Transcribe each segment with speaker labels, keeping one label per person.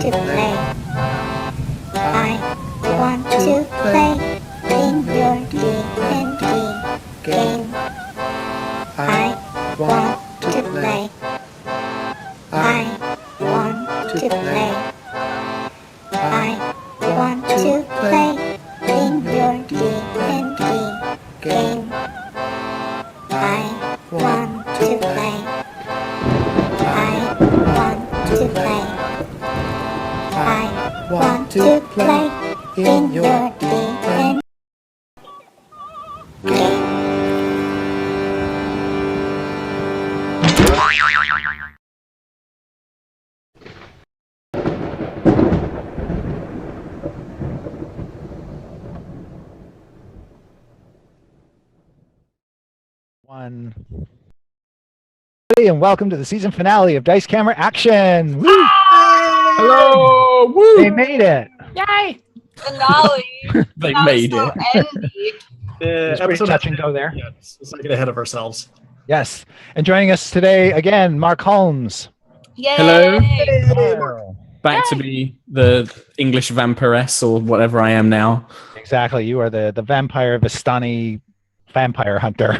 Speaker 1: to play. I want to play in your D&D game. I want to play. I want to play. I want to play in your D&D game. I want to play. I want to play. I want to play in your D&D game.
Speaker 2: One. Hey, and welcome to the season finale of Dice Camera Action. Woo!
Speaker 3: Hello! Woo!
Speaker 2: They made it.
Speaker 4: Yay!
Speaker 5: Finale.
Speaker 3: They
Speaker 5: That was
Speaker 3: made
Speaker 5: so
Speaker 3: it.
Speaker 5: envy.
Speaker 2: It's pretty touch and go there.
Speaker 6: Yeah, let's not get ahead of ourselves.
Speaker 2: Yes. And joining us today again, Mark Holmes.
Speaker 5: Yay!
Speaker 3: Hello. Back to be the English vampiress or whatever I am now.
Speaker 2: Exactly. You are the vampire Vistani vampire hunter.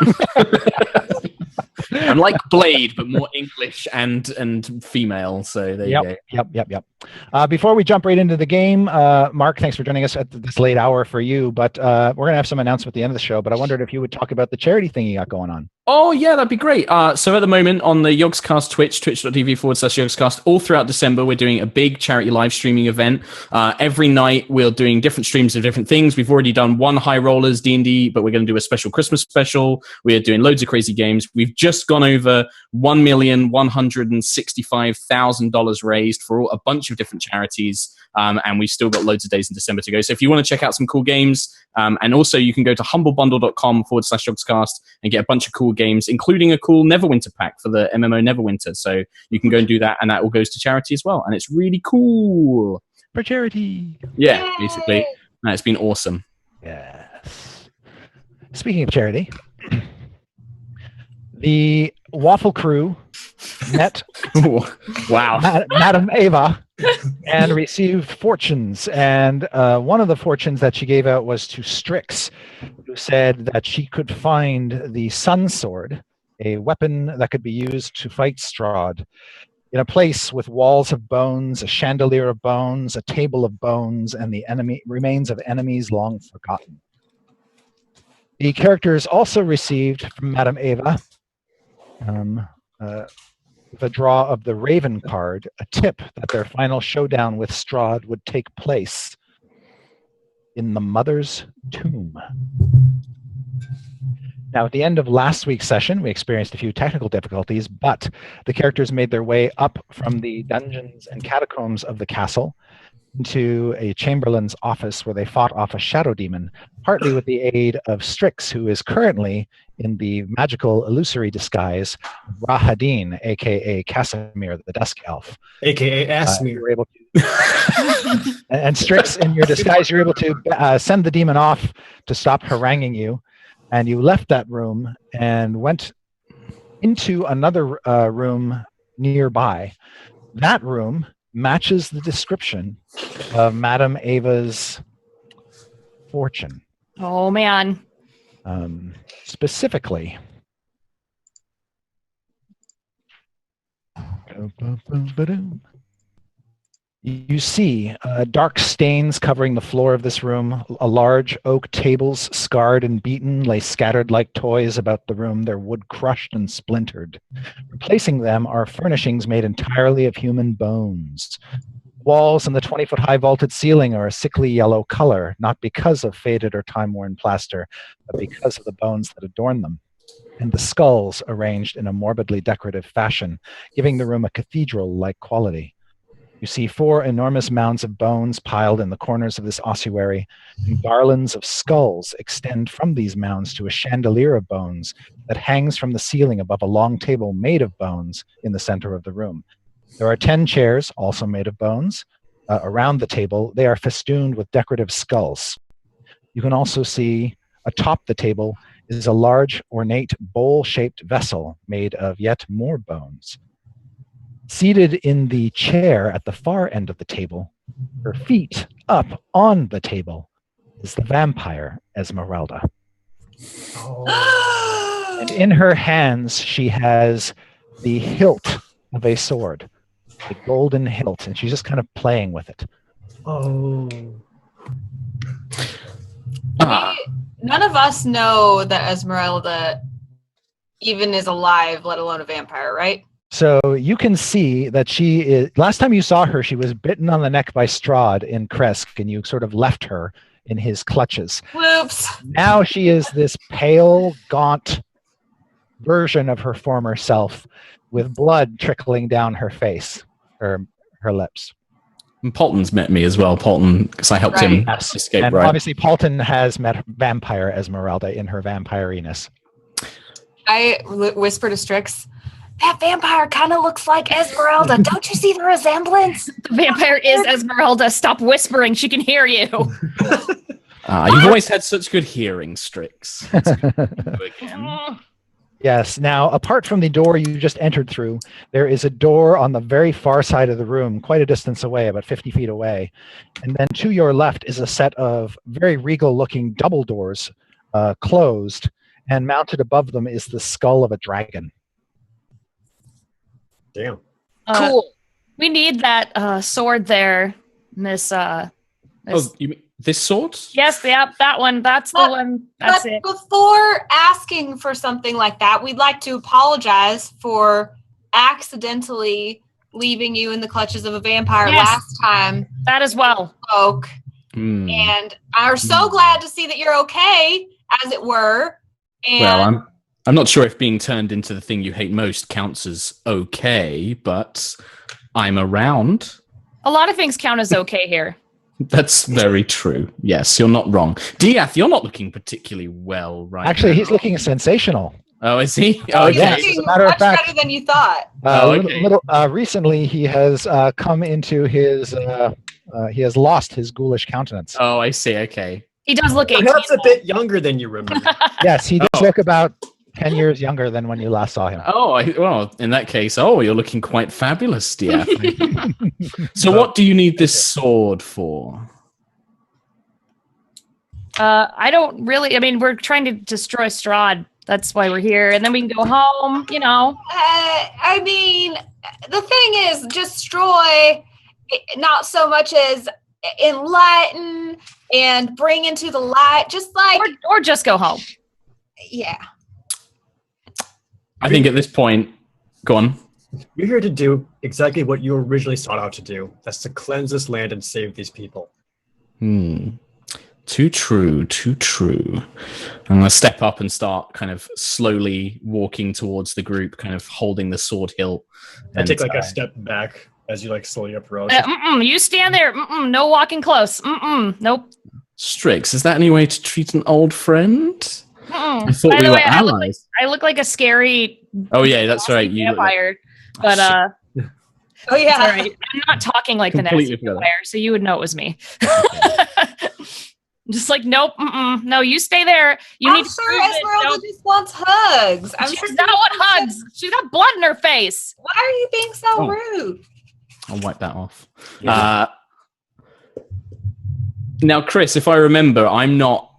Speaker 3: I'm like Blade, but more English and female. So there you go.
Speaker 2: Yep. Before we jump right into the game, Mark, thanks for joining us at this late hour for you. But we're going to have some announcement at the end of the show. But I wondered if you would talk about the charity thing you got going on.
Speaker 3: Oh, yeah, that'd be great. So at the moment on the Yogscast Twitch, twitch.tv/Yogscast, all throughout December, we're doing a big charity live streaming event. Every night, we're doing different streams of different things. We've already done one High Rollers D&D, but we're going to do a special Christmas special. We're doing loads of crazy games. We've just gone over $1,165,000 raised for a bunch of different charities. And we've still got loads of days in December to go. So if you want to check out some cool games, and also you can go to humblebundle.com/Yogscast and get a bunch of cool games, including a cool Neverwinter pack for the MMO Neverwinter. So you can go and do that, and that all goes to charity as well. And it's really cool.
Speaker 2: For charity.
Speaker 3: Yeah,
Speaker 5: Yay!
Speaker 3: basically. No, it's been awesome.
Speaker 2: Yes. Speaking of charity, the Waffle Crew met
Speaker 3: Wow.
Speaker 2: Madam Ava and received fortunes. And one of the fortunes that she gave out was to Strix, who said that she could find the Sun Sword, a weapon that could be used to fight Strahd, in a place with walls of bones, a chandelier of bones, a table of bones, and the remains of enemies long forgotten. The characters also received from Madam Ava the draw of the Raven card, a tip that their final showdown with Strahd would take place in the Mother's Tomb. Now, at the end of last week's session, we experienced a few technical difficulties, but the characters made their way up from the dungeons and catacombs of the castle into a chamberlain's office where they fought off a shadow demon, partly with the aid of Strix, who is currently in the magical illusory disguise Rahadin, aka Casimir, the Dusk Elf.
Speaker 6: AKA Asmir.
Speaker 2: You were able to, and Strix, in your disguise, you're able to send the demon off to stop haranguing you. And you left that room and went into another room nearby. That room matches the description of Madam Ava's fortune.
Speaker 4: Oh, man.
Speaker 2: Specifically, you see dark stains covering the floor of this room. A large oak tables, scarred and beaten, lay scattered like toys about the room, their wood crushed and splintered. Replacing them are furnishings made entirely of human bones. Walls and the 20-foot-high vaulted ceiling are a sickly yellow color, not because of faded or time-worn plaster, but because of the bones that adorn them, and the skulls arranged in a morbidly decorative fashion, giving the room a cathedral-like quality. You see 4 enormous mounds of bones piled in the corners of this ossuary, and garlands of skulls extend from these mounds to a chandelier of bones that hangs from the ceiling above a long table made of bones in the center of the room. There are 10 chairs, also made of bones, around the table. They are festooned with decorative skulls. You can also see atop the table is a large, ornate, bowl-shaped vessel made of yet more bones. Seated in the chair at the far end of the table, her feet up on the table, is the vampire Esmeralda.
Speaker 6: Oh.
Speaker 2: And in her hands, she has the hilt of a sword, a golden hilt, and she's just kind of playing with it.
Speaker 6: Oh.
Speaker 5: None of us know that Esmeralda even is alive, let alone a vampire, right?
Speaker 2: So you can see that she is. Last time you saw her, she was bitten on the neck by Strahd in Kresk, and you sort of left her in his clutches.
Speaker 5: Whoops.
Speaker 2: Now she is this pale, gaunt version of her former self, with blood trickling down her face, her lips.
Speaker 3: And Paulton's met me as well. Paulton, because I helped him
Speaker 2: Yes.
Speaker 3: escape.
Speaker 2: And
Speaker 3: Right.
Speaker 2: obviously, Paulton has met vampire Esmeralda in her vampiriness.
Speaker 5: I whisper to Strix, that vampire kind of looks like Esmeralda. Don't you see the resemblance?
Speaker 4: The vampire is Esmeralda. Stop whispering. She can hear you.
Speaker 3: You've always had such good hearing, Strix. That's good to do again.
Speaker 2: Yes. Now, apart from the door you just entered through, there is a door on the very far side of the room, quite a distance away, about 50 feet away. And then to your left is a set of very regal-looking double doors, closed, and mounted above them is the skull of a dragon.
Speaker 6: Damn.
Speaker 5: Cool.
Speaker 4: We need that sword there, Miss.
Speaker 3: Oh, you mean this sword?
Speaker 4: Yes, yeah, that one. That's the
Speaker 5: But-
Speaker 4: one. That's
Speaker 5: But
Speaker 4: it.
Speaker 5: before asking for something like that, we'd like to apologize for accidentally leaving you in the clutches of a vampire
Speaker 4: Yes.
Speaker 5: last time
Speaker 4: That as well.
Speaker 5: we spoke.
Speaker 3: Hmm.
Speaker 5: And are so glad to see that you're okay, as it were. And
Speaker 3: Well, I'm not sure if being turned into the thing you hate most counts as okay, but I'm around.
Speaker 4: A lot of things count as okay here.
Speaker 3: That's very true. Yes, you're not wrong. Diath, you're not looking particularly well right
Speaker 2: Actually,
Speaker 3: now.
Speaker 2: he's looking sensational.
Speaker 3: Oh, is he?
Speaker 5: he's
Speaker 3: Oh,
Speaker 2: yes,
Speaker 3: okay.
Speaker 2: as a
Speaker 5: looking
Speaker 2: matter of
Speaker 5: much
Speaker 2: fact-
Speaker 5: better than you thought.
Speaker 3: Oh, okay.
Speaker 2: Recently, he has come into his. He has lost his ghoulish countenance.
Speaker 3: Oh, I see. Okay.
Speaker 4: He does look 18.
Speaker 6: Perhaps a bit younger than you remember.
Speaker 2: Yes, he does
Speaker 3: Oh.
Speaker 2: look about 10 years younger than when you last saw him.
Speaker 3: Oh, well, in that case, you're looking quite fabulous, Diath. So what do you need this sword for?
Speaker 4: I don't really. I mean, we're trying to destroy Strahd. That's why we're here, and then we can go home. You know.
Speaker 5: I mean, the thing is, destroy, not so much as enlighten and bring into the light. Just like,
Speaker 4: Or just go home.
Speaker 5: yeah.
Speaker 3: I think at this point, go on.
Speaker 6: You're here to do exactly what you originally sought out to do. That's to cleanse this land and save these people.
Speaker 3: Too true, too true. I'm going to step up and start kind of slowly walking towards the group, kind of holding the sword hilt.
Speaker 6: I
Speaker 3: And,
Speaker 6: take like a step back as you like slowly approach.
Speaker 4: You stand there. No walking close. Nope.
Speaker 3: Strix, is that any way to treat an old friend? I thought
Speaker 4: By
Speaker 3: we
Speaker 4: the
Speaker 3: were
Speaker 4: way,
Speaker 3: allies.
Speaker 4: I look like a scary
Speaker 3: Oh, yeah, that's right. You look like-
Speaker 4: vampire. But
Speaker 5: Oh yeah.
Speaker 4: it's all right. I'm not talking like the
Speaker 3: Completely
Speaker 4: nasty
Speaker 3: forgot that.
Speaker 4: vampire, so you would know it was me. Just like, nope, no, you stay there. You
Speaker 5: I'm
Speaker 4: need to
Speaker 5: sure
Speaker 4: prove it.
Speaker 5: Esmeralda
Speaker 4: Nope.
Speaker 5: just wants hugs. I'm
Speaker 4: She's
Speaker 5: sure
Speaker 4: not what hugs. She's got blood in her face.
Speaker 5: Why are you being so
Speaker 3: Oh.
Speaker 5: rude?
Speaker 3: I'll wipe that off. Now, Chris, if I remember, I'm not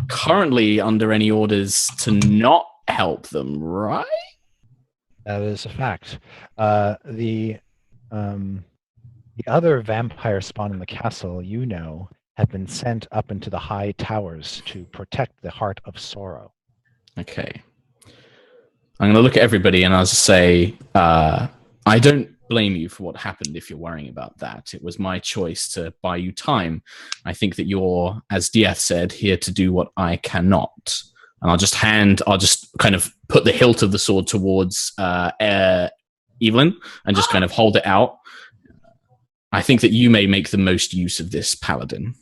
Speaker 3: currently under any orders to not help them, right?
Speaker 2: That is a fact. The other vampire spawn in the castle, have been sent up into the high towers to protect the Heart of Sorrow.
Speaker 3: Okay. I'm going to look at everybody and I'll just say, I don't blame you for what happened if you're worrying about that. It was my choice to buy you time. I think that you're, as Diath said, here to do what I cannot. And I'll just kind of put the hilt of the sword towards Evelyn and just kind of hold it out. I think that you may make the most use of this, Paladin.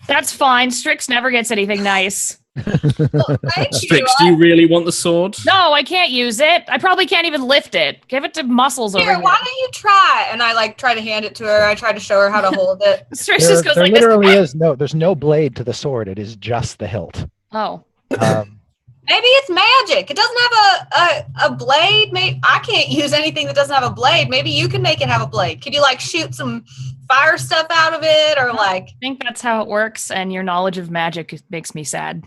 Speaker 4: That's fine. Strix never gets anything nice.
Speaker 5: Thank
Speaker 3: Strix, do you really want the sword?
Speaker 4: No, I can't use it. I probably can't even lift it. Give it to muscles over
Speaker 5: Here,
Speaker 4: here.
Speaker 5: why don't you try? And I like try to hand it to her. I try to show her how to hold it.
Speaker 4: Strix just goes
Speaker 2: There
Speaker 4: like
Speaker 2: literally
Speaker 4: this.
Speaker 2: there's no blade to the sword. It is just the hilt.
Speaker 4: Oh,
Speaker 2: Um,
Speaker 5: Maybe it's magic. It doesn't have a blade. Maybe I can't use anything that doesn't have a blade. Maybe you can make it have a blade. Could you like shoot some fire stuff out of it, or like?
Speaker 4: I think that's how it works, and your knowledge of magic makes me sad.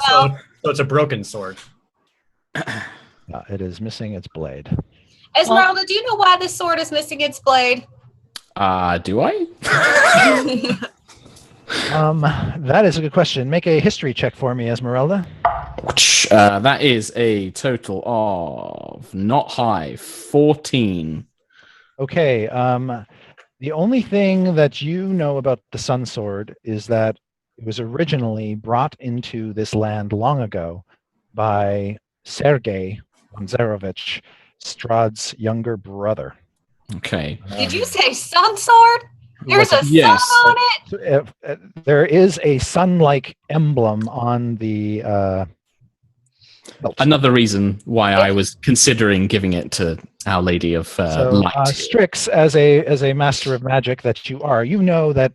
Speaker 6: So it's a broken sword.
Speaker 2: It is missing its blade.
Speaker 5: Esmeralda, do you know why this sword is missing its blade?
Speaker 3: Do I?
Speaker 2: That is a good question. Make a history check for me, Esmeralda.
Speaker 3: That is a total of not high 14.
Speaker 2: Okay. The only thing that you know about the Sun Sword is that it was originally brought into this land long ago by Sergei Bonzarovich, Strahd's younger brother.
Speaker 3: Okay.
Speaker 5: Did you say sun sword? There's a
Speaker 3: Yes.
Speaker 5: sun on it.
Speaker 2: There is a sun-like emblem on the belt.
Speaker 3: Another reason why I was considering giving it to Our Lady of Light.
Speaker 2: Strix, as a master of magic that you are, you know that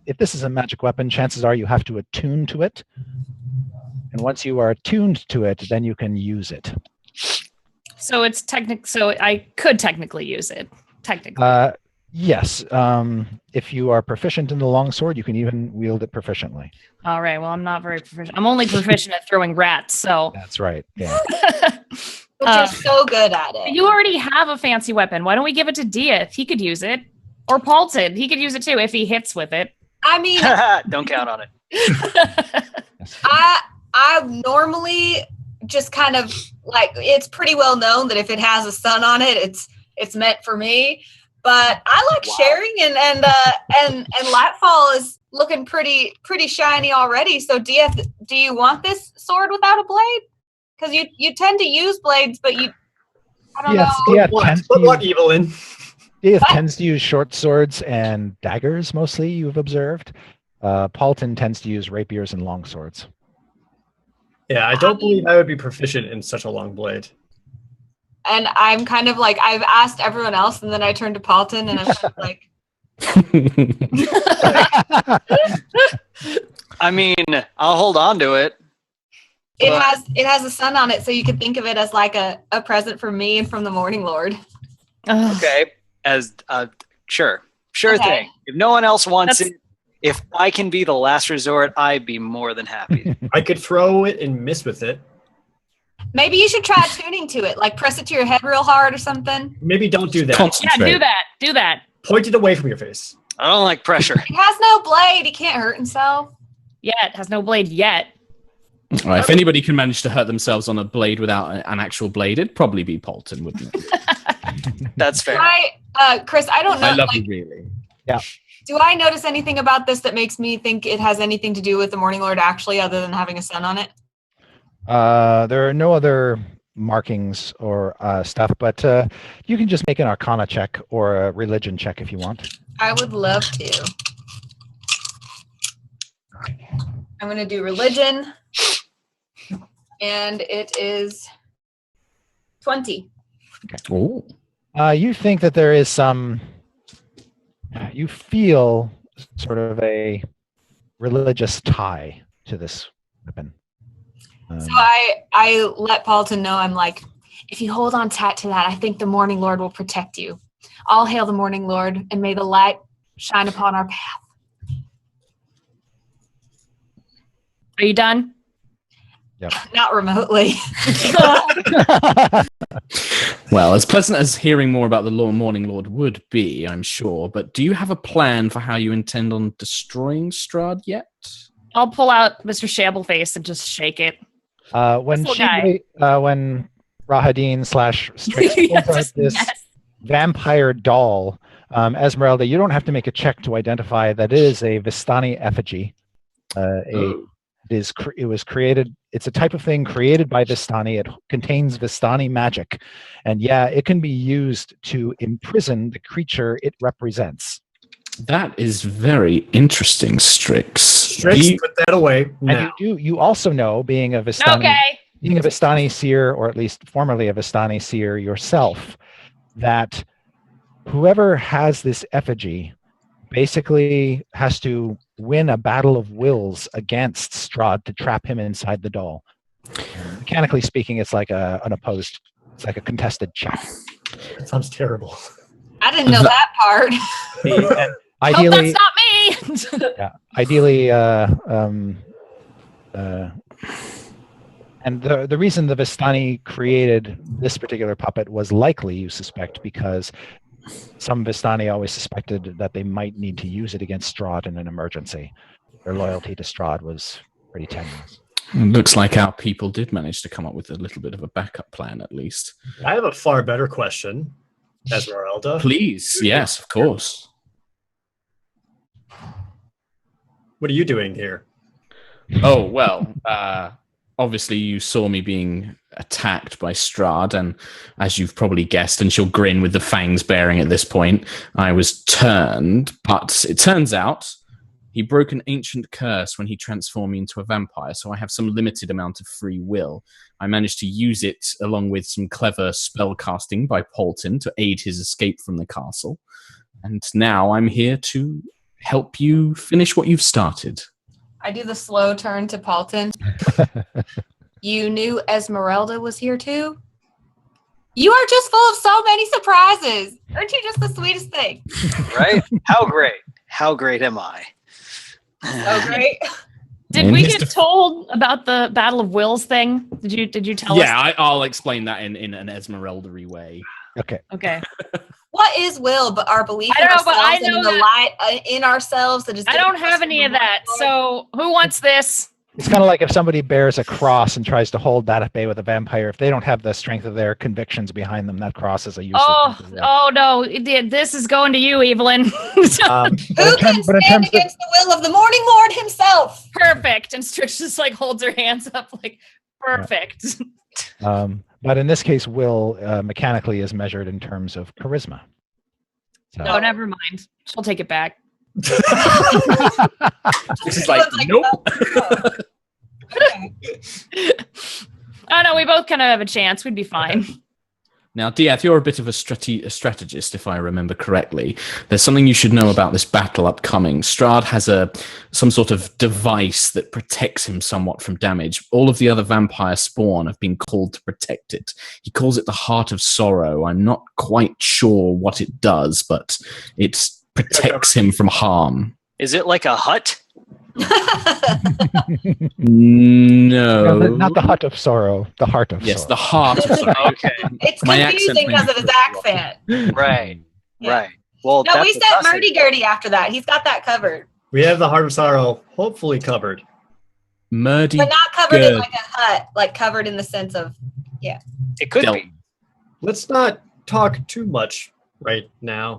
Speaker 2: if this is a magic weapon, chances are you have to attune to it. And once you are attuned to it, then you can use it.
Speaker 4: So it's so I could technically use it. Technically.
Speaker 2: Yes. If you are proficient in the longsword, you can even wield it proficiently.
Speaker 4: All right. Well, I'm not very proficient. I'm only proficient at throwing rats. So
Speaker 2: That's right. Yeah.
Speaker 5: Which is so good at it.
Speaker 4: you already have a fancy weapon. Why don't we give it to Dieth? He could use it. Or Paulton. He could use it too if he hits with it.
Speaker 5: I mean,
Speaker 1: Don't count on it.
Speaker 5: I normally just kind of like, it's pretty well known that if it has a sun on it, it's meant for me. But I like sharing, and Lightfall is looking pretty shiny already. So do you want this sword without a blade? Because you tend to use blades, but I don't know.
Speaker 2: Dieth tends to use short swords and daggers mostly. You've observed. Paulton tends to use rapiers and long swords.
Speaker 6: Yeah, I don't believe I would be proficient in such a long blade.
Speaker 5: And I'm kind of like, I've asked everyone else, and then I turn to Paulton, and I'm kind of like,
Speaker 1: I mean, I'll hold on to it.
Speaker 5: it has a sun on it, so you could think of it as like a present from me and from the Morning Lord.
Speaker 4: Ugh.
Speaker 1: Okay, as sure
Speaker 5: Okay.
Speaker 1: thing. If no one else wants
Speaker 4: That's-
Speaker 1: it, if I can be the last resort, I'd be more than happy.
Speaker 6: I could throw it and miss with it.
Speaker 5: Maybe you should try tuning to it, like press it to your head real hard or something.
Speaker 6: Maybe don't do that.
Speaker 4: Yeah,
Speaker 3: Concentrate.
Speaker 4: do that.
Speaker 6: Point it away from your face.
Speaker 1: I don't like pressure.
Speaker 5: He has no blade. He can't hurt himself.
Speaker 4: Yet has no blade yet.
Speaker 3: All right, if anybody can manage to hurt themselves on a blade without an actual blade, it'd probably be Paulton, wouldn't it?
Speaker 1: That's fair.
Speaker 5: Chris, I don't know.
Speaker 3: I love
Speaker 5: like,
Speaker 3: you, really.
Speaker 5: do I notice anything about this that makes me think it has anything to do with the Morning Lord actually, other than having a sun on it?
Speaker 2: There are no other markings or stuff, but you can just make an Arcana check or a religion check if you want.
Speaker 5: I would love to. I'm going to do religion, and it is 20.
Speaker 3: Oh.
Speaker 2: You think that there is you feel sort of a religious tie to this weapon.
Speaker 5: So I let Paulton know, I'm like, if you hold on tight to that, I think the Morning Lord will protect you. All hail the Morning Lord, and may the light shine upon our path.
Speaker 4: Are you done?
Speaker 5: Not remotely.
Speaker 3: Well, as pleasant as hearing more about the Morning Lord would be, I'm sure, but do you have a plan for how you intend on destroying Strahd yet?
Speaker 4: I'll pull out Mr. Shambleface and just shake it.
Speaker 2: When
Speaker 4: This little
Speaker 2: when Rahadin / Strix pulls out this vampire doll, Esmeralda, you don't have to make a check to identify that it is a Vistani effigy. It was created. It's a type of thing created by Vistani. It contains Vistani magic, and yeah, it can be used to imprison the creature it represents.
Speaker 3: That is very interesting, Strix.
Speaker 6: Strix, put that away now.
Speaker 2: And you also know, being a Vistani,
Speaker 4: Okay.
Speaker 2: being a Vistani seer, or at least formerly a Vistani seer yourself, that whoever has this effigy basically has to win a battle of wills against Strahd to trap him inside the doll. Mechanically speaking, it's like it's like a contested check.
Speaker 6: That sounds terrible.
Speaker 5: I didn't know that part.
Speaker 4: Hope
Speaker 2: Ideally,
Speaker 4: that's not me.
Speaker 2: yeah, ideally, and the reason the Vistani created this particular puppet was likely, you suspect, because some Vistani always suspected that they might need to use it against Strahd in an emergency. Their loyalty to Strahd was pretty tenuous.
Speaker 3: It looks like our people did manage to come up with a little bit of a backup plan, at least.
Speaker 6: I have a far better question, Esmeralda.
Speaker 3: Please, yes, of course.
Speaker 6: What are you doing here?
Speaker 3: Oh, well, obviously you saw me being attacked by Strahd, and as you've probably guessed, and she'll grin with the fangs bearing at this point, I was turned, but it turns out he broke an ancient curse when he transformed me into a vampire, so I have some limited amount of free will. I managed to use it along with some clever spell casting by Polton to aid his escape from the castle, and now I'm here to help you finish what you've started.
Speaker 5: I do the slow turn to Paulton. You knew Esmeralda was here too? You are just full of so many surprises. Aren't you just the sweetest thing?
Speaker 1: Right? How great? How great am I?
Speaker 5: So great.
Speaker 4: Did we get told about the Battle of Wills thing? Did you tell us?
Speaker 3: Yeah, I'll explain that in an Esmeralda-y way.
Speaker 2: Okay.
Speaker 4: Okay.
Speaker 5: What is will but our belief
Speaker 4: I
Speaker 5: in
Speaker 4: don't know, but I
Speaker 5: ourselves and
Speaker 4: know
Speaker 5: in the
Speaker 4: that-
Speaker 5: light in ourselves that is
Speaker 4: I don't have any of that. So who wants this?
Speaker 2: It's kind of like if somebody bears a cross and tries to hold that at bay with a vampire. If they don't have the strength of their convictions behind them, that cross is a useless.
Speaker 4: Oh no! This is going to you, Evelyn.
Speaker 5: Who can stand against the will of the Morning Lord himself?
Speaker 4: Perfect. And Strix just like holds her hands up like perfect.
Speaker 2: But in this case, will mechanically is measured in terms of charisma. So,
Speaker 4: No, never mind. She'll take it back.
Speaker 3: This is like, nope.
Speaker 4: Oh no, we both kind of have a chance. We'd be fine.
Speaker 3: Now, Diath, you're a bit of a strategist, if I remember correctly. There's something you should know about this battle upcoming. Strahd has some sort of device that protects him somewhat from damage. All of the other vampire spawn have been called to protect it. He calls it the Heart of Sorrow. I'm not quite sure what it does, but it protects him from harm.
Speaker 1: Is it like a hut?
Speaker 3: No.
Speaker 2: Not the Hut of Sorrow, the Heart of Sorrow.
Speaker 3: Yes, the Heart of Sorrow.
Speaker 1: Okay.
Speaker 5: It's
Speaker 3: My
Speaker 5: confusing
Speaker 3: accent
Speaker 5: because
Speaker 3: may
Speaker 5: of his
Speaker 3: be
Speaker 5: accent.
Speaker 1: Right.
Speaker 5: Yeah.
Speaker 1: Right. Well,
Speaker 5: No, we
Speaker 1: that's
Speaker 5: said
Speaker 1: what
Speaker 5: Murdy Gurdy after that. He's got that covered.
Speaker 6: We have the Heart of Sorrow hopefully covered.
Speaker 3: Murdy.
Speaker 5: But not covered in
Speaker 3: Good.
Speaker 5: like a hut, like covered in the sense of
Speaker 1: It could
Speaker 3: Del-
Speaker 1: be.
Speaker 6: Let's not talk too much right now.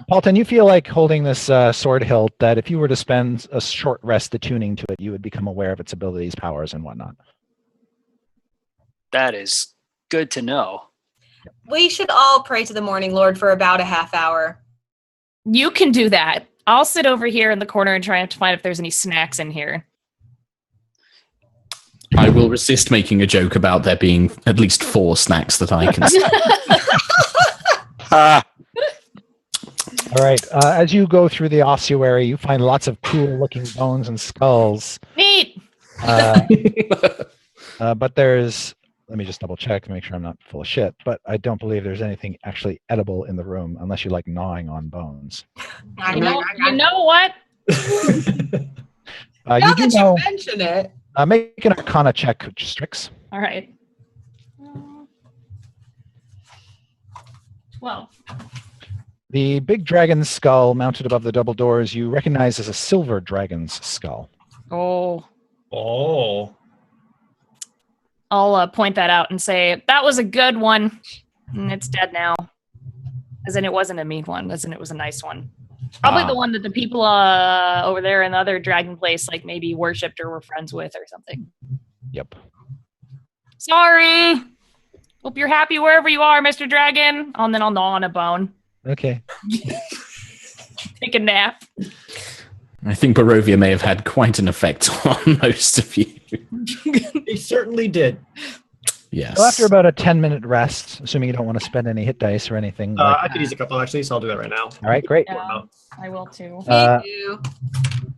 Speaker 2: Paulton, you feel like holding this sword hilt that if you were to spend a short rest attuning to it, you would become aware of its abilities, powers, and whatnot.
Speaker 1: That is good to know.
Speaker 5: we should all pray to the Morning Lord for about a half hour.
Speaker 4: You can do that. I'll sit over here in the corner and try to find if there's any snacks in here.
Speaker 3: I will resist making a joke about there being at least 4 snacks that I can see.
Speaker 2: All right. As you go through the ossuary, you find lots of cool-looking bones and skulls.
Speaker 4: Neat.
Speaker 2: But there's, let me just double check to make sure I'm not full of shit, but I don't believe there's anything actually edible in the room unless you like gnawing on bones.
Speaker 4: You know what?
Speaker 5: Now
Speaker 2: You do
Speaker 5: that
Speaker 2: know,
Speaker 5: you mention it.
Speaker 2: make an Arcana check, Strix.
Speaker 4: All right. 12.
Speaker 2: The big dragon's skull mounted above the double doors you recognize as a silver dragon's skull.
Speaker 4: Oh.
Speaker 6: Oh.
Speaker 4: I'll point that out and say, that was a good one. And it's dead now. As in, it wasn't a mean one. As in, it was a nice one. Probably the one that the people over there in the other dragon place, like maybe worshipped or were friends with or something.
Speaker 2: Yep.
Speaker 4: Sorry. Hope you're happy wherever you are, Mr. Dragon. And then I'll gnaw on a bone.
Speaker 2: Okay.
Speaker 4: Take a nap.
Speaker 3: I think Barovia may have had quite an effect on most of you.
Speaker 6: He certainly did.
Speaker 3: Yes.
Speaker 2: So after about a 10-minute rest, assuming you don't want to spend any hit dice or anything. like
Speaker 6: I could use a couple actually, so I'll do that right now.
Speaker 2: All right, great.
Speaker 4: Yeah, I will too.
Speaker 2: Uh,
Speaker 5: Me too.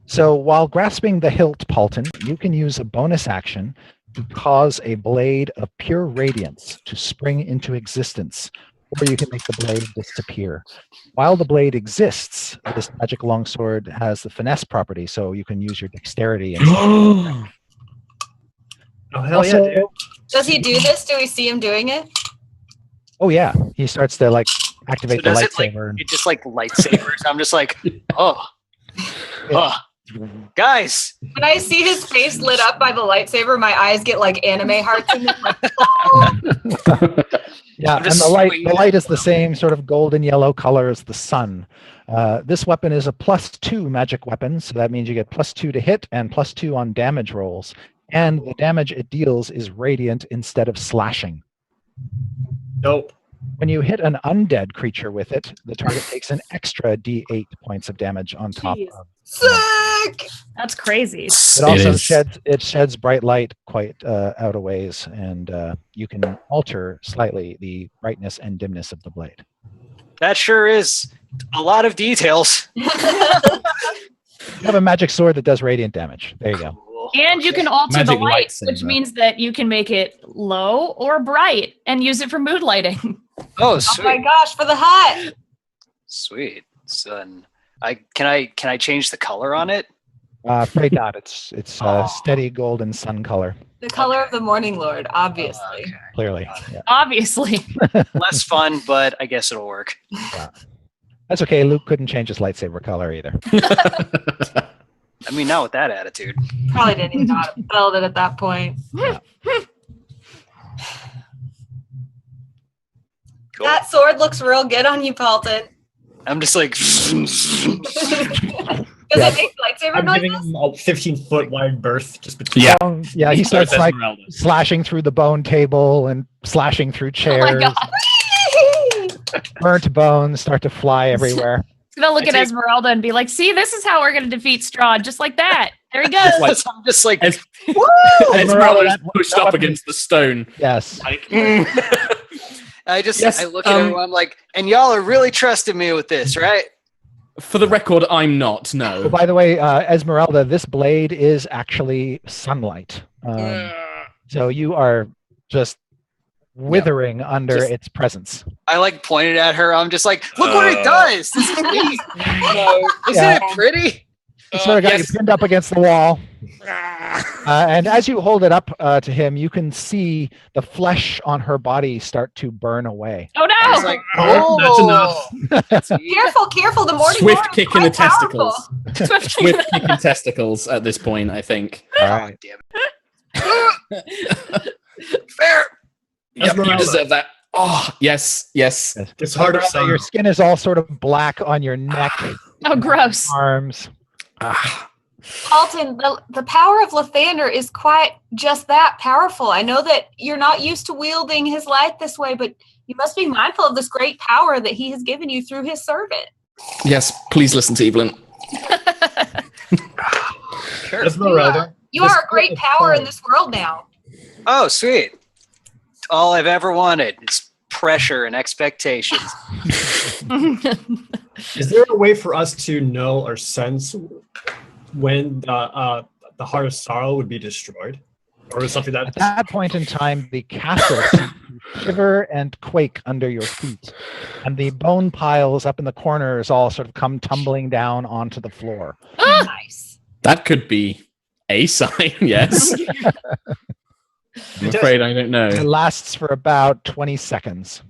Speaker 2: So while grasping the hilt, Paulton, you can use a bonus action to cause a blade of pure radiance to spring into existence, or you can make the blade disappear. While the blade exists, this magic longsword has the finesse property, so you can use your dexterity. And
Speaker 6: Oh hell yeah, dude.
Speaker 5: Does he do this? Do we see him doing it?
Speaker 2: Oh yeah, he starts to like activate the
Speaker 7: does it like
Speaker 2: lightsaber.
Speaker 7: it just like lightsabers? I'm just like, oh, guys.
Speaker 5: When I see his face lit up by the lightsaber, my eyes get like anime hearts in them. Like, oh!
Speaker 2: Yeah,
Speaker 7: I'm
Speaker 2: and
Speaker 7: just
Speaker 2: the
Speaker 7: swinging
Speaker 2: light is the same sort of golden yellow color as the sun. This weapon is a +2 magic weapon, so that means you get +2 to hit and +2 on damage rolls. And the damage it deals is radiant instead of slashing.
Speaker 6: Dope.
Speaker 2: When you hit an undead creature with it, the target takes an extra D8 points of damage on top
Speaker 4: Jeez.
Speaker 2: of.
Speaker 5: Sick!
Speaker 4: That's crazy.
Speaker 2: It also
Speaker 3: is.
Speaker 2: sheds bright light quite out of ways, and you can alter slightly the brightness and dimness of the blade.
Speaker 7: That sure is a lot of details.
Speaker 2: You have a magic sword that does radiant damage. There you go.
Speaker 7: Cool.
Speaker 4: And you can alter
Speaker 3: Magic
Speaker 4: the light,
Speaker 3: lightsaber.
Speaker 4: which means that you can make it low or bright and use it for mood lighting.
Speaker 7: Oh,
Speaker 5: Oh
Speaker 7: sweet,
Speaker 5: my gosh, for the hut!
Speaker 7: sweet. Son, can I change the color on it?
Speaker 2: Afraid not. It's steady golden sun color.
Speaker 5: The color of the Morning Lord, obviously.
Speaker 7: Okay.
Speaker 2: Clearly, yeah.
Speaker 4: Obviously.
Speaker 7: Less fun, but I guess it'll work.
Speaker 2: That's okay. Luke couldn't change his lightsaber color either.
Speaker 7: I mean, not with that attitude.
Speaker 5: Probably didn't even know how to spell it at that point.
Speaker 7: Cool.
Speaker 5: That sword looks real good on you, Paulton.
Speaker 7: I'm just like,
Speaker 5: Does
Speaker 2: Yeah.
Speaker 5: it make lightsaber
Speaker 6: I'm giving
Speaker 5: noises?
Speaker 6: him a 15-foot wide berth just between.
Speaker 3: Yeah.
Speaker 2: Yeah, he starts like
Speaker 3: Esmeralda.
Speaker 2: slashing through the bone table and slashing through
Speaker 4: Oh
Speaker 2: chairs.
Speaker 4: my god.
Speaker 2: Burnt bones start to fly everywhere.
Speaker 4: He's gonna look
Speaker 7: I
Speaker 4: at
Speaker 7: take-
Speaker 4: Esmeralda and be like, see, this is how we're gonna defeat Strahd, just like that. There he goes.
Speaker 3: Like-
Speaker 7: I'm just like,
Speaker 3: Es-
Speaker 7: woo!
Speaker 3: Esmeralda is
Speaker 2: that-
Speaker 3: pushed
Speaker 2: that
Speaker 3: up
Speaker 2: weapon-
Speaker 3: against the stone.
Speaker 2: Yes.
Speaker 3: Like,
Speaker 7: I
Speaker 3: Yes,
Speaker 7: look at everyone, I'm like, and y'all are really trusting me with this, right?
Speaker 3: for the record, I'm not.
Speaker 2: Oh,
Speaker 3: No.
Speaker 2: by the way, Esmeralda, this blade is actually sunlight. So you are just withering under
Speaker 7: Just-
Speaker 2: its presence.
Speaker 7: I like pointed at her. I'm just like, look what it does. This is neat. Isn't
Speaker 2: Yeah.
Speaker 7: it pretty?
Speaker 2: You sort of got
Speaker 3: yes.
Speaker 2: you pinned up against the wall. And as you hold it up to him, you can see the flesh on her body start to burn away.
Speaker 4: Oh
Speaker 7: I was
Speaker 4: no!
Speaker 7: like,
Speaker 6: Oh, that's
Speaker 7: that's neat.
Speaker 5: Careful, the Morning
Speaker 3: Swift
Speaker 5: Lord is
Speaker 3: kick in the
Speaker 5: quite powerful.
Speaker 3: testicles. Swift kick in testicles at this point, I think.
Speaker 7: Oh, damn it. Fair.
Speaker 3: Yep, you
Speaker 6: Esmeralda.
Speaker 3: deserve that. Oh, yes, yes.
Speaker 6: It's harder.
Speaker 2: Esmeralda, your skin is all sort of black on your neck,
Speaker 4: Oh, gross.
Speaker 2: arms.
Speaker 3: Ah,
Speaker 5: Alton, the power of Lathander is quite just that powerful. I know that you're not used to wielding his light this way, but you must be mindful of this great power that he has given you through his servant.
Speaker 3: yes, please listen to Evelyn.
Speaker 7: Sure.
Speaker 6: Esmeralda.
Speaker 5: You are a great power in this world now.
Speaker 7: Oh, sweet. All I've ever wanted is pressure and expectations.
Speaker 6: Is there a way for us to know or sense when the Heart of Sorrow would be destroyed? Or is something
Speaker 2: At
Speaker 6: that
Speaker 2: that point in time, the castle seems to shiver and quake under your feet, and the bone piles up in the corners all sort of come tumbling down onto the floor.
Speaker 5: Nice.
Speaker 3: That could be a sign, yes. I'm afraid I don't
Speaker 2: It
Speaker 3: know.
Speaker 2: lasts for about 20 seconds.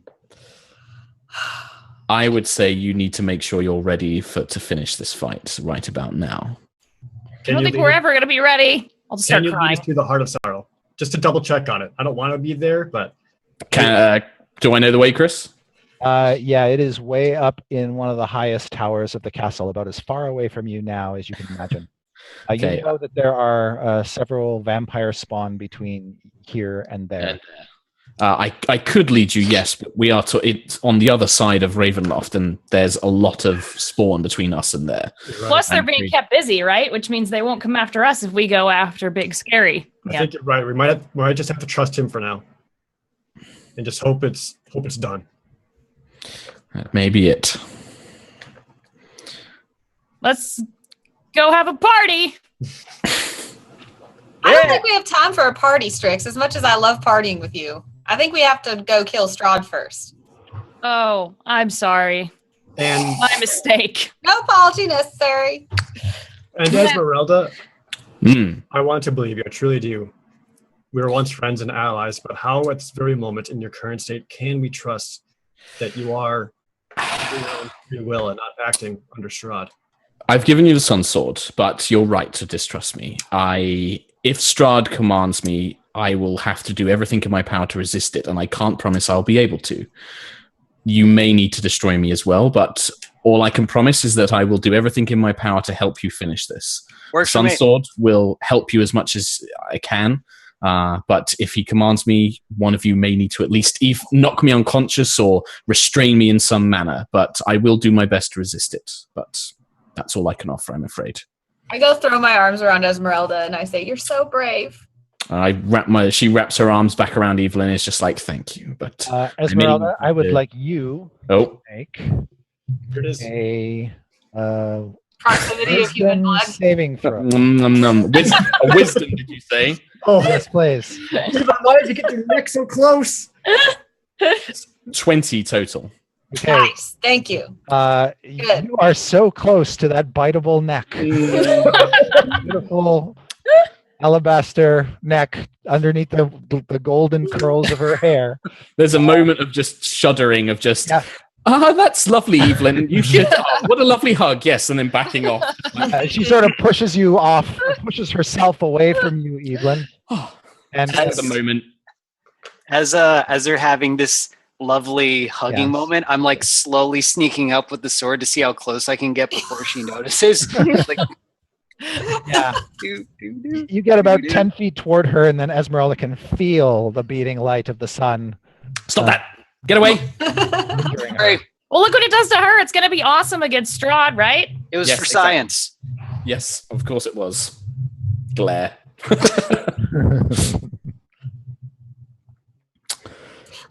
Speaker 3: I would say you need to make sure you're ready to finish this fight right about now.
Speaker 4: I don't think we're ever gonna be ready. I'll just
Speaker 6: Can
Speaker 4: start
Speaker 6: you lead
Speaker 4: crying.
Speaker 6: us to the Heart of Sorrow? Just to double check on it. I don't want to be there, but
Speaker 3: Do I know the way, Chris?
Speaker 2: Yeah, it is way up in one of the highest towers of the castle, about as far away from you now as you can imagine.
Speaker 3: Okay.
Speaker 2: You know that there are several vampire spawn between here and there.
Speaker 3: I could lead you, yes, but we are it's on the other side of Ravenloft, and there's a lot of spawn between us and there.
Speaker 4: Plus, they're being
Speaker 3: Agreed.
Speaker 4: kept busy, right? Which means they won't come after us if we go after Big Scary.
Speaker 6: I
Speaker 4: Yeah.
Speaker 6: think you're right. We might just have to trust him for now, and just hope it's done.
Speaker 3: That may be it.
Speaker 4: Let's go have a party.
Speaker 5: I don't think we have time for a party, Strix, as much as I love partying with you. I think we have to go kill Strahd first.
Speaker 4: Oh, I'm sorry.
Speaker 6: And
Speaker 4: My mistake.
Speaker 5: No apology necessary.
Speaker 6: Esmeralda,
Speaker 3: Hmm.
Speaker 6: I want to believe you. I truly do. We were once friends and allies, but how at this very moment in your current state can we trust that you are doing your own free will and not acting under Strahd?
Speaker 3: I've given you the Sun Sword, but you're right to distrust me. If Strahd commands me, I will have to do everything in my power to resist it, and I can't promise I'll be able to. You may need to destroy me as well, but all I can promise is that I will do everything in my power to help you finish this.
Speaker 7: Works for
Speaker 3: Sun
Speaker 7: me.
Speaker 3: Sword will help you as much as I can, but if he commands me, one of you may need to at least knock me unconscious or restrain me in some manner, but I will do my best to resist it. But that's all I can offer, I'm afraid.
Speaker 5: I go throw my arms around Esmeralda and I say, "You're so brave."
Speaker 3: She wraps her arms back around Evelyn and is just like, thank you. But
Speaker 2: Esmeralda, I would like you to make
Speaker 6: Here it is.
Speaker 2: a
Speaker 5: Proximity of human
Speaker 2: wisdom
Speaker 5: blood.
Speaker 2: saving throw.
Speaker 3: A wisdom, did you say?
Speaker 6: Oh,
Speaker 2: Yes, please.
Speaker 6: why did you get your neck so close?
Speaker 3: 20 total.
Speaker 2: Okay.
Speaker 5: Nice. Thank you. Good.
Speaker 2: You are so close to that biteable neck. Beautiful alabaster neck underneath the golden curls of her hair.
Speaker 3: There's a moment of just shuddering, of just,
Speaker 2: Yeah.
Speaker 3: That's lovely, Evelyn. You should, what a lovely hug. Yes, and then backing off.
Speaker 2: She sort of pushes you off, pushes herself away from you, Evelyn. And
Speaker 3: That's the moment.
Speaker 7: As they're having this lovely hugging
Speaker 2: Yes.
Speaker 7: moment, I'm like slowly sneaking up with the sword to see how close I can get before she notices. Like,
Speaker 2: yeah,
Speaker 7: doo, doo, doo.
Speaker 2: you get about 10 feet toward her, and then Esmeralda can feel the beating light of the sun.
Speaker 3: Stop that. Get away.
Speaker 2: entering her.
Speaker 7: Sorry,
Speaker 4: Well, look what it does to her. It's going to be awesome against Strahd, right?
Speaker 7: it was
Speaker 3: Yes,
Speaker 7: for
Speaker 3: exactly.
Speaker 7: science.
Speaker 3: Yes, of course it was. Glare.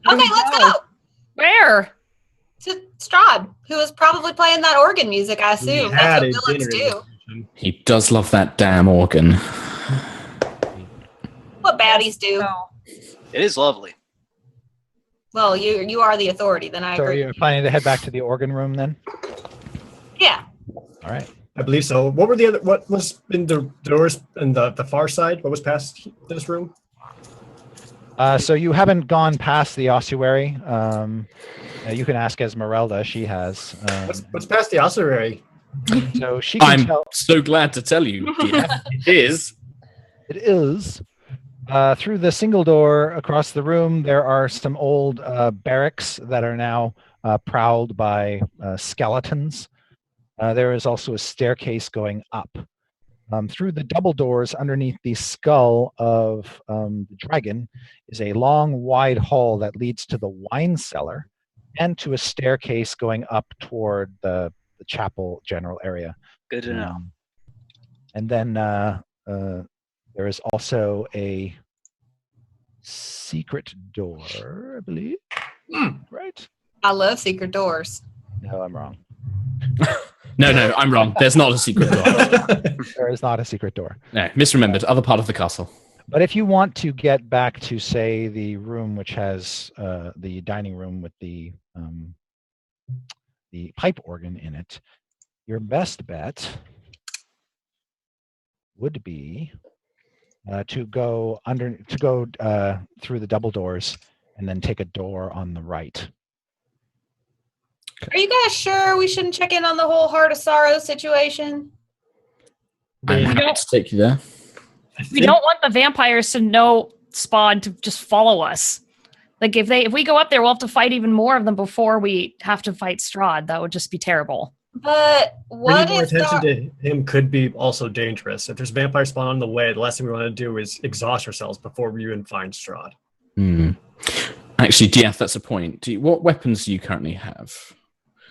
Speaker 5: Okay, let's go
Speaker 4: Where?
Speaker 5: to Strahd, who is probably playing that organ music. I assume
Speaker 6: Had
Speaker 5: that's
Speaker 6: a
Speaker 5: what villains
Speaker 6: dinner
Speaker 5: do.
Speaker 6: in
Speaker 3: He does love that damn organ.
Speaker 5: What baddies do.
Speaker 7: It is lovely.
Speaker 5: Well, you are the authority. Then I
Speaker 2: So
Speaker 5: agree.
Speaker 2: you're planning to head back to the organ room then?
Speaker 5: Yeah.
Speaker 2: All right.
Speaker 6: I believe so. What were the other? What was in the doors in the far side? What was past this room?
Speaker 2: So you haven't gone past the ossuary. You can ask Esmeralda. She has.
Speaker 6: What's past the ossuary?
Speaker 2: So she can
Speaker 3: I'm
Speaker 2: tell.
Speaker 3: so glad to tell you, dear. It is.
Speaker 2: It is. Through the single door across the room, there are some old barracks that are now prowled by skeletons. There is also a staircase going up. Through the double doors underneath the skull of the dragon is a long, wide hall that leads to the wine cellar and to a staircase going up toward the chapel general area.
Speaker 7: Good to know.
Speaker 2: And then there is also a secret door, I believe. Right?
Speaker 5: I love secret doors.
Speaker 2: No, I'm wrong.
Speaker 3: No, I'm wrong. There's not a secret door.
Speaker 2: There is not a secret door.
Speaker 3: No, misremembered. Other part of the castle.
Speaker 2: But if you want to get back to, say, the room which has the dining room with the pipe organ in it, your best bet would be to go through the double doors and then take a door on the right.
Speaker 5: Are you guys sure we shouldn't check in on the whole Heart of Sorrow situation?
Speaker 3: I'm happy to take you there.
Speaker 4: We don't want the vampires to know Spawn to just follow us. Like if we go up there, we'll have to fight even more of them before we have to fight Strahd. That would just be terrible.
Speaker 5: But what
Speaker 6: Bringing more
Speaker 5: if
Speaker 6: attention
Speaker 5: the,
Speaker 6: to him could be also dangerous. If there's vampire spawn on the way, the last thing we want to do is exhaust ourselves before we even find Strahd.
Speaker 3: Actually, Jeff, that's a point. What weapons do you currently have?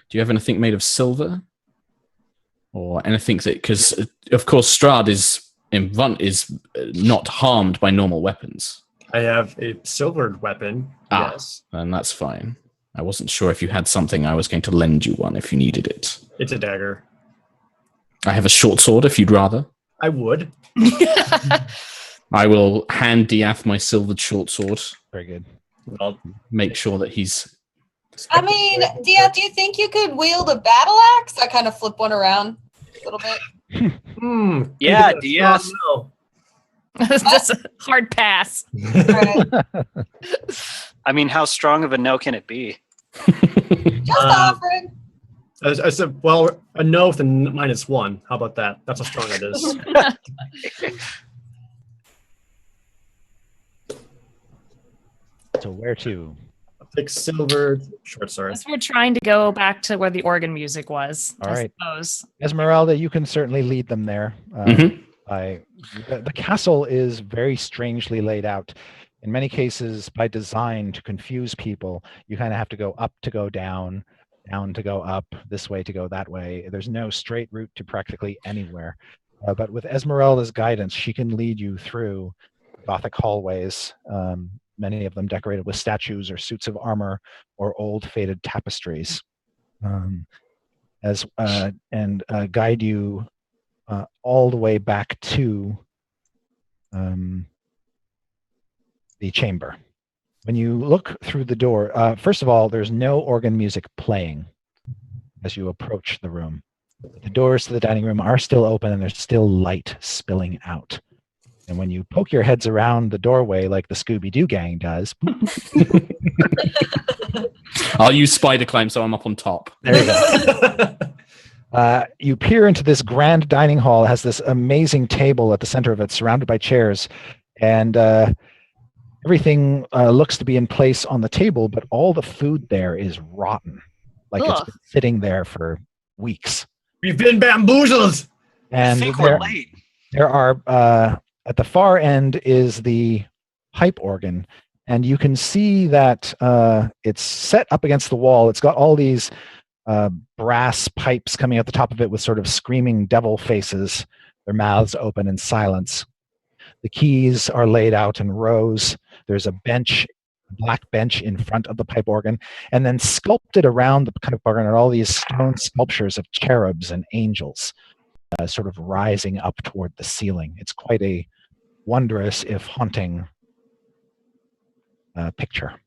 Speaker 3: Do you have anything made of silver? Or anything that... Because, of course, Strahd is not harmed by normal weapons.
Speaker 6: I have a silvered weapon. Yes.
Speaker 3: And that's fine. I wasn't sure if you had something. I was going to lend you one if you needed it.
Speaker 6: It's a dagger.
Speaker 3: I have a short sword if you'd rather.
Speaker 6: I would.
Speaker 3: I will hand Diath my silvered short sword.
Speaker 2: Very good.
Speaker 6: Well,
Speaker 3: Make sure that he's.
Speaker 5: I mean, Dia, do you think you could wield a battle axe? I kind of flip one around a little bit.
Speaker 7: Yeah,
Speaker 6: that's
Speaker 7: Diaz.
Speaker 6: not
Speaker 4: It's just a hard pass.
Speaker 5: Right.
Speaker 7: I mean, how strong of a no can it be?
Speaker 5: Just offering.
Speaker 6: I said, well, a no with a -1. How about that? That's how strong it is.
Speaker 2: So where to?
Speaker 6: Take silver short sword.
Speaker 4: Guess we're trying to go back to where the organ music was.
Speaker 2: All
Speaker 4: I
Speaker 2: right.
Speaker 4: suppose.
Speaker 2: Esmeralda, you can certainly lead them there.
Speaker 3: Mhm.
Speaker 2: The castle is very strangely laid out. In many cases, by design to confuse people, you kind of have to go up to go down, down to go up, this way to go that way. There's no straight route to practically anywhere. But with Esmeralda's guidance, she can lead you through Gothic hallways, many of them decorated with statues or suits of armor or old faded tapestries, and guide you all the way back to the chamber. When you look through the door, first of all, there's no organ music playing as you approach the room. The doors to the dining room are still open and there's still light spilling out. And when you poke your heads around the doorway like the Scooby-Doo gang does,
Speaker 3: I'll use spider climb so I'm up on top.
Speaker 2: there you go. You peer into this grand dining hall. It has this amazing table at the center of it, surrounded by chairs, and everything looks to be in place on the table, but all the food there is rotten, like it's
Speaker 4: Ugh.
Speaker 2: been sitting there for weeks.
Speaker 6: We've been bamboozled.
Speaker 2: And
Speaker 7: I think
Speaker 2: there,
Speaker 7: we're late.
Speaker 2: there are at the far end is the pipe organ, and you can see that it's set up against the wall. It's got all these brass pipes coming out the top of it with sort of screaming devil faces, their mouths open in silence. The keys are laid out in rows. There's a bench, a black bench in front of the pipe organ, and then sculpted around the pipe organ are all these stone sculptures of cherubs and angels sort of rising up toward the ceiling. It's quite a wondrous, if haunting, picture.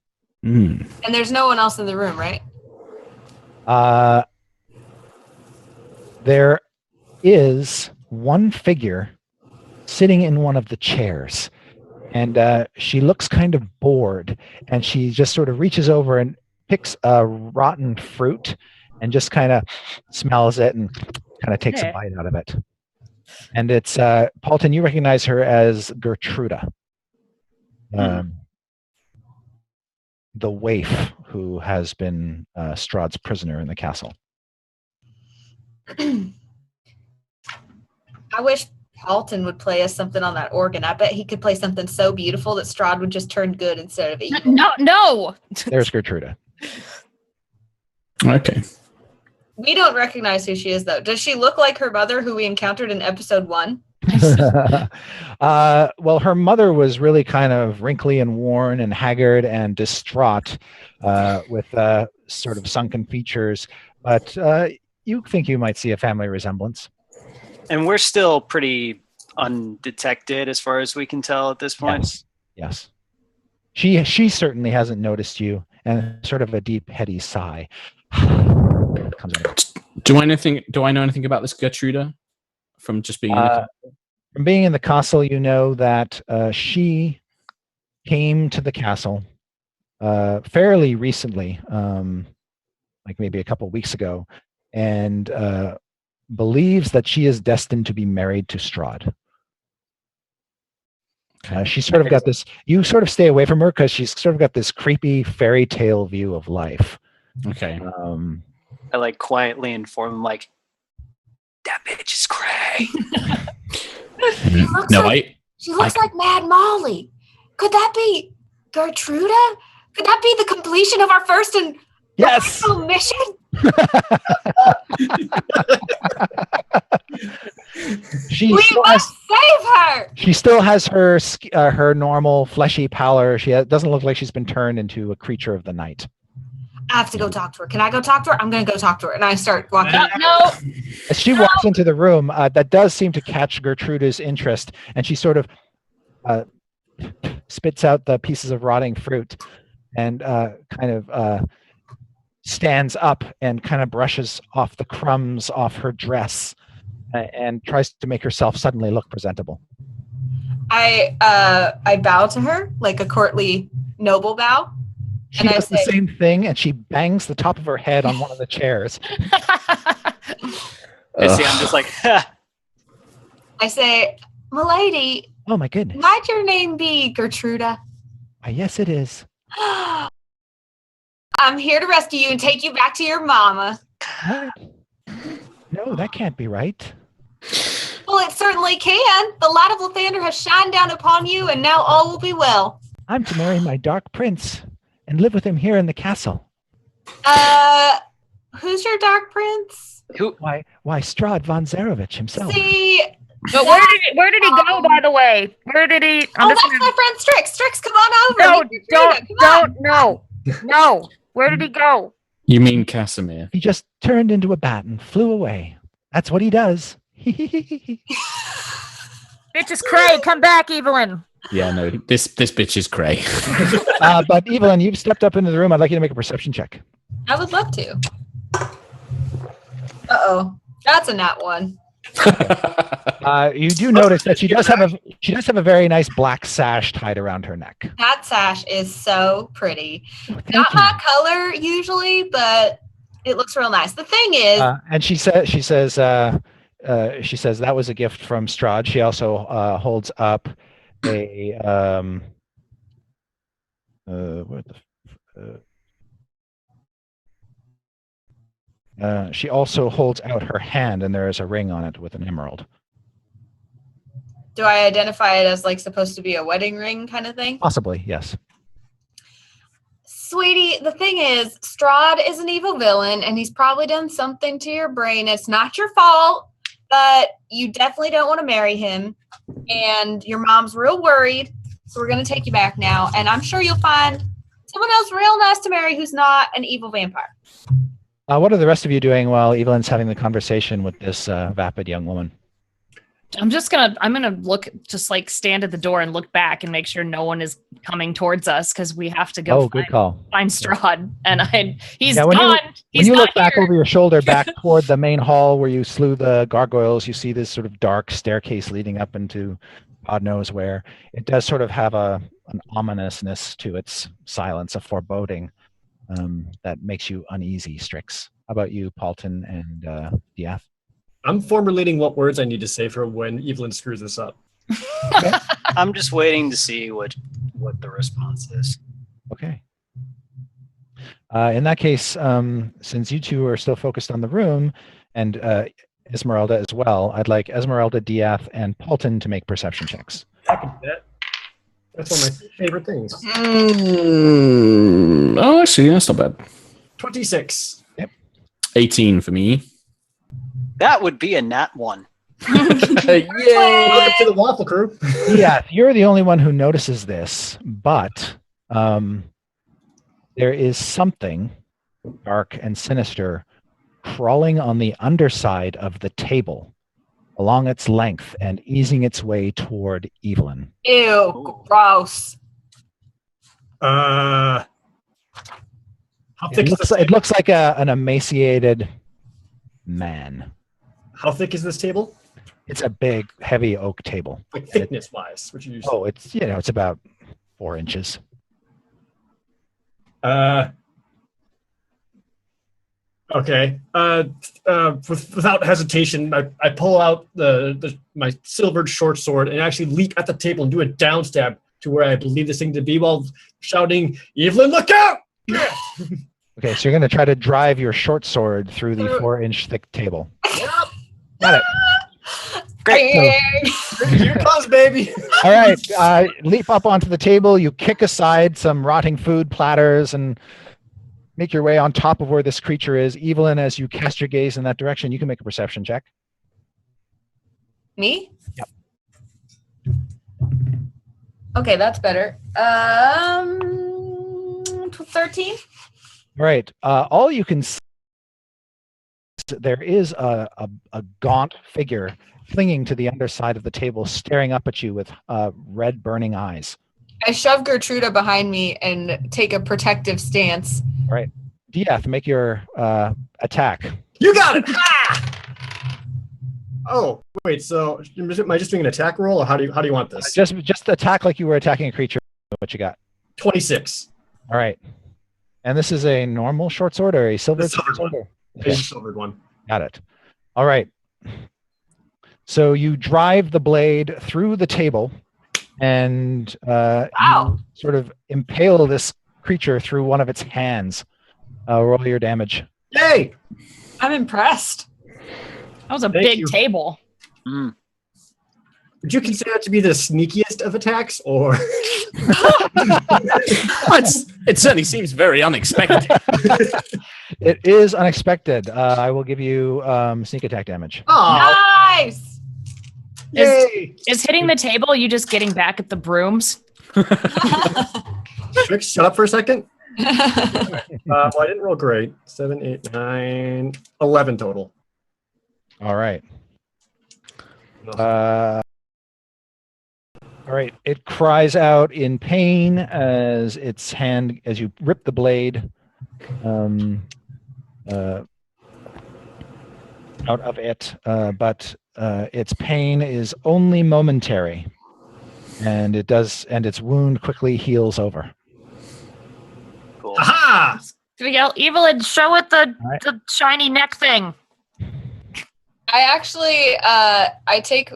Speaker 3: Mm.
Speaker 5: And there's no one else in the room, right?
Speaker 2: There is one figure sitting in one of the chairs, and she looks kind of bored, and she just sort of reaches over and picks a rotten fruit and just kind of smells it and kind of takes a
Speaker 4: Okay.
Speaker 2: bite out of it. And it's Paulton, you recognize her as Gertruda, the waif who has been Strahd's prisoner in the castle.
Speaker 5: I wish Paulton would play us something on that organ. I bet he could play something so beautiful that Strahd would just turn good instead of evil.
Speaker 4: No.
Speaker 2: There's Gertruda.
Speaker 3: Okay.
Speaker 5: We don't recognize who she is, though. Does she look like her mother, who we encountered in episode 1?
Speaker 2: Well, her mother was really kind of wrinkly and worn and haggard and distraught, with sort of sunken features. But you think you might see a family resemblance.
Speaker 7: And we're still pretty undetected as far as we can tell at this point.
Speaker 2: Yes. She certainly hasn't noticed you, and sort of a deep, heady sigh comes out.
Speaker 3: Do I know anything about this Gertruda from just being in the
Speaker 2: From being in the castle, you know that she came to the castle fairly recently, like maybe a couple of weeks ago, and believes that she is destined to be married to Strahd. She's sort of got this, you sort of stay away from her because she's sort of got this creepy fairy tale view of life.
Speaker 3: Okay.
Speaker 7: I like quietly inform him, like, that bitch is cray.
Speaker 3: No,
Speaker 5: She looks like Mad Molly. Could that be Gertruda? Could that be the completion of our first and
Speaker 2: Yes!
Speaker 5: final mission?
Speaker 2: She
Speaker 5: We
Speaker 2: still has,
Speaker 5: must save her!
Speaker 2: she still has her her normal fleshy pallor. She doesn't look like she's been turned into a creature of the night.
Speaker 5: I have to go talk to her. Can I go talk to her? I'm going to go talk to her. And I start walking.
Speaker 4: No.
Speaker 2: As she walks into the room, that does seem to catch Gertruda's interest, and she sort of spits out the pieces of rotting fruit and kind of stands up and kind of brushes off the crumbs off her dress and tries to make herself suddenly look presentable.
Speaker 5: I bow to her like a courtly noble bow.
Speaker 2: She
Speaker 5: And I
Speaker 2: does the
Speaker 5: say-
Speaker 2: same thing, and she bangs the top of her head on one of the chairs.
Speaker 7: I see. I'm just like, ha.
Speaker 5: I say, "Milady,
Speaker 2: Oh my goodness!
Speaker 5: might your name be Gertruda?
Speaker 2: Why, yes, it is.
Speaker 5: I'm here to rescue you and take you back to your mama."
Speaker 2: What? No, that can't be right.
Speaker 5: Well, it certainly can. The light of Lathander has shined down upon you, and now all will be well.
Speaker 2: I'm to marry my dark prince and live with him here in the castle.
Speaker 5: Who's your dark prince?
Speaker 7: Who?
Speaker 2: Why, Strahd von Zarovich himself.
Speaker 5: See,
Speaker 4: But where did he go, by the way? Where did he?
Speaker 5: oh, that's my friend Strix. Strix, come on over.
Speaker 4: No,
Speaker 5: Meet Gertruda. Come on.
Speaker 4: no. Where did he go?
Speaker 3: You mean Casimir?
Speaker 2: He just turned into a bat and flew away. That's what he does.
Speaker 4: Bitch is cray. Come back, Evelyn.
Speaker 3: Yeah, no, this bitch is cray.
Speaker 2: But Evelyn, you've stepped up into the room. I'd like you to make a perception check.
Speaker 5: I would love to. Uh-oh. That's a nat one.
Speaker 2: You do notice that she does have a very nice black sash tied around her neck.
Speaker 5: That sash is so pretty.
Speaker 2: Oh, thank
Speaker 5: Not
Speaker 2: you.
Speaker 5: my color usually, but it looks real nice. The thing is,
Speaker 2: And she says that was a gift from Strahd. She also holds up a she also holds out her hand, and there is a ring on it with an emerald.
Speaker 5: do I identify it as like supposed to be a wedding ring kind of thing?
Speaker 2: Possibly, yes.
Speaker 5: Sweetie, the thing is, Strahd is an evil villain, and he's probably done something to your brain. It's not your fault, but you definitely don't want to marry him. And your mom's real worried, so we're going to take you back now. And I'm sure you'll find someone else real nice to marry who's not an evil vampire.
Speaker 2: What are the rest of you doing while Evelyn's having the conversation with this vapid young woman?
Speaker 4: I'm gonna look, just like stand at the door and look back and make sure no one is coming towards us because we have to go
Speaker 2: Good call.
Speaker 4: find Strahd. And he's
Speaker 2: Yeah,
Speaker 4: gone.
Speaker 2: when
Speaker 4: He's
Speaker 2: you
Speaker 4: not
Speaker 2: look back
Speaker 4: here.
Speaker 2: over your shoulder, back toward the main hall where you slew the gargoyles, you see this sort of dark staircase leading up into God knows where. It does sort of have an ominousness to its silence, a foreboding that makes you uneasy, Strix. How about you, Paulton and Diath?
Speaker 6: I'm formulating what words I need to say for when Evelyn screws this up.
Speaker 7: I'm just waiting to see what the response is.
Speaker 2: Okay. In that case, since you two are still focused on the room, and Esmeralda as well, I'd like Esmeralda, Diath, and Paulton to make perception checks.
Speaker 6: I can do that. That's one of my favorite things.
Speaker 3: Oh, actually, that's not bad.
Speaker 6: 26.
Speaker 3: 18 for me.
Speaker 7: That would be a nat one.
Speaker 6: Welcome to the Waffle Crew.
Speaker 2: Yeah, you're the only one who notices this, but there is something dark and sinister crawling on the underside of the table along its length and easing its way toward Evelyn.
Speaker 5: Ew, gross.
Speaker 6: How thick
Speaker 2: It
Speaker 6: is
Speaker 2: looks,
Speaker 6: this
Speaker 2: it looks like an emaciated man.
Speaker 6: How thick is this table?
Speaker 2: It's a big, heavy oak table.
Speaker 6: Like thickness wise, which you use.
Speaker 2: Oh, it's it's about 4 inches.
Speaker 6: Okay. Without hesitation, I pull out my silvered short sword and actually leap at the table and do a down stab to where I believe this thing to be while shouting, "Evelyn, look out!" Yeah.
Speaker 2: Okay, so you're going to try to drive your short sword through the 4-inch thick table. Got it.
Speaker 7: Great.
Speaker 6: Here it comes, baby.
Speaker 2: All right, leap up onto the table. You kick aside some rotting food platters and make your way on top of where this creature is. Evelyn, as you cast your gaze in that direction, you can make a perception check.
Speaker 5: Me?
Speaker 2: Yep.
Speaker 5: Okay, that's better. 13?
Speaker 2: All right, all you can see there is a gaunt figure clinging to the underside of the table, staring up at you with red burning eyes.
Speaker 5: I shove Gertruda behind me and take a protective stance.
Speaker 2: All right. Diath, make your attack.
Speaker 6: You got it! Ah! Oh, wait, so am I just doing an attack roll, or how do you want this?
Speaker 2: Just attack like you were attacking a creature. What you got?
Speaker 6: 26.
Speaker 2: All right. And this is a normal short sword or a silver
Speaker 6: The silvered
Speaker 2: sword?
Speaker 6: one.
Speaker 2: Okay.
Speaker 6: The silvered one.
Speaker 2: Got it. All right. So you drive the blade through the table and you sort of impale this creature through one of its hands. Roll your damage.
Speaker 6: Yay!
Speaker 5: I'm impressed.
Speaker 4: That was a
Speaker 6: Thank
Speaker 4: big
Speaker 6: you.
Speaker 4: table.
Speaker 7: Mm.
Speaker 6: Would you consider it to be the sneakiest of attacks, or?
Speaker 3: It certainly seems very unexpected.
Speaker 2: It is unexpected. I will give you sneak attack damage.
Speaker 6: Oh,
Speaker 5: Nice.
Speaker 6: yay!
Speaker 4: Is hitting the table you just getting back at the brooms?
Speaker 6: Rick, shut up for a second. Well, I didn't roll great. 7, 8, 9, 11 total.
Speaker 2: All right. All right. It cries out in pain as you rip the blade out of it, but its pain is only momentary, and its wound quickly heals over.
Speaker 7: Cool.
Speaker 6: Aha!
Speaker 4: Evelyn, show it the
Speaker 2: Right.
Speaker 4: the shiny neck thing.
Speaker 5: I actually I take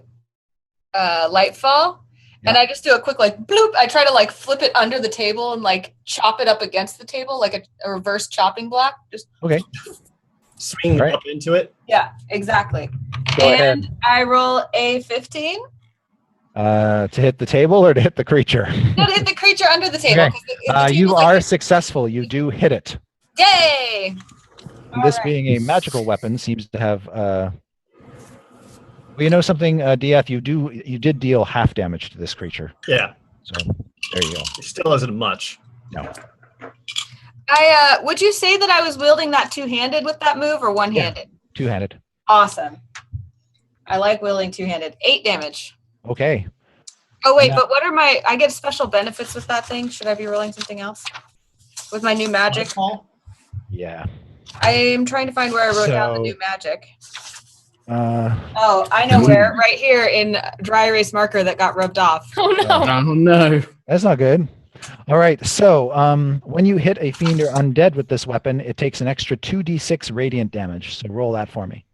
Speaker 5: Lightfall and I just do a quick like bloop. I try to like flip it under the table and like chop it up against the table like a reverse chopping block. Just
Speaker 6: Swing
Speaker 2: Right.
Speaker 6: up into it.
Speaker 5: yeah, exactly.
Speaker 2: Go
Speaker 5: and
Speaker 2: ahead.
Speaker 5: I roll a 15.
Speaker 2: To hit the table or to hit the creature?
Speaker 5: No, to hit the creature under the table.
Speaker 2: Okay.
Speaker 5: 'cause the
Speaker 2: You
Speaker 5: table's like
Speaker 2: are
Speaker 5: this.
Speaker 2: successful. You do hit it.
Speaker 5: Yay!
Speaker 2: And this
Speaker 5: All right.
Speaker 2: being a magical weapon seems to have. Well, you know something, DF. You did deal half damage to this creature.
Speaker 6: Yeah,
Speaker 2: So there you go.
Speaker 6: it still isn't much.
Speaker 2: No.
Speaker 5: I would you say that I was wielding that two-handed with that move or one-handed?
Speaker 2: Two-handed.
Speaker 5: Awesome. I like wielding two-handed. 8 damage.
Speaker 2: Okay.
Speaker 5: Oh wait,
Speaker 2: Yeah.
Speaker 5: but what are I get special benefits with that thing? Should I be rolling something else? With my new magic?
Speaker 2: Yeah.
Speaker 5: I am trying to find where I wrote down the
Speaker 2: So-
Speaker 5: new magic.
Speaker 2: Uh,
Speaker 5: Oh, I know where. Right here in dry erase marker that got rubbed off.
Speaker 4: Oh no.
Speaker 3: Oh no.
Speaker 2: that's not good. All right. So when you hit a fiend or undead with this weapon, it takes an extra 2d6 radiant damage. So roll that for me.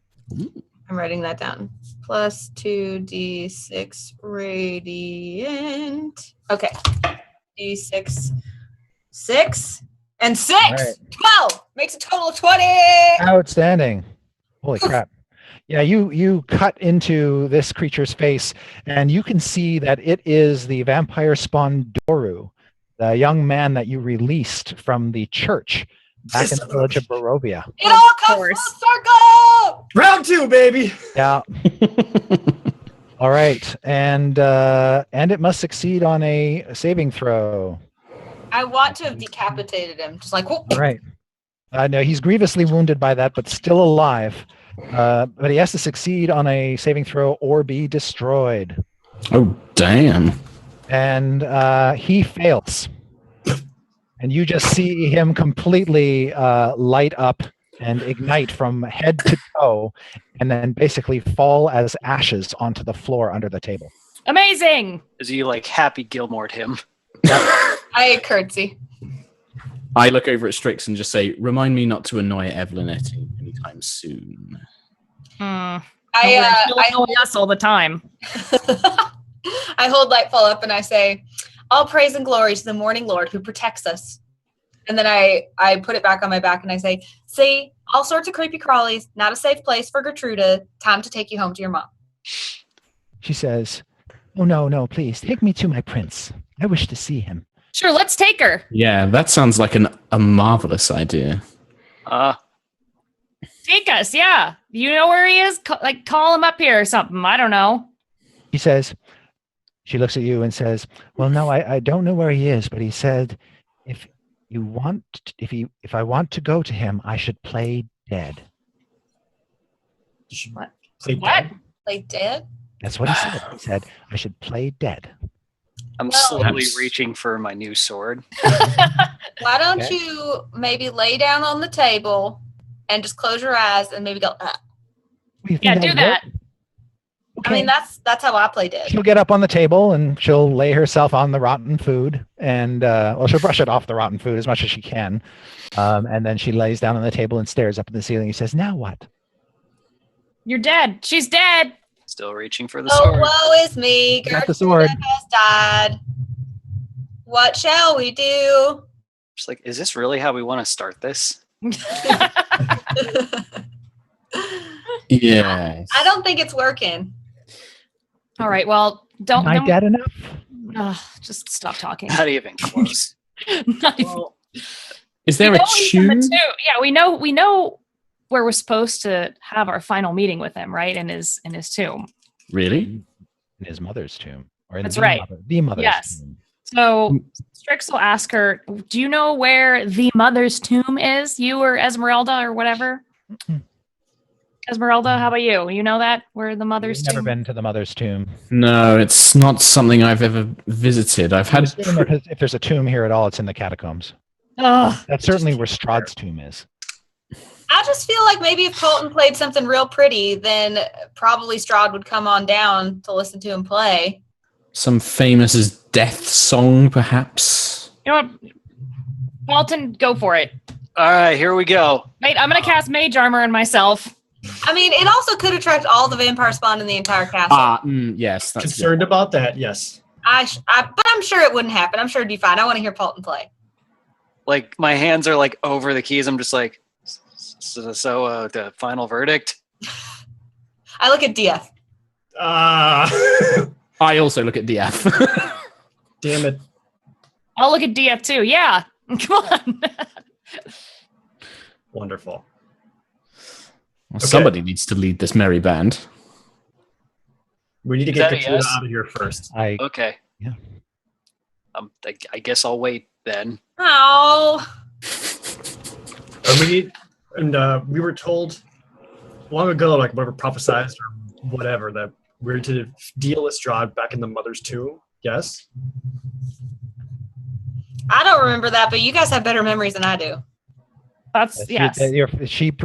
Speaker 5: I'm writing that down. Plus 2d6 radiant. Okay. D6. 6 and 6.
Speaker 2: All right.
Speaker 5: 12 makes a total of 20.
Speaker 2: Outstanding. Holy crap. Yeah, you cut into this creature's face, and you can see that it is the vampire spawn Doru, the young man that you released from the church back in the village of Barovia.
Speaker 5: It all comes full
Speaker 4: course.
Speaker 5: circle.
Speaker 6: Round 2, baby.
Speaker 2: Yeah. All right, and it must succeed on a saving throw.
Speaker 5: I want to have decapitated him. Just like, whoop.
Speaker 2: All right. No, he's grievously wounded by that, but still alive. But he has to succeed on a saving throw or be destroyed.
Speaker 3: Oh damn.
Speaker 2: And he fails. And you just see him completely light up and ignite from head to toe, and then basically fall as ashes onto the floor under the table.
Speaker 4: Amazing.
Speaker 7: Is he like Happy Gilmore'd him?
Speaker 5: I curtsy.
Speaker 3: I look over at Strix and just say, "Remind me not to annoy Evelyn anytime soon."
Speaker 4: Hmm.
Speaker 5: I
Speaker 4: She'll annoy us all the time.
Speaker 5: I hold Lightfall up and I say, all praise and glory to the morning Lord who protects us. And then I put it back on my back and I say, see, all sorts of creepy crawlies, not a safe place for Gertruda. Time to take you home to your mom.
Speaker 2: She says, "Oh, no, please, take me to my prince. I wish to see him."
Speaker 4: Sure, let's take her.
Speaker 3: Yeah, that sounds like a marvelous idea.
Speaker 4: Take us, yeah. You know where he is? Call him up here or something. I don't know.
Speaker 2: He says, she looks at you and says, "Well, no, I don't know where he is, but he said, if I want to go to him, I should play dead."
Speaker 6: You should
Speaker 4: What?
Speaker 6: play
Speaker 4: What?
Speaker 6: dead.
Speaker 5: Like dead?
Speaker 2: That's what he said. He said, I should play dead.
Speaker 7: I'm
Speaker 5: Well-
Speaker 7: slowly
Speaker 3: Perhaps-
Speaker 7: reaching for my new sword.
Speaker 5: Why don't
Speaker 2: Okay.
Speaker 5: you maybe lay down on the table and just close your eyes and maybe go,
Speaker 2: You think
Speaker 4: Yeah, do
Speaker 2: would
Speaker 4: that.
Speaker 2: work?
Speaker 5: I mean,
Speaker 2: Okay.
Speaker 5: that's how I play dead.
Speaker 2: She'll get up on the table and she'll lay herself on the rotten food and she'll brush it off the rotten food as much as she can. And then she lays down on the table and stares up at the ceiling and says, now what?
Speaker 4: You're dead. She's dead.
Speaker 7: Still reaching for the
Speaker 5: Oh,
Speaker 7: sword.
Speaker 5: woe is me.
Speaker 2: Got the
Speaker 5: Gertrude
Speaker 2: sword.
Speaker 5: has died. What shall we do?
Speaker 7: Just like, is this really how we want to start this?
Speaker 3: Yes.
Speaker 5: I don't think it's working.
Speaker 4: All right. Well, don't.
Speaker 2: Am I dead enough?
Speaker 4: Just stop talking.
Speaker 7: Not even close.
Speaker 4: Not even-
Speaker 3: Is there
Speaker 4: We
Speaker 3: a
Speaker 4: know he's in the
Speaker 3: tune?
Speaker 4: tomb. Yeah, we know where we're supposed to have our final meeting with him, right? In his tomb.
Speaker 3: Really?
Speaker 2: In his mother's tomb. Or in
Speaker 4: That's
Speaker 2: the
Speaker 4: right.
Speaker 2: The mother's
Speaker 4: Yes.
Speaker 2: tomb.
Speaker 4: So Strix will ask her, "Do you know where the mother's tomb is? You or Esmeralda or whatever?"
Speaker 2: Mm-mm.
Speaker 4: Esmeralda, how about you? You know that where the mother's
Speaker 2: We've never
Speaker 4: tomb?
Speaker 2: been to the mother's tomb.
Speaker 3: No, it's not something I've ever visited. I've had.
Speaker 2: If there's a tomb here at all, it's in the catacombs.
Speaker 4: Ugh.
Speaker 2: That's certainly where Strahd's tomb is.
Speaker 5: I just feel like maybe if Colton played something real pretty, then probably Strahd would come on down to listen to him play.
Speaker 3: Some famous death song, perhaps.
Speaker 4: You know what? Walton, go for it.
Speaker 7: All right, here we go.
Speaker 4: Wait, I'm gonna cast mage armor on myself.
Speaker 5: I mean, it also could attract all the vampire spawn in the entire castle.
Speaker 3: Yes, that's
Speaker 6: Concerned about that? Yes.
Speaker 5: But I'm sure it wouldn't happen. I'm sure it'd be fine. I want to hear Paulton play.
Speaker 7: Like my hands are like over the keys. I'm just like, so the final verdict.
Speaker 5: I look at DF.
Speaker 3: I also look at DF.
Speaker 6: Damn it.
Speaker 4: I'll look at DF too. Yeah, come on.
Speaker 6: Wonderful.
Speaker 3: Well, somebody needs to lead this merry band.
Speaker 6: We need to
Speaker 7: Is
Speaker 6: get
Speaker 7: that a
Speaker 6: Katrina
Speaker 7: yes?
Speaker 6: out of here first.
Speaker 7: Okay.
Speaker 2: Yeah.
Speaker 7: I guess I'll wait then.
Speaker 5: Oh,
Speaker 6: We were told long ago, like whatever prophesized or whatever, that we're to deal with Strahd back in the mother's tomb. Yes.
Speaker 5: I don't remember that, but you guys have better memories than I do.
Speaker 4: That's yes.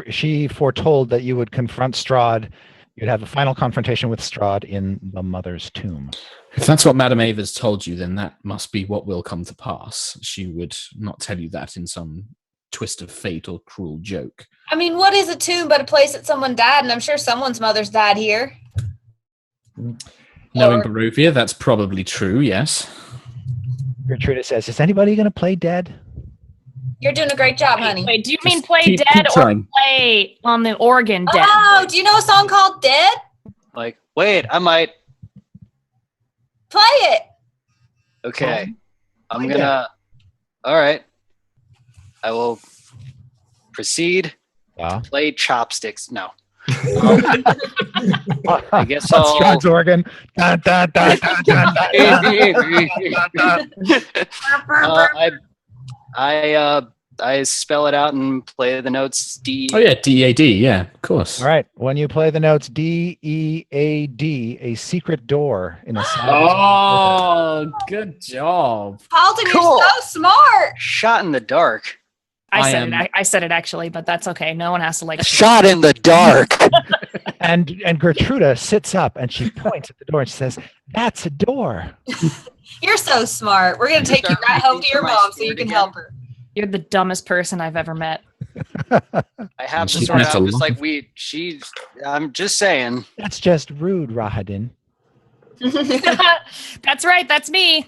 Speaker 2: She foretold that you would confront Strahd. You'd have a final confrontation with Strahd in the mother's tomb.
Speaker 3: If that's what Madame Ava's told you, then that must be what will come to pass. She would not tell you that in some twist of fate or cruel joke.
Speaker 5: I mean, what is a tomb but a place that someone died? And I'm sure someone's mother's died here.
Speaker 3: Knowing
Speaker 5: Or-
Speaker 3: Barovia, that's probably true, yes.
Speaker 2: Gertruda says, is anybody going to play dead?
Speaker 5: You're doing a great job, honey.
Speaker 4: Wait, do you
Speaker 3: Just
Speaker 4: mean play
Speaker 3: keep
Speaker 4: dead or
Speaker 3: trying.
Speaker 4: play on the organ dead?
Speaker 5: Oh, do you know a song called Dead?
Speaker 7: Like, wait, I might.
Speaker 5: Play it.
Speaker 7: Okay. I'm
Speaker 2: Play
Speaker 7: gonna. All right. I will proceed.
Speaker 2: Yeah.
Speaker 7: Play chopsticks. No.
Speaker 2: I
Speaker 7: guess
Speaker 2: on
Speaker 7: I'll-
Speaker 2: Strahd's organ. Dun, dun, dun, dun, dun, dun, dun, dun.
Speaker 7: I spell it out and play the notes D.
Speaker 3: Oh, yeah, D-A-D, yeah, of course.
Speaker 2: All right. When you play the notes D-E-A-D, a secret door in a side.
Speaker 3: Oh, good job.
Speaker 5: Paulton,
Speaker 7: Cool.
Speaker 5: you're so smart.
Speaker 7: Shot in the dark.
Speaker 3: I am-
Speaker 4: I said it actually, but that's okay. No one has to like.
Speaker 7: Shot in the dark.
Speaker 2: And Gertruda sits up and she points at the door and she says, that's a door.
Speaker 5: You're so smart. We're going to take you right home to your
Speaker 7: My
Speaker 5: mom so you
Speaker 7: sword
Speaker 5: can
Speaker 7: again.
Speaker 5: help her.
Speaker 4: You're the dumbest person I've ever met.
Speaker 7: I have to
Speaker 3: She's
Speaker 7: sort
Speaker 3: next
Speaker 7: out
Speaker 3: to
Speaker 7: just
Speaker 3: love.
Speaker 7: like I'm just saying.
Speaker 2: That's just rude, Rahadin.
Speaker 4: That's right. That's me.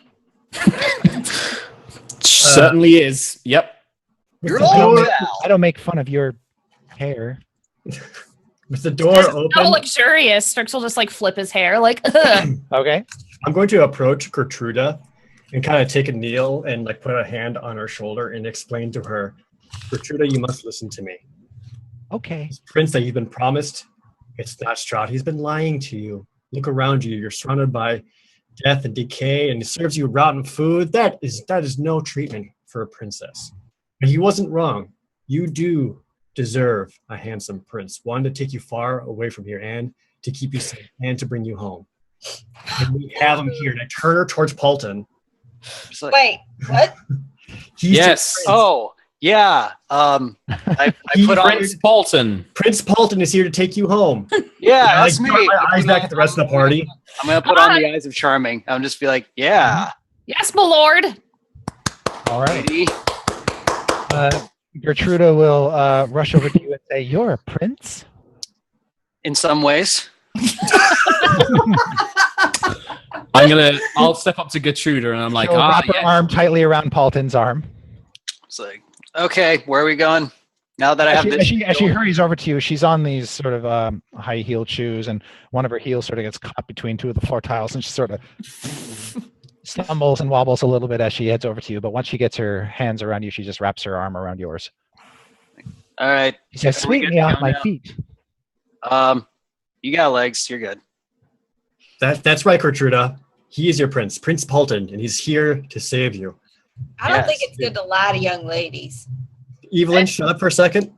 Speaker 3: Certainly is. Yep.
Speaker 6: With
Speaker 7: Roll
Speaker 6: the, door,
Speaker 7: down.
Speaker 2: I don't make fun of your hair.
Speaker 6: with the door
Speaker 4: So
Speaker 6: open,
Speaker 4: luxurious. Strix will just like flip his hair, like. Ugh.
Speaker 2: Okay.
Speaker 6: I'm going to approach Gertruda and kind of take a kneel and like put a hand on her shoulder and explain to her, Gertruda, you must listen to me.
Speaker 2: Okay.
Speaker 6: This prince that you've been promised, it's not Strahd. He's been lying to you. Look around you. You're surrounded by death and decay, and he serves you rotten food. That is no treatment for a princess. And he wasn't wrong. You do deserve a handsome prince, one to take you far away from here and to keep you safe and to bring you home. And we have him here. And I turn her towards Paulton.
Speaker 7: Just like,
Speaker 5: Wait, what?
Speaker 6: He's
Speaker 3: Yes.
Speaker 6: your prince.
Speaker 7: oh, yeah. I put on.
Speaker 3: Prince Paulton.
Speaker 6: Prince Paulton is here to take you home.
Speaker 7: Yeah,
Speaker 6: And I
Speaker 7: that's
Speaker 6: like,
Speaker 7: me.
Speaker 6: throw my eyes back at the rest of the party.
Speaker 7: I'm gonna put on the eyes of charming. I'm just be like, yeah,
Speaker 4: Yes, my lord.
Speaker 2: All right.
Speaker 7: lady.
Speaker 2: Gertruda will rush over to you and say, "You're a prince."
Speaker 7: In some ways.
Speaker 3: I'll step up to Gertruda and I'm like,
Speaker 2: She'll wrap her
Speaker 3: yes.
Speaker 2: arm tightly around Paulton's arm.
Speaker 7: It's like, okay, where are we going? Now that I have
Speaker 2: As
Speaker 7: this.
Speaker 2: she hurries over to you, she's on these sort of high-heeled shoes, and one of her heels sort of gets caught between two of the floor tiles, and she sort of stumbles and wobbles a little bit as she heads over to you. But once she gets her hands around you, she just wraps her arm around yours.
Speaker 7: All right.
Speaker 2: She says,
Speaker 7: Are we
Speaker 2: "Sweep
Speaker 7: good
Speaker 2: me
Speaker 7: to
Speaker 2: off
Speaker 7: go
Speaker 2: my
Speaker 7: now?
Speaker 2: feet."
Speaker 7: You got legs. You're good.
Speaker 6: That's right, Gertruda. He is your prince, Prince Paulton, and he's here to save you.
Speaker 5: I don't
Speaker 7: Yes.
Speaker 5: think it's good to lie to young ladies.
Speaker 6: Evelyn, shut up for a second.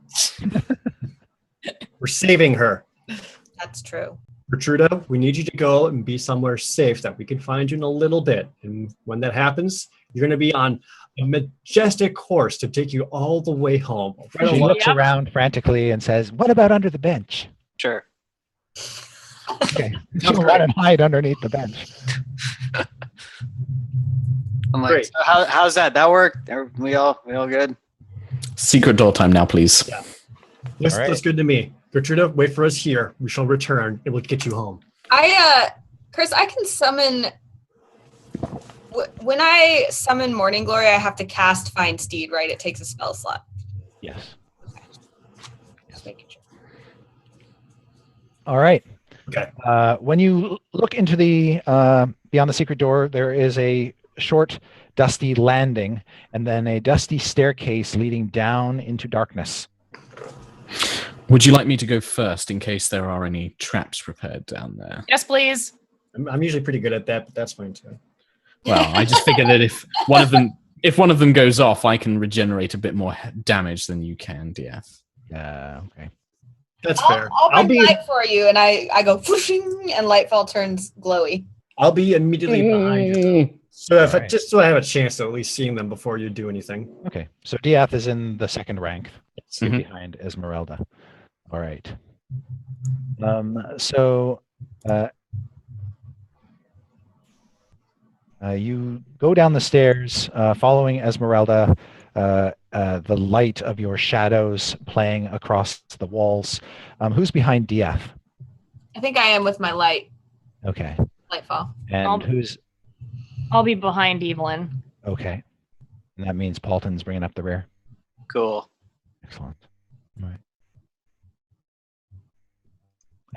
Speaker 6: We're saving her.
Speaker 5: That's true.
Speaker 6: Gertruda, we need you to go and be somewhere safe that we can find you in a little bit. And when that happens, you're going to be on a majestic horse to take you all the way home. Right
Speaker 2: She
Speaker 6: along-
Speaker 2: looks around frantically and says, "What about under the bench?"
Speaker 7: Sure.
Speaker 2: Okay. She'll run and hide underneath the bench.
Speaker 7: I'm like,
Speaker 6: Great.
Speaker 7: so how's that? That worked? Are we all good?
Speaker 3: Secret door time now, please.
Speaker 6: Looks,
Speaker 2: All right.
Speaker 6: looks good to me. Gertruda, wait for us here. We shall return. It will get you home.
Speaker 5: Chris, I can summon. When I summon Morning Glory, I have to cast Find Steed, right? It takes a spell slot.
Speaker 2: Yes.
Speaker 5: Just making sure.
Speaker 2: All right.
Speaker 6: Okay.
Speaker 2: When you look into the beyond the secret door, there is a short, dusty landing, and then a dusty staircase leading down into darkness.
Speaker 3: Would you like me to go first in case there are any traps prepared down there?
Speaker 4: Yes, please.
Speaker 6: I'm usually pretty good at that, but that's fine too.
Speaker 3: Well, I just figured that if one of them goes off, I can regenerate a bit more damage than you can, DF.
Speaker 2: Okay.
Speaker 6: That's fair.
Speaker 5: I'll bring light for you, and I go whooshing, and Lightfall turns glowy.
Speaker 6: I'll be immediately behind you. So if
Speaker 2: Alright.
Speaker 6: just so I have a chance to at least seeing them before you do anything.
Speaker 2: Okay. So Diath is in the second rank,
Speaker 3: Mhm.
Speaker 2: behind Esmeralda. All right. So you go down the stairs, following Esmeralda. The light of your shadows playing across the walls. Who's behind Diath?
Speaker 5: I think I am with my
Speaker 2: Okay.
Speaker 5: Lightfall.
Speaker 2: And
Speaker 4: I'll-
Speaker 2: who's
Speaker 4: I'll be behind Evelyn.
Speaker 2: okay? And that means Paulton's bringing up the rear.
Speaker 7: Cool.
Speaker 2: Excellent. All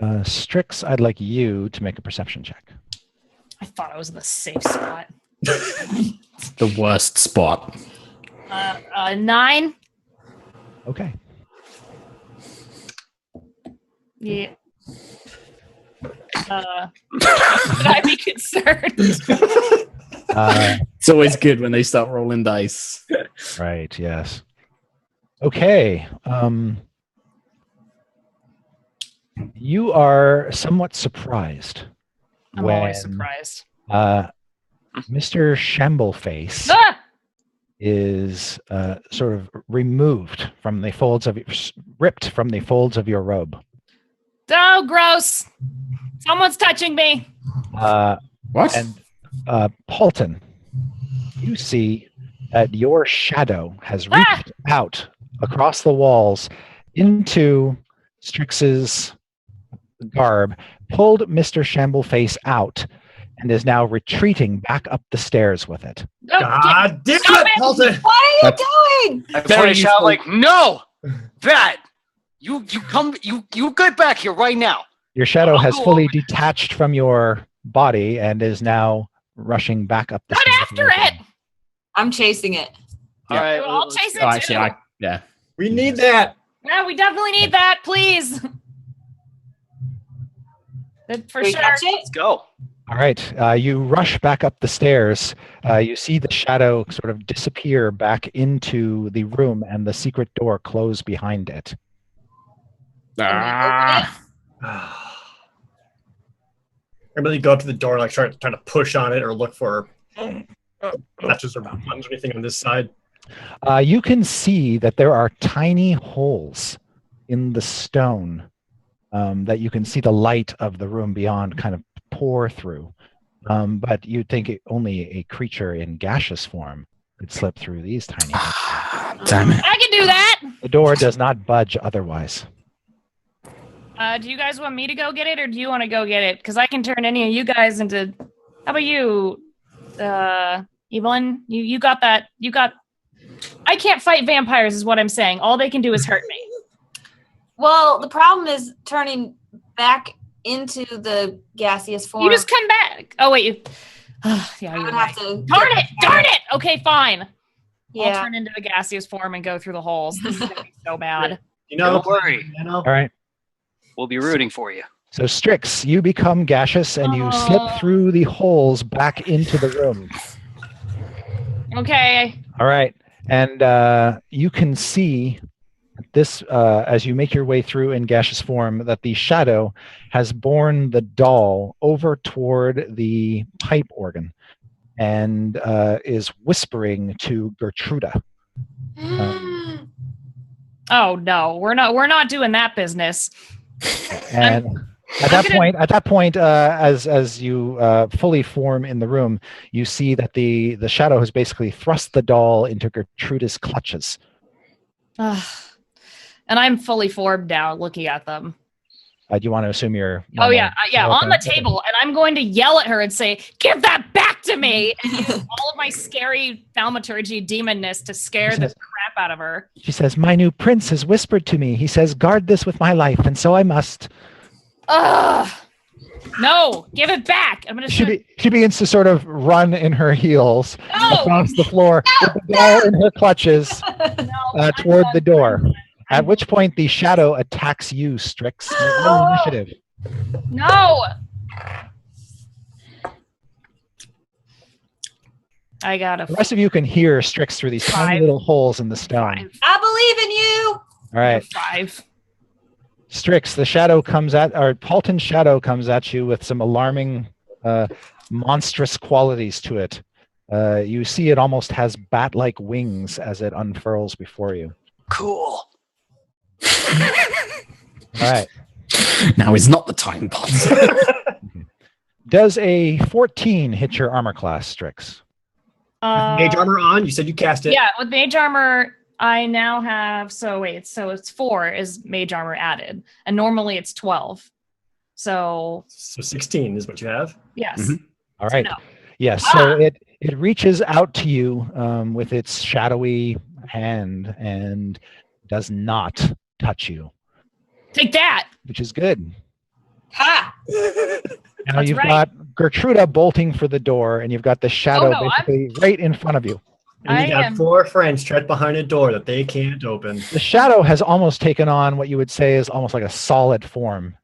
Speaker 2: right. Strix, I'd like you to make a perception check.
Speaker 4: I thought I was in the safe spot.
Speaker 3: The worst spot.
Speaker 4: 9.
Speaker 2: Okay.
Speaker 4: Yeah. Should I be concerned?
Speaker 3: It's always good when they start rolling dice.
Speaker 2: Right. Yes. Okay. You are somewhat surprised
Speaker 4: I'm always surprised.
Speaker 2: Mr. Shambleface
Speaker 4: Ah!
Speaker 2: is sort of removed from the folds of ripped from the folds of your robe.
Speaker 4: Oh, gross. Someone's touching me.
Speaker 3: What?
Speaker 2: And Paulton, you see that your shadow has reached out across the walls into Strix's garb, pulled Mr. Shambleface out, and is now retreating back up the stairs with it.
Speaker 4: Oh,
Speaker 6: God damn
Speaker 4: Stop
Speaker 6: it,
Speaker 4: it!
Speaker 6: Paulton!
Speaker 5: What are you doing?
Speaker 7: I just
Speaker 3: Very
Speaker 7: want to shout
Speaker 3: useful.
Speaker 7: like, no, that you get back here right now.
Speaker 2: Your shadow has
Speaker 7: Oh.
Speaker 2: fully detached from your body and is now rushing back up the
Speaker 4: Run
Speaker 2: stairs.
Speaker 4: after it.
Speaker 5: I'm chasing it.
Speaker 7: All right,
Speaker 4: I'll
Speaker 7: let's
Speaker 4: chase
Speaker 7: go.
Speaker 3: Oh,
Speaker 4: it
Speaker 3: actually,
Speaker 4: too.
Speaker 3: yeah.
Speaker 6: We need that.
Speaker 4: Yeah, we definitely need that, please. For
Speaker 5: we
Speaker 4: sure.
Speaker 5: catch it?
Speaker 7: Let's go.
Speaker 2: All right. You rush back up the stairs. You see the shadow sort of disappear back into the room and the secret door close behind it.
Speaker 3: Ah.
Speaker 6: Everybody go up to the door, like trying to push on it or look for latches or buttons or anything on this side.
Speaker 2: You can see that there are tiny holes in the stone that you can see the light of the room beyond kind of pour through. But you'd think only a creature in gaseous form could slip through these tiny holes.
Speaker 3: Damn it.
Speaker 4: I can do that.
Speaker 2: The door does not budge otherwise.
Speaker 4: Do you guys want me to go get it, or do you want to go get it? Because I can turn any of you guys into. How about you, Evelyn? You got that? You got. I can't fight vampires, is what I'm saying. All they can do is hurt me.
Speaker 5: Well, the problem is turning back into the gaseous form.
Speaker 4: You just come back. Oh wait, you. Yeah,
Speaker 5: I
Speaker 4: you're
Speaker 5: would
Speaker 4: right.
Speaker 5: have to.
Speaker 4: Darn it! Darn it! Okay, fine. I'll
Speaker 5: Yeah.
Speaker 4: turn into the gaseous form and go through the holes. This is gonna be so bad.
Speaker 6: You know,
Speaker 7: Don't worry.
Speaker 2: All right.
Speaker 7: We'll be rooting for you.
Speaker 2: So Strix, you become gaseous and you slip through the holes back into the room.
Speaker 4: Okay.
Speaker 2: All right. And you can see this as you make your way through in gaseous form that the shadow has borne the doll over toward the pipe organ and is whispering to Gertruda.
Speaker 4: Oh no, we're not doing that business.
Speaker 2: And at that point, as you fully form in the room, you see that the shadow has basically thrust the doll into Gertruda's clutches.
Speaker 4: And I'm fully formed now, looking at them.
Speaker 2: Do you want to assume you're?
Speaker 4: Oh yeah, on the
Speaker 2: Okay.
Speaker 4: table, and I'm going to yell at her and say, "Give that back to me!" And use all of my scary thaumaturgy demonness to scare the crap out of her.
Speaker 2: She says, "My new prince has whispered to me. He says, guard this with my life, and so I must."
Speaker 4: Ugh! No, give it back! I'm gonna.
Speaker 2: She begins to sort of run in her heels
Speaker 4: No!
Speaker 2: across the floor with the doll in her clutches toward the door. At which point, the shadow attacks you, Strix. Roll initiative.
Speaker 4: No! I got
Speaker 2: The rest of you can hear Strix through these tiny
Speaker 4: 5.
Speaker 2: little holes in the stone.
Speaker 5: I believe in you.
Speaker 2: All right,
Speaker 4: 5.
Speaker 2: Strix, the shadow comes at, or Paulton's shadow comes at you with some alarming, monstrous qualities to it. You see it almost has bat-like wings as it unfurls before you.
Speaker 7: Cool.
Speaker 2: All right.
Speaker 3: Now is not the time, Pod.
Speaker 2: Does a 14 hit your armor class, Strix?
Speaker 6: Mage armor on. You said you cast it.
Speaker 4: Yeah, with mage armor, I now have. So it's 4 is mage armor added, and normally it's 12. So
Speaker 6: 16 is what you have.
Speaker 4: yes.
Speaker 3: Mhm.
Speaker 2: All right.
Speaker 4: No.
Speaker 2: Yes. So it reaches out to you with its shadowy hand and does not touch you,
Speaker 4: Take that.
Speaker 2: which is good.
Speaker 5: Ha!
Speaker 2: Now
Speaker 4: That's
Speaker 2: you've
Speaker 4: right.
Speaker 2: got Gertruda bolting for the door, and you've got the shadow
Speaker 4: no,
Speaker 2: basically right in front of you.
Speaker 6: And you
Speaker 4: I
Speaker 6: got
Speaker 4: am-
Speaker 6: 4 friends trapped behind a door that they can't open.
Speaker 2: The shadow has almost taken on what you would say is almost like a solid form.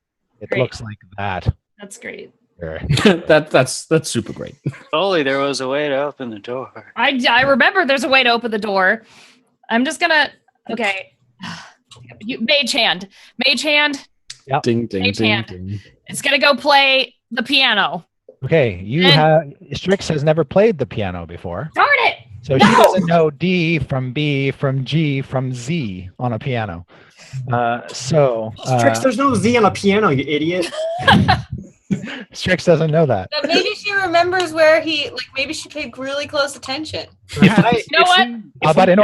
Speaker 2: It
Speaker 4: Great.
Speaker 2: looks like that.
Speaker 4: That's great.
Speaker 2: There.
Speaker 3: that's super great.
Speaker 7: If only there was a way to open the door.
Speaker 4: I remember there's a way to open the door. I'm just gonna. Okay. Mage hand.
Speaker 3: Ding, ding,
Speaker 4: Mage
Speaker 3: ding,
Speaker 4: hand.
Speaker 3: ding.
Speaker 4: It's gonna go play the piano.
Speaker 2: Okay, you
Speaker 4: And-
Speaker 2: have Strix has never played the piano before,
Speaker 4: Darn it!
Speaker 2: so she doesn't know D from B from G from Z on a piano.
Speaker 6: Strix, there's no Z on a piano, you idiot.
Speaker 2: Strix doesn't know that.
Speaker 5: But maybe she remembers where maybe she paid really close attention.
Speaker 4: You know what?
Speaker 2: But in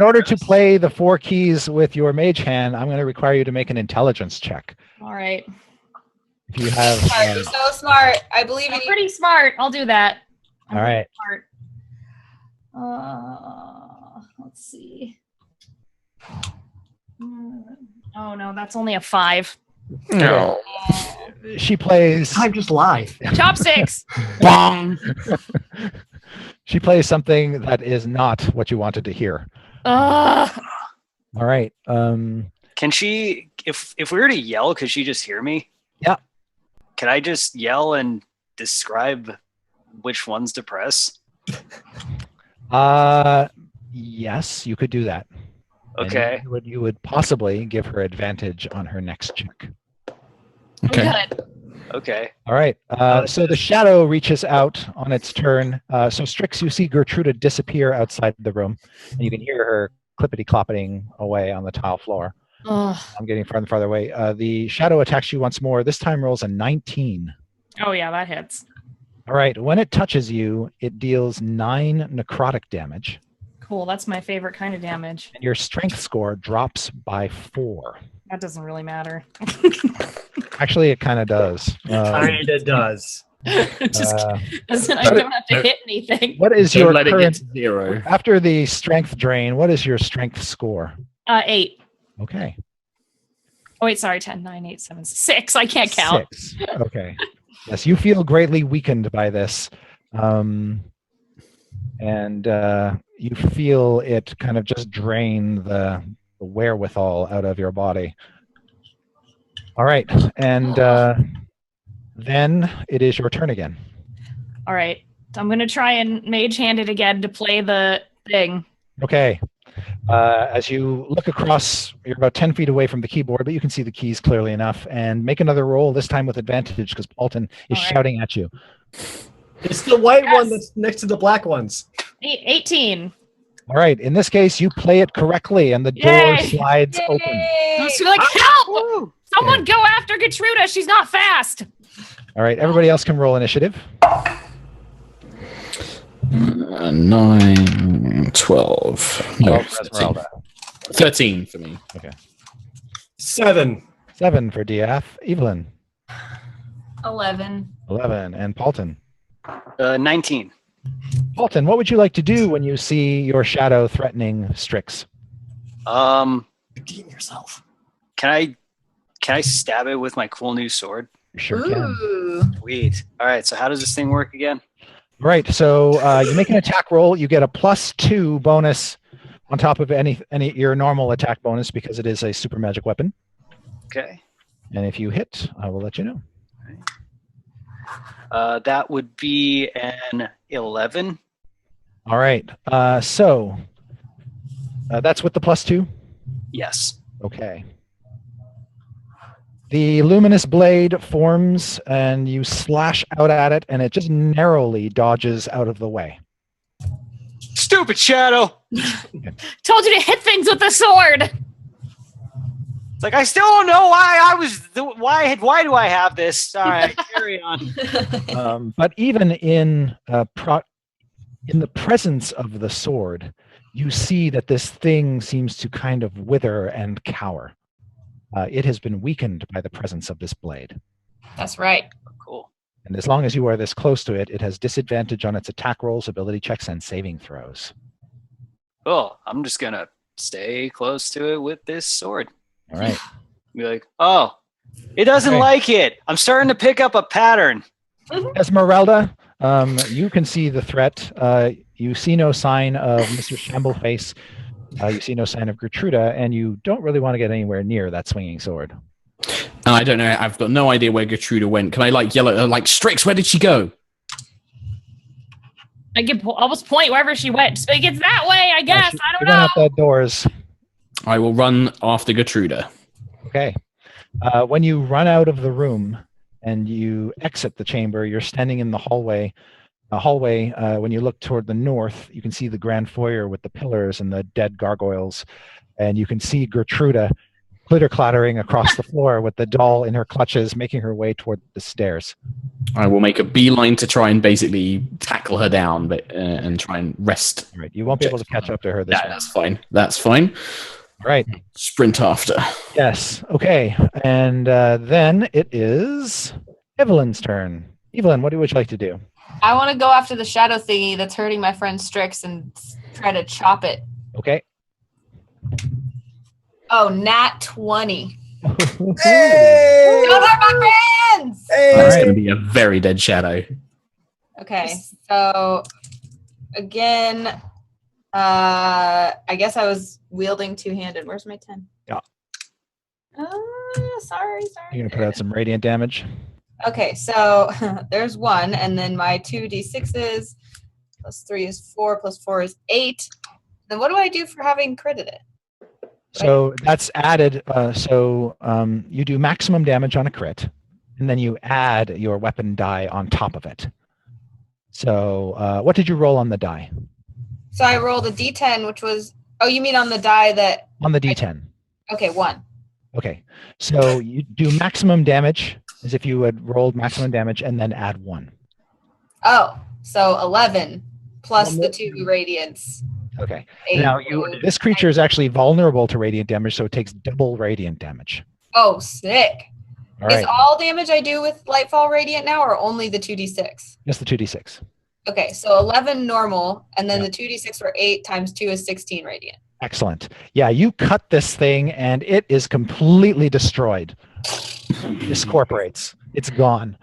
Speaker 2: order to play the 4 keys with your mage hand, I'm going to require you to make an intelligence check.
Speaker 4: All right.
Speaker 2: If you have,
Speaker 5: Smart, you're so smart. I believe in
Speaker 4: I'm
Speaker 5: you.
Speaker 4: pretty smart. I'll do that. I'm
Speaker 2: all right.
Speaker 4: pretty smart. Let's see. Oh no, that's only a 5.
Speaker 3: No.
Speaker 2: She plays.
Speaker 6: I'm just lie.
Speaker 4: Chopsticks.
Speaker 3: Bong.
Speaker 2: She plays something that is not what you wanted to hear.
Speaker 4: Ugh.
Speaker 2: All right.
Speaker 7: Can she, if we were to yell, could she just hear me?
Speaker 2: Yeah.
Speaker 7: Can I just yell and describe which ones to press?
Speaker 2: Yes, you could do that. And
Speaker 7: Okay.
Speaker 2: you would possibly give her advantage on her next check.
Speaker 3: Okay.
Speaker 4: Good.
Speaker 7: Okay.
Speaker 2: All right. So the shadow reaches out on its turn. So Strix, you see Gertruda disappear outside the room, and you can hear her clippity-cloppeting away on the tile floor.
Speaker 4: Ugh.
Speaker 2: I'm getting farther and farther away. The shadow attacks you once more. This time rolls a 19.
Speaker 4: Oh yeah, that hits.
Speaker 2: All right. When it touches you, it deals 9 necrotic damage,
Speaker 4: Cool. That's my favorite kind of damage.
Speaker 2: and your strength score drops by 4.
Speaker 4: That doesn't really matter.
Speaker 2: Actually, it kind of does.
Speaker 6: Kind of does.
Speaker 4: Just
Speaker 2: Uh,
Speaker 4: doesn't. I don't have to hit anything.
Speaker 2: what is
Speaker 3: Don't
Speaker 2: your
Speaker 3: let it get
Speaker 2: current
Speaker 3: to 0.
Speaker 2: after the strength drain? What is your strength score?
Speaker 4: 8.
Speaker 2: Okay.
Speaker 4: Oh wait, sorry. 10, 9, 8, 7, 6. I can't count.
Speaker 2: 6. Okay. Yes, you feel greatly weakened by this. And you feel it kind of just drain the wherewithal out of your body. All right. And then it is your turn again.
Speaker 4: All right. So I'm gonna try and mage hand it again to play the thing.
Speaker 2: Okay. As you look across, you're about 10 feet away from the keyboard, but you can see the keys clearly enough. And make another roll, this time with advantage, because Paulton is
Speaker 4: All right.
Speaker 2: shouting at you.
Speaker 6: It's the white
Speaker 4: Yes.
Speaker 6: one that's next to the black ones.
Speaker 4: 18.
Speaker 2: All right. In this case, you play it correctly, and the door
Speaker 4: Yay.
Speaker 2: slides open.
Speaker 4: I was like, help! Someone go after Gertruda. She's not fast.
Speaker 2: All right. Everybody else can roll initiative.
Speaker 3: 9, 12. No,
Speaker 2: 12 for
Speaker 3: 13.
Speaker 2: Esmeralda.
Speaker 3: 13 for me.
Speaker 6: 7.
Speaker 2: 7 for Diath. Evelyn.
Speaker 5: 11.
Speaker 2: 11. And Paulton.
Speaker 7: 19.
Speaker 2: Paulton, what would you like to do when you see your shadow threatening Strix?
Speaker 6: Redeem yourself.
Speaker 7: Can I stab it with my cool new sword?
Speaker 2: You sure can.
Speaker 5: Ooh.
Speaker 7: Sweet. All right. So how does this thing work again?
Speaker 2: Right. So you make an attack roll. You get a +2 bonus on top of any your normal attack bonus because it is a super magic weapon.
Speaker 7: Okay.
Speaker 2: And if you hit, I will let you know.
Speaker 7: That would be an 11.
Speaker 2: All right. So that's with the +2.
Speaker 7: Yes.
Speaker 2: Okay. The luminous blade forms, and you slash out at it, and it just narrowly dodges out of the way.
Speaker 7: Stupid shadow.
Speaker 4: Told you to hit things with the sword.
Speaker 7: It's like I still don't know why do I have this? All right, carry on.
Speaker 2: But even in the presence of the sword, you see that this thing seems to kind of wither and cower. It has been weakened by the presence of this blade.
Speaker 5: That's right.
Speaker 7: Cool.
Speaker 2: And as long as you are this close to it, it has disadvantage on its attack rolls, ability checks, and saving throws.
Speaker 7: Well, I'm just gonna stay close to it with this sword.
Speaker 2: All right.
Speaker 7: Be like, oh, it doesn't
Speaker 2: Okay.
Speaker 7: like it. I'm starting to pick up a pattern.
Speaker 2: Esmeralda, you can see the threat. You see no sign of Mr. Shambleface. You see no sign of Gertruda, and you don't really want to get anywhere near that swinging sword.
Speaker 3: And I don't know. I've got no idea where Gertruda went. Can I yell at her Strix? Where did she go?
Speaker 4: I'll just point wherever she went. Just like, it's that way, I guess.
Speaker 2: She
Speaker 4: I don't
Speaker 2: ran
Speaker 4: know.
Speaker 2: out the doors.
Speaker 3: I will run after Gertruda.
Speaker 2: Okay. When you run out of the room and you exit the chamber, you're standing in the hallway. When you look toward the north, you can see the grand foyer with the pillars and the dead gargoyles. And you can see Gertruda clitter-clattering across the floor with the doll in her clutches, making her way toward the stairs.
Speaker 3: I will make a beeline to try and basically tackle her down, and try and rest.
Speaker 2: All right. You won't be able to catch up to her this
Speaker 3: Yeah,
Speaker 2: round.
Speaker 3: that's fine. That's fine.
Speaker 2: All right.
Speaker 3: Sprint after.
Speaker 2: Yes. Okay. And then it is Evelyn's turn. Evelyn, what would you like to do?
Speaker 5: I want to go after the shadow thingy that's hurting my friend Strix and try to chop it.
Speaker 2: Okay.
Speaker 5: Oh, nat 20.
Speaker 6: Hey!
Speaker 5: Those are my friends!
Speaker 3: That's
Speaker 2: right.
Speaker 3: going to be a very dead shadow.
Speaker 5: Okay, so again, I guess I was wielding two-handed. Where's my 10?
Speaker 2: Yeah.
Speaker 5: Sorry.
Speaker 2: You're going to put out some radiant damage.
Speaker 5: Okay, so there's 1, and then my 2d6s plus 3 is 4, plus 4 is 8. Then what do I do for having critted it?
Speaker 2: So that's added. You do maximum damage on a crit, and then you add your weapon die on top of it. So what did you roll on the die?
Speaker 5: So I rolled a D10, which was. Oh, you mean on the die that?
Speaker 2: On the D10.
Speaker 5: Okay, 1.
Speaker 2: Okay. So you do maximum damage as if you had rolled maximum damage, and then add 1.
Speaker 5: Oh, so 11 plus the 2 radiance.
Speaker 2: Okay.
Speaker 5: 8.
Speaker 2: Now this creature is actually vulnerable to radiant damage, so it takes double radiant damage.
Speaker 5: Oh, sick.
Speaker 2: All
Speaker 5: Is
Speaker 2: right.
Speaker 5: all damage I do with Lightfall Radiant now, or only the 2d6?
Speaker 2: Just the 2d6.
Speaker 5: Okay, so 11 normal, and then
Speaker 2: Yeah.
Speaker 5: the 2d6 for 8 times 2 is 16 radiant.
Speaker 2: Excellent. Yeah, you cut this thing, and it is completely destroyed. Discorporates. It's gone.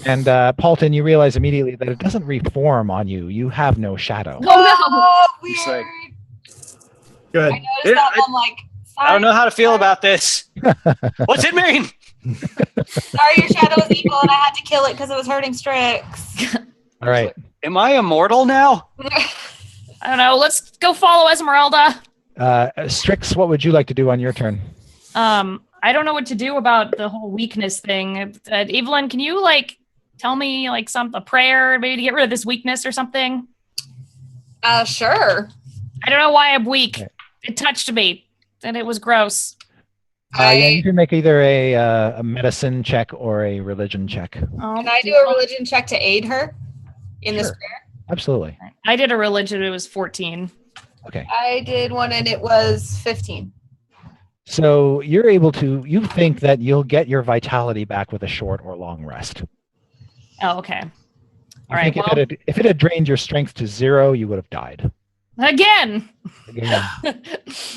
Speaker 2: And Paulton, you realize immediately that it doesn't reform on you. You have no shadow.
Speaker 5: Oh, weird.
Speaker 7: It's like-
Speaker 5: I
Speaker 6: Good.
Speaker 5: noticed
Speaker 7: Yeah,
Speaker 5: that, and I'm like,
Speaker 7: I don't know how to feel
Speaker 5: sorry,
Speaker 7: about this. What's it mean?
Speaker 5: Sorry, your shadow was evil, and I had to kill it because it was hurting Strix.
Speaker 2: All right.
Speaker 7: Am I immortal now?
Speaker 4: I don't know. Let's go follow Esmeralda.
Speaker 2: Strix, what would you like to do on your turn?
Speaker 4: I don't know what to do about the whole weakness thing. Evelyn, can you tell me a prayer maybe to get rid of this weakness or something?
Speaker 5: Sure.
Speaker 4: I don't know why I'm weak.
Speaker 2: Okay.
Speaker 4: It touched me, and it was gross.
Speaker 2: Yeah, you can make either a medicine check or a religion check.
Speaker 5: Can I do a religion check to aid her in this
Speaker 2: Sure.
Speaker 5: prayer?
Speaker 2: Absolutely.
Speaker 4: I did a religion. It was 14.
Speaker 2: Okay.
Speaker 5: I did one, and it was 15.
Speaker 2: So you think that you'll get your vitality back with a short or long rest.
Speaker 4: Oh, okay.
Speaker 2: You
Speaker 4: All right.
Speaker 2: think
Speaker 4: Well,
Speaker 2: if it had drained your strength to 0, you would have died.
Speaker 4: again.
Speaker 2: Again.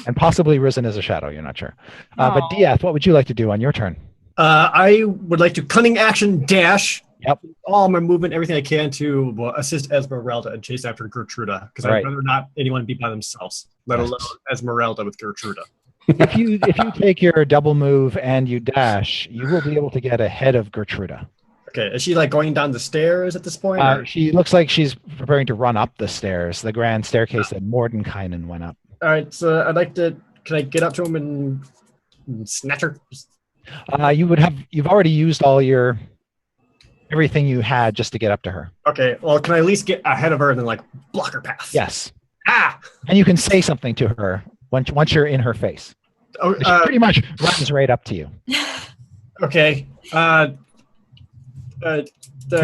Speaker 2: And possibly risen as a shadow. You're not sure. But
Speaker 4: Aw.
Speaker 2: Diath, what would you like to do on your turn?
Speaker 6: I would like to cunning action dash.
Speaker 2: Yep.
Speaker 6: All my movement, everything I can to assist Esmeralda and chase after Gertruda, because
Speaker 2: Right.
Speaker 6: I'd rather not anyone be by themselves, let
Speaker 2: Yes.
Speaker 6: alone Esmeralda with Gertruda.
Speaker 2: If you take your double move and you dash, you will be able to get ahead of Gertruda.
Speaker 6: Okay, is she going down the stairs at this point? or-
Speaker 2: She looks like she's preparing to run up the stairs, the grand staircase that Mordenkainen went up.
Speaker 6: All right, so I'd like to. Can I get up to him and snatch her?
Speaker 2: You've already used all everything you had just to get up to her.
Speaker 6: Okay, well, can I at least get ahead of her and then block her path?
Speaker 2: Yes.
Speaker 6: Ah.
Speaker 2: And you can say something to her once you're in her face.
Speaker 6: Oh,
Speaker 2: She pretty much runs right up to you.
Speaker 6: okay.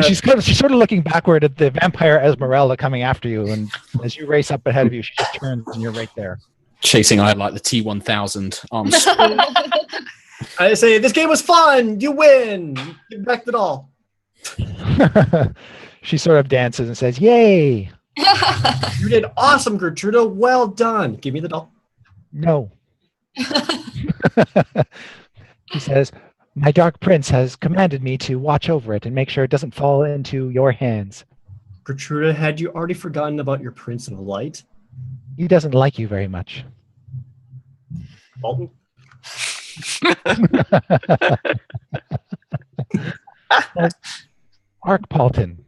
Speaker 2: She's sort of looking backward at the vampire Esmeralda coming after you, and as you race up ahead of you, she just turns and you're right there.
Speaker 3: Chasing, I had the T1000 arms.
Speaker 6: I say this game was fun. You win. Give back the doll.
Speaker 2: She sort of dances and says, "Yay!"
Speaker 6: You did awesome, Gertruda. Well done. Give me the doll.
Speaker 2: No. He says, "My dark prince has commanded me to watch over it and make sure it doesn't fall into your hands.
Speaker 6: Gertruda, had you already forgotten about your Prince of Light?
Speaker 2: He doesn't like you very much."
Speaker 6: Bolton?
Speaker 2: Ark Paulton.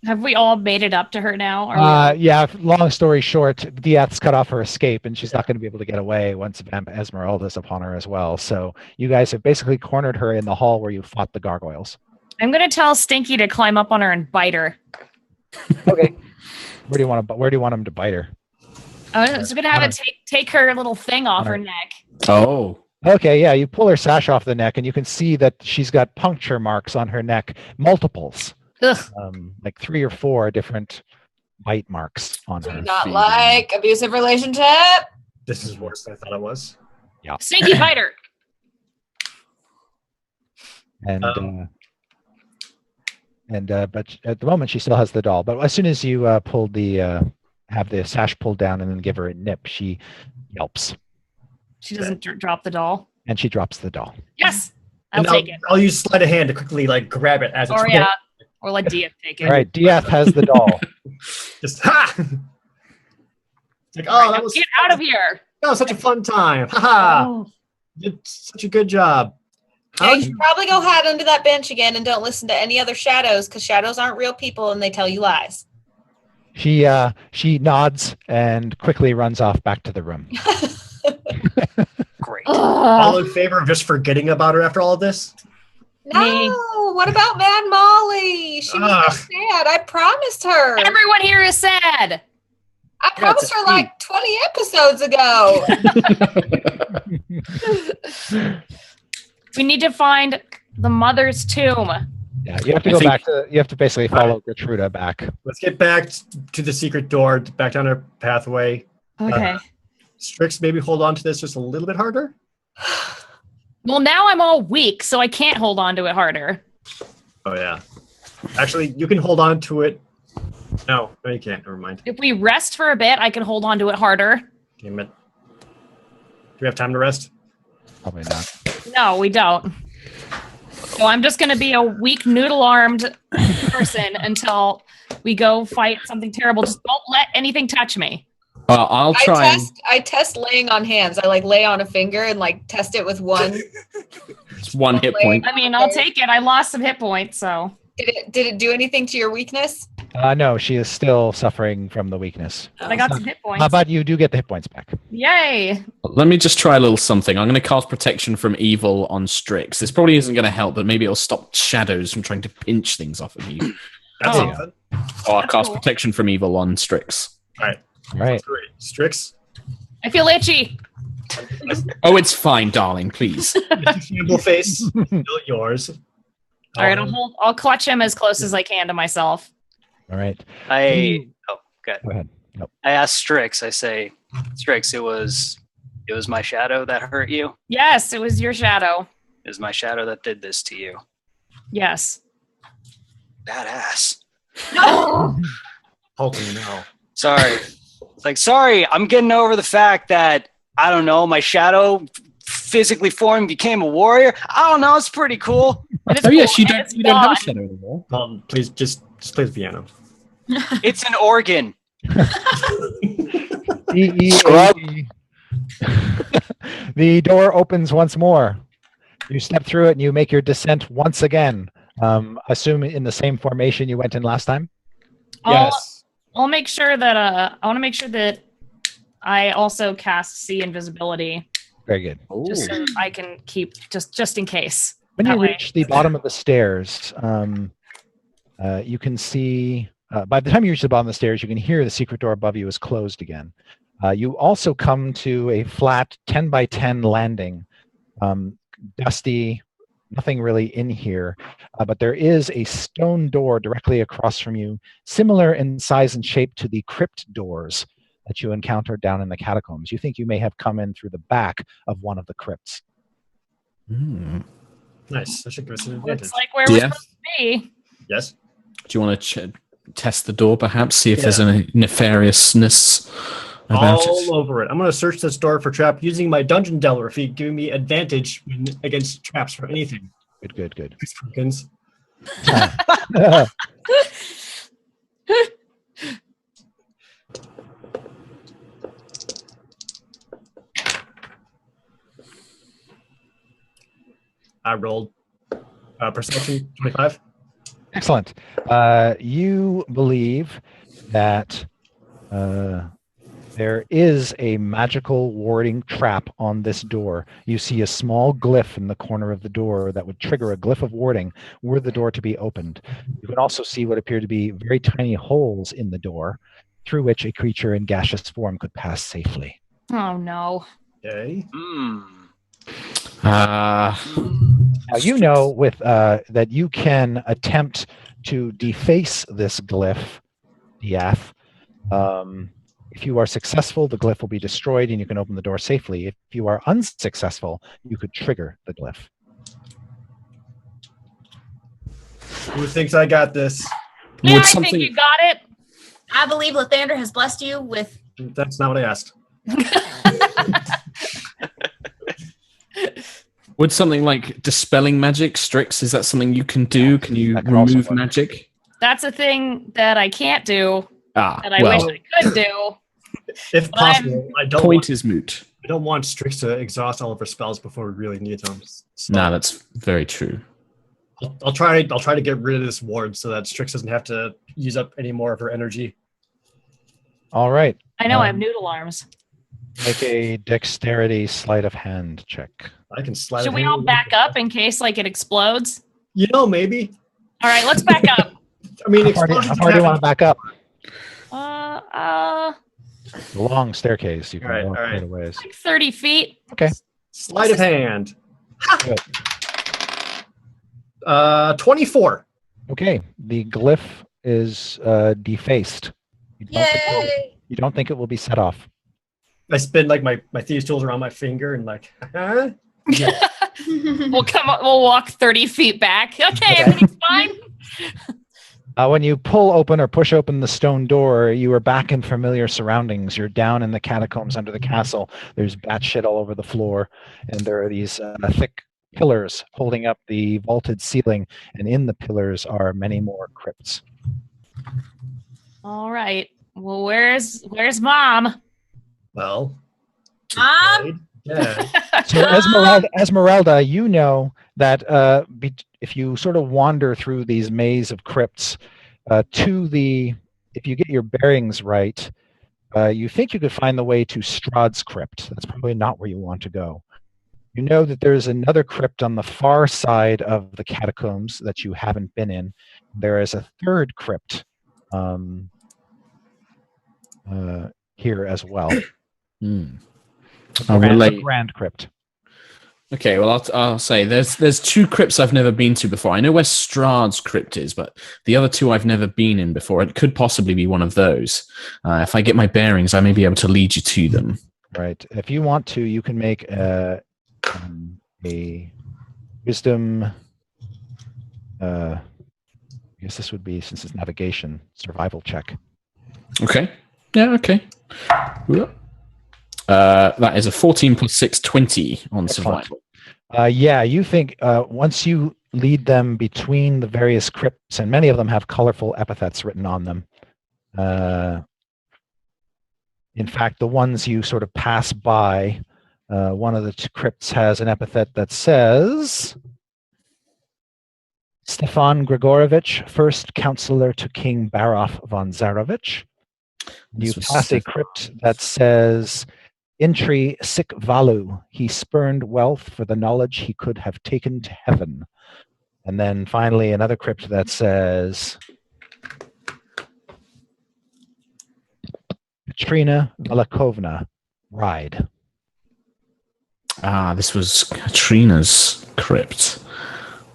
Speaker 4: Have we all made it up to her now? Are
Speaker 2: Yeah, long story short, Diath's cut off her escape, and she's not going to be able to get away once Esmeralda's upon her as well. So you guys have basically cornered her in the hall where you fought the gargoyles.
Speaker 4: I'm going to tell Stinky to climb up on her and bite her.
Speaker 2: Okay. Where do you want him to bite her?
Speaker 4: I was going to have it take her little thing off her
Speaker 2: Alright.
Speaker 4: neck.
Speaker 3: Oh.
Speaker 2: Okay, yeah, you pull her sash off the neck, and you can see that she's got puncture marks on her neck, multiples,
Speaker 4: Ugh.
Speaker 2: like 3 or 4 different bite marks on her.
Speaker 5: Do not like abusive relationship.
Speaker 6: This is worse than I thought it was.
Speaker 4: Stinky, bite her.
Speaker 2: And but at the moment she still has the doll. But as soon as you have the sash pulled down and then give her a nip, she yelps
Speaker 4: She doesn't drop the doll.
Speaker 2: and she drops the doll.
Speaker 4: Yes,
Speaker 6: And
Speaker 4: I'll take it.
Speaker 6: I'll use sleight of hand to quickly grab it as it's
Speaker 4: Or yeah, or let Dia take it.
Speaker 2: All right, Diath has the doll.
Speaker 6: just ha. It's
Speaker 4: All right,
Speaker 6: that
Speaker 4: now
Speaker 6: was
Speaker 4: get out of here.
Speaker 6: that was such a fun time. Ha
Speaker 4: Oh.
Speaker 6: You did such a good job.
Speaker 5: Yeah, you should probably go hide under that bench again and don't listen to any other shadows because shadows aren't real people and they tell you lies.
Speaker 2: She nods and quickly runs off back to the room.
Speaker 7: Great.
Speaker 6: All in favor of just forgetting about her after all of this?
Speaker 5: No, what about Mad Molly? She was
Speaker 6: Ugh.
Speaker 5: so sad. I promised her.
Speaker 4: Everyone here is sad.
Speaker 5: I promised her like 20 episodes ago.
Speaker 4: We need to find the mother's tomb.
Speaker 2: Yeah, you have to go back to. You have to basically follow Gertruda back.
Speaker 6: Let's get back to the secret door, back down our pathway.
Speaker 4: Okay.
Speaker 6: Strix, maybe hold on to this just a little bit harder.
Speaker 4: Well, now I'm all weak, so I can't hold on to it harder.
Speaker 6: Oh yeah. Actually, you can hold on to it. No, you can't. Never mind.
Speaker 4: If we rest for a bit, I can hold on to it harder.
Speaker 6: Damn it. Do we have time to rest?
Speaker 2: Probably not.
Speaker 4: No, we don't. So I'm just going to be a weak, noodle-armed person until we go fight something terrible. Just don't let anything touch me.
Speaker 3: I'll try.
Speaker 5: I test laying on hands. I like lay on a finger and like test it with one.
Speaker 3: It's one hit point.
Speaker 4: I mean, I'll take it. I lost some hit points, so.
Speaker 5: Did it do anything to your weakness?
Speaker 2: No, she is still suffering from the weakness.
Speaker 4: I got some hit points.
Speaker 2: How about you do get the hit points back?
Speaker 4: Yay.
Speaker 3: Let me just try a little something. I'm going to cast Protection from Evil on Strix. This probably isn't going to help, but maybe it'll stop shadows from trying to pinch things off of you.
Speaker 6: That's
Speaker 4: Oh.
Speaker 6: something.
Speaker 3: I'll cast
Speaker 4: cool.
Speaker 3: Protection from Evil on Strix.
Speaker 6: All right.
Speaker 2: All right.
Speaker 6: Great. Strix,
Speaker 4: I feel itchy.
Speaker 3: Oh, it's fine, darling. Please.
Speaker 6: Mr. Shamble Face, still yours.
Speaker 4: All right, I'll clutch him as close as I can to myself.
Speaker 2: All right.
Speaker 7: Good.
Speaker 2: Go ahead. Nope.
Speaker 7: I asked Strix. I say, Strix, it was my shadow that hurt you.
Speaker 4: Yes, it was your shadow.
Speaker 7: It was my shadow that did this to you.
Speaker 4: Yes.
Speaker 7: Badass.
Speaker 6: Hopefully no.
Speaker 7: Sorry. Sorry, I'm getting over the fact that, I don't know, my shadow physically formed, became a warrior. I don't know, it's pretty cool.
Speaker 4: It is
Speaker 3: Oh, yes,
Speaker 4: cool,
Speaker 3: you
Speaker 4: and it's
Speaker 3: don't have a
Speaker 4: gone.
Speaker 3: shadow anymore.
Speaker 6: Please just play the piano.
Speaker 7: It's an organ.
Speaker 2: Scrub. The door opens once more. You step through it and you make your descent once again. Assume in the same formation you went in last time.
Speaker 4: I'll make sure that I want to make sure that I also cast see invisibility
Speaker 2: Very good.
Speaker 4: just so I can keep just in case.
Speaker 2: When
Speaker 4: That
Speaker 2: you
Speaker 4: way.
Speaker 2: reach the bottom of the stairs, you can see. By the time you reach the bottom of the stairs, you can hear the secret door above you is closed again. You also come to a flat 10 by 10 landing, dusty. Nothing really in here, but there is a stone door directly across from you, similar in size and shape to the crypt doors that you encountered down in the catacombs. You think you may have come in through the back of one of the crypts.
Speaker 6: Nice. That should give us an advantage.
Speaker 4: Looks like where we're
Speaker 3: Yeah.
Speaker 4: supposed to be.
Speaker 6: Yes.
Speaker 3: Do you want to test the door, perhaps? See if there's any nefariousness about
Speaker 6: All
Speaker 3: it?
Speaker 6: over it. I'm going to search this door for trap using my dungeon delver feat, giving me advantage against traps for anything.
Speaker 2: Good.
Speaker 6: These pumpkins. I rolled perception 25.
Speaker 2: Excellent. You believe that there is a magical warding trap on this door. You see a small glyph in the corner of the door that would trigger a glyph of warding were the door to be opened. You can also see what appear to be very tiny holes in the door through which a creature in gaseous form could pass safely.
Speaker 4: Oh no.
Speaker 6: Okay.
Speaker 2: Now, you know with that you can attempt to deface this glyph, Diath. If you are successful, the glyph will be destroyed and you can open the door safely. If you are unsuccessful, you could trigger the glyph.
Speaker 6: Who thinks I got this?
Speaker 4: Yeah,
Speaker 3: Would
Speaker 4: I
Speaker 3: something-
Speaker 4: think you got it.
Speaker 5: I believe Lathander has blessed you with.
Speaker 6: That's not what I asked.
Speaker 3: Would something like dispelling magic, Strix, is that something you can do? Can you
Speaker 2: That can also
Speaker 3: remove
Speaker 2: work.
Speaker 3: magic?
Speaker 4: That's a thing that I can't do that I
Speaker 3: Well,
Speaker 4: wish I could do.
Speaker 6: If
Speaker 4: But I'm-
Speaker 6: possible, I don't
Speaker 3: point
Speaker 6: want,
Speaker 3: is moot.
Speaker 6: I don't want Strix to exhaust all of her spells before we really need them. So
Speaker 3: No, that's very true.
Speaker 6: I'll try to get rid of this ward so that Strix doesn't have to use up any more of her energy.
Speaker 2: All right.
Speaker 4: I know I have noodle arms.
Speaker 2: Make a dexterity sleight of hand check.
Speaker 6: I can slide.
Speaker 4: Should we all back up in case like it explodes?
Speaker 6: You know, maybe.
Speaker 4: All right, let's back up.
Speaker 6: I mean,
Speaker 2: How far do
Speaker 6: explosions
Speaker 2: you want
Speaker 6: happen.
Speaker 2: to back up?
Speaker 4: Like
Speaker 2: The long staircase. You can
Speaker 6: All right,
Speaker 2: walk
Speaker 6: all right.
Speaker 2: quite a ways.
Speaker 4: 30 feet.
Speaker 6: Sleight of hand.
Speaker 2: Good.
Speaker 6: 24.
Speaker 2: Okay. The glyph is defaced.
Speaker 5: Yay!
Speaker 2: You don't think it will be set off.
Speaker 6: I spin like my thieves' tools around my finger and like, huh?
Speaker 4: We'll we'll walk 30 feet back. Okay, everything's fine.
Speaker 2: When you pull open or push open the stone door, you are back in familiar surroundings. You're down in the catacombs under the castle. There's bat shit all over the floor, and there are these thick pillars holding up the vaulted ceiling, and in the pillars are many more crypts.
Speaker 4: All right. Well, where's Mom?
Speaker 6: Well,
Speaker 5: Mom?
Speaker 6: yeah.
Speaker 2: So Esmeralda, you know that if you sort of wander through these maze of crypts if you get your bearings right, you think you could find the way to Strahd's crypt. That's probably not where you want to go. You know that there's another crypt on the far side of the catacombs that you haven't been in. There is a third crypt here as well.
Speaker 3: I'll relate.
Speaker 2: A grand crypt.
Speaker 3: Okay, well, I'll say there's two crypts I've never been to before. I know where Strahd's crypt is, but the other two I've never been in before. It could possibly be one of those. If I get my bearings, I may be able to lead you to them.
Speaker 2: Right. If you want to, you can make a wisdom. I guess this would be, since it's navigation, survival check.
Speaker 3: Okay. Yeah. Okay. That is a 14 plus 6, 20 on
Speaker 2: Excellent.
Speaker 3: survival.
Speaker 2: Yeah, you think once you lead them between the various crypts, and many of them have colorful epithets written on them. In fact, the ones you sort of pass by, one of the crypts has an epithet that says, Stefan Grigorovich, first counselor to King Barof von Zarovich. You pass a crypt that says, Intri sic valu, he spurned wealth for the knowledge he could have taken to heaven. And then finally another crypt that says, Katrina Velikovna, ride.
Speaker 3: Ah, this was Katrina's crypt.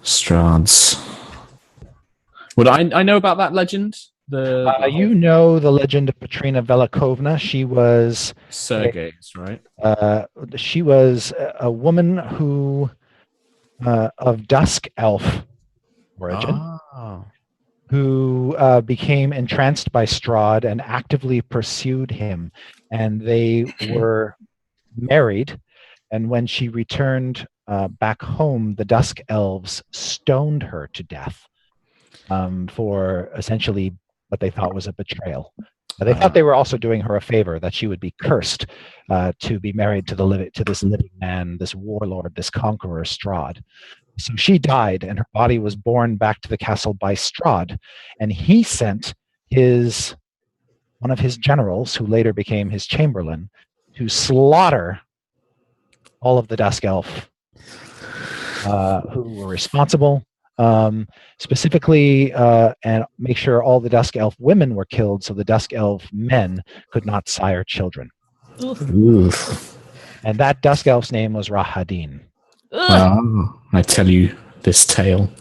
Speaker 3: Strahd's. Would I know about that legend?
Speaker 2: You know the legend of Katrina Velikovna. She was
Speaker 3: Sergei's, right?
Speaker 2: She was a woman who of Dusk Elf origin, who became entranced by Strahd and actively pursued him. And they were married. And when she returned back home, the Dusk Elves stoned her to death for essentially what they thought was a betrayal. They thought they were also doing her a favor, that she would be cursed to be married to this living man, this warlord, this conqueror, Strahd. So she died, and her body was borne back to the castle by Strahd, and he sent one of his generals, who later became his chamberlain, to slaughter all of the Dusk Elf who were responsible. Specifically, and make sure all the Dusk Elf women were killed, so the Dusk Elf men could not sire children.
Speaker 3: Oof.
Speaker 2: And that Dusk Elf's name was Rahadin.
Speaker 3: I tell you this tale.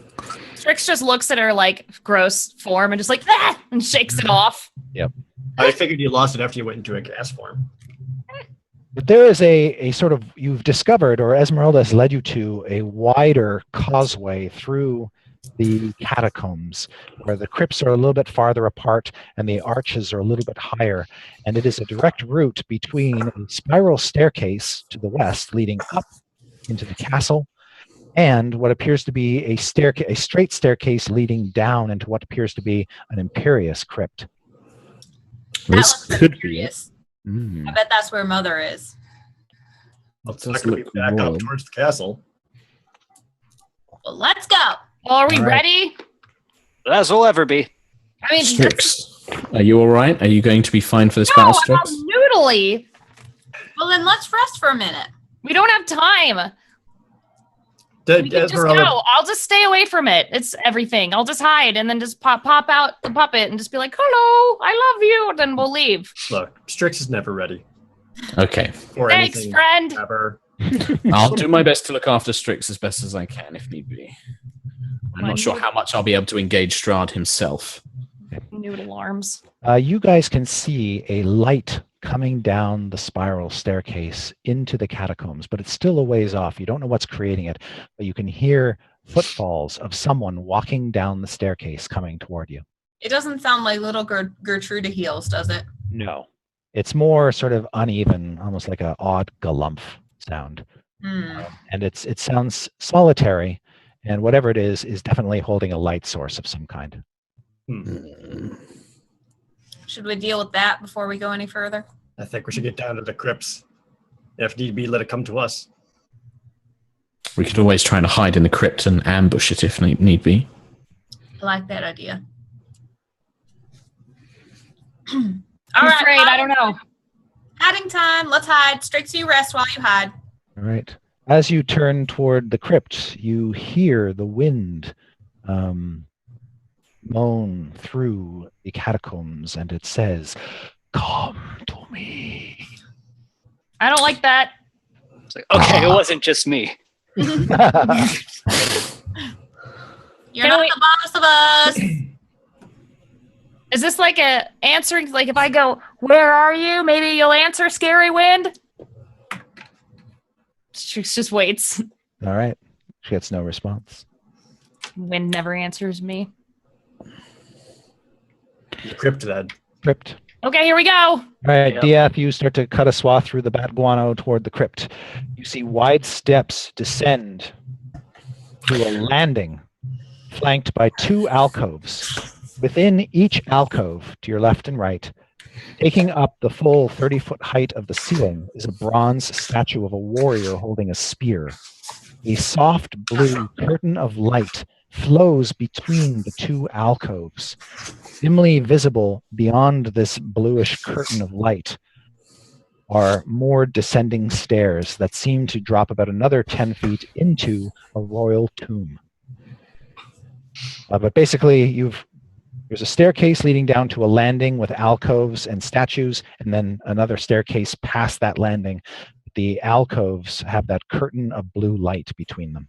Speaker 4: Strix just looks at her like gross form and just like and shakes it off.
Speaker 2: Yep.
Speaker 6: I figured you lost it after you went into a gas form.
Speaker 2: But there is a sort of, you've discovered, or Esmeralda has led you to, a wider causeway through the catacombs, where the crypts are a little bit farther apart and the arches are a little bit higher. And it is a direct route between a spiral staircase to the west leading up into the castle and what appears to be a straight staircase leading down into what appears to be an Imperious crypt.
Speaker 3: This
Speaker 5: That
Speaker 3: could
Speaker 5: looks
Speaker 3: be it.
Speaker 5: curious. I bet that's where Mother is.
Speaker 6: Let's
Speaker 3: Does
Speaker 6: not gonna be
Speaker 3: look
Speaker 6: back
Speaker 3: warm.
Speaker 6: up towards the castle.
Speaker 5: Well, let's go.
Speaker 4: Well, are we
Speaker 2: All right.
Speaker 4: ready?
Speaker 7: As we'll ever be.
Speaker 4: I mean,
Speaker 3: Strix. Are you all right? Are you going to be fine for this
Speaker 4: No,
Speaker 3: battle,
Speaker 4: I'm
Speaker 3: Strix?
Speaker 4: all noodly.
Speaker 5: Well, then let's rest for a minute.
Speaker 4: We don't have time. We can just
Speaker 6: Esmeralda,
Speaker 4: go. I'll just stay away from it. It's everything. I'll just hide and then just pop out the puppet and just be like, "Hello, I love you." Then we'll leave.
Speaker 6: look, Strix is never ready
Speaker 3: Okay.
Speaker 6: for
Speaker 4: Thanks,
Speaker 6: anything
Speaker 4: friend.
Speaker 6: ever.
Speaker 3: I'll do my best to look after Strix as best as I can if need be. I'm not sure how much I'll be able to engage Strahd himself.
Speaker 4: Noodle arms.
Speaker 2: You guys can see a light coming down the spiral staircase into the catacombs, but it's still a ways off. You don't know what's creating it, but you can hear footfalls of someone walking down the staircase coming toward you.
Speaker 5: It doesn't sound like little Gertruda heals, does it?
Speaker 2: No. It's more sort of uneven, almost like an odd galumph sound. And it sounds solitary, and whatever it is definitely holding a light source of some kind.
Speaker 5: Should we deal with that before we go any further?
Speaker 6: I think we should get down to the crypts. If need be, let it come to us.
Speaker 3: We could always try and hide in the crypt and ambush it if need be.
Speaker 5: I like that idea.
Speaker 4: I'm afraid. I don't know.
Speaker 5: Hiding time. Let's hide. Strix, you rest while you hide.
Speaker 2: All right. As you turn toward the crypt, you hear the wind moan through the catacombs, and it says, "Come to me."
Speaker 4: I don't like that.
Speaker 7: It's like, okay, it wasn't just me.
Speaker 5: You're
Speaker 4: Can
Speaker 5: not
Speaker 4: we-
Speaker 5: the boss of us.
Speaker 4: Is this like a answering? Like if I go, "Where are you?" Maybe you'll answer, scary wind. She just waits.
Speaker 2: All right. She gets no response.
Speaker 4: Wind never answers me.
Speaker 6: The crypt then.
Speaker 2: Crypt.
Speaker 4: Okay, here we go.
Speaker 2: All right,
Speaker 7: Yep.
Speaker 2: DF, you start to cut a swath through the bat guano toward the crypt. You see wide steps descend to a landing flanked by two alcoves. Within each alcove, to your left and right, taking up the full 30-foot height of the ceiling, is a bronze statue of a warrior holding a spear. A soft blue curtain of light flows between the two alcoves. Dimly visible beyond this bluish curtain of light are more descending stairs that seem to drop about another 10 feet into a royal tomb. But basically, there's a staircase leading down to a landing with alcoves and statues, and then another staircase past that landing. The alcoves have that curtain of blue light between them.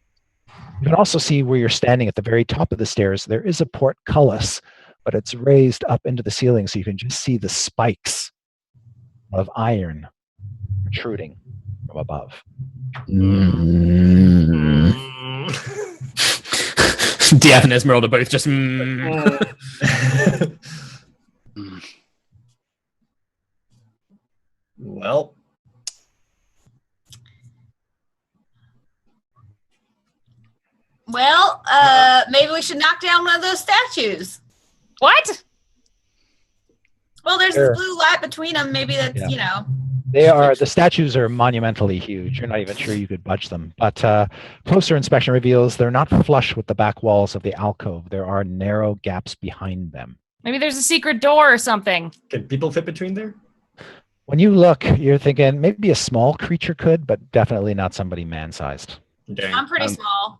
Speaker 2: You can also see where you're standing at the very top of the stairs, there is a portcullis, but it's raised up into the ceiling so you can just see the spikes of iron protruding from above.
Speaker 3: Diath and Esmeralda both just.
Speaker 6: Well,
Speaker 5: Well, maybe we should knock down one of those statues.
Speaker 4: What?
Speaker 5: Well, there's
Speaker 2: Sure.
Speaker 5: this blue light between them. Maybe that's,
Speaker 2: Yeah. The statues are monumentally huge. You're not even sure you could budge them. But closer inspection reveals they're not flush with the back walls of the alcove. There are narrow gaps behind them.
Speaker 4: Maybe there's a secret door or something.
Speaker 6: can people fit between there?
Speaker 2: When you look, you're thinking maybe a small creature could, but definitely not somebody man-sized.
Speaker 6: Dang.
Speaker 5: I'm pretty small.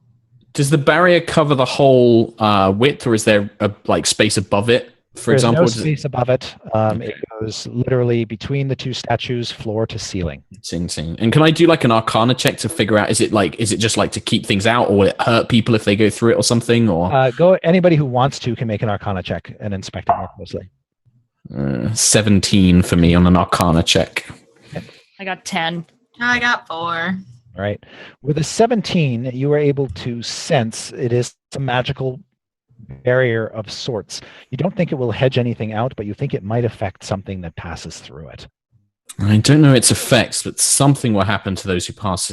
Speaker 3: Does the barrier cover the whole width, or is there a space above it? For
Speaker 2: There's
Speaker 3: example,
Speaker 2: no
Speaker 3: Does it-
Speaker 2: space above it. It goes literally between the two statues, floor to ceiling.
Speaker 3: Sing. And can I do like an Arcana check to figure out is it just like to keep things out, or will it hurt people if they go through it or something? Or
Speaker 2: Anybody who wants to can make an Arcana check and inspect it more closely.
Speaker 3: 17 for me on an Arcana check.
Speaker 4: I got 10.
Speaker 5: I got 4.
Speaker 2: All right. With a 17, you are able to sense it is a magical barrier of sorts. You don't think it will hedge anything out, but you think it might affect something that passes through it.
Speaker 3: I don't know its effects, but something will happen to those who pass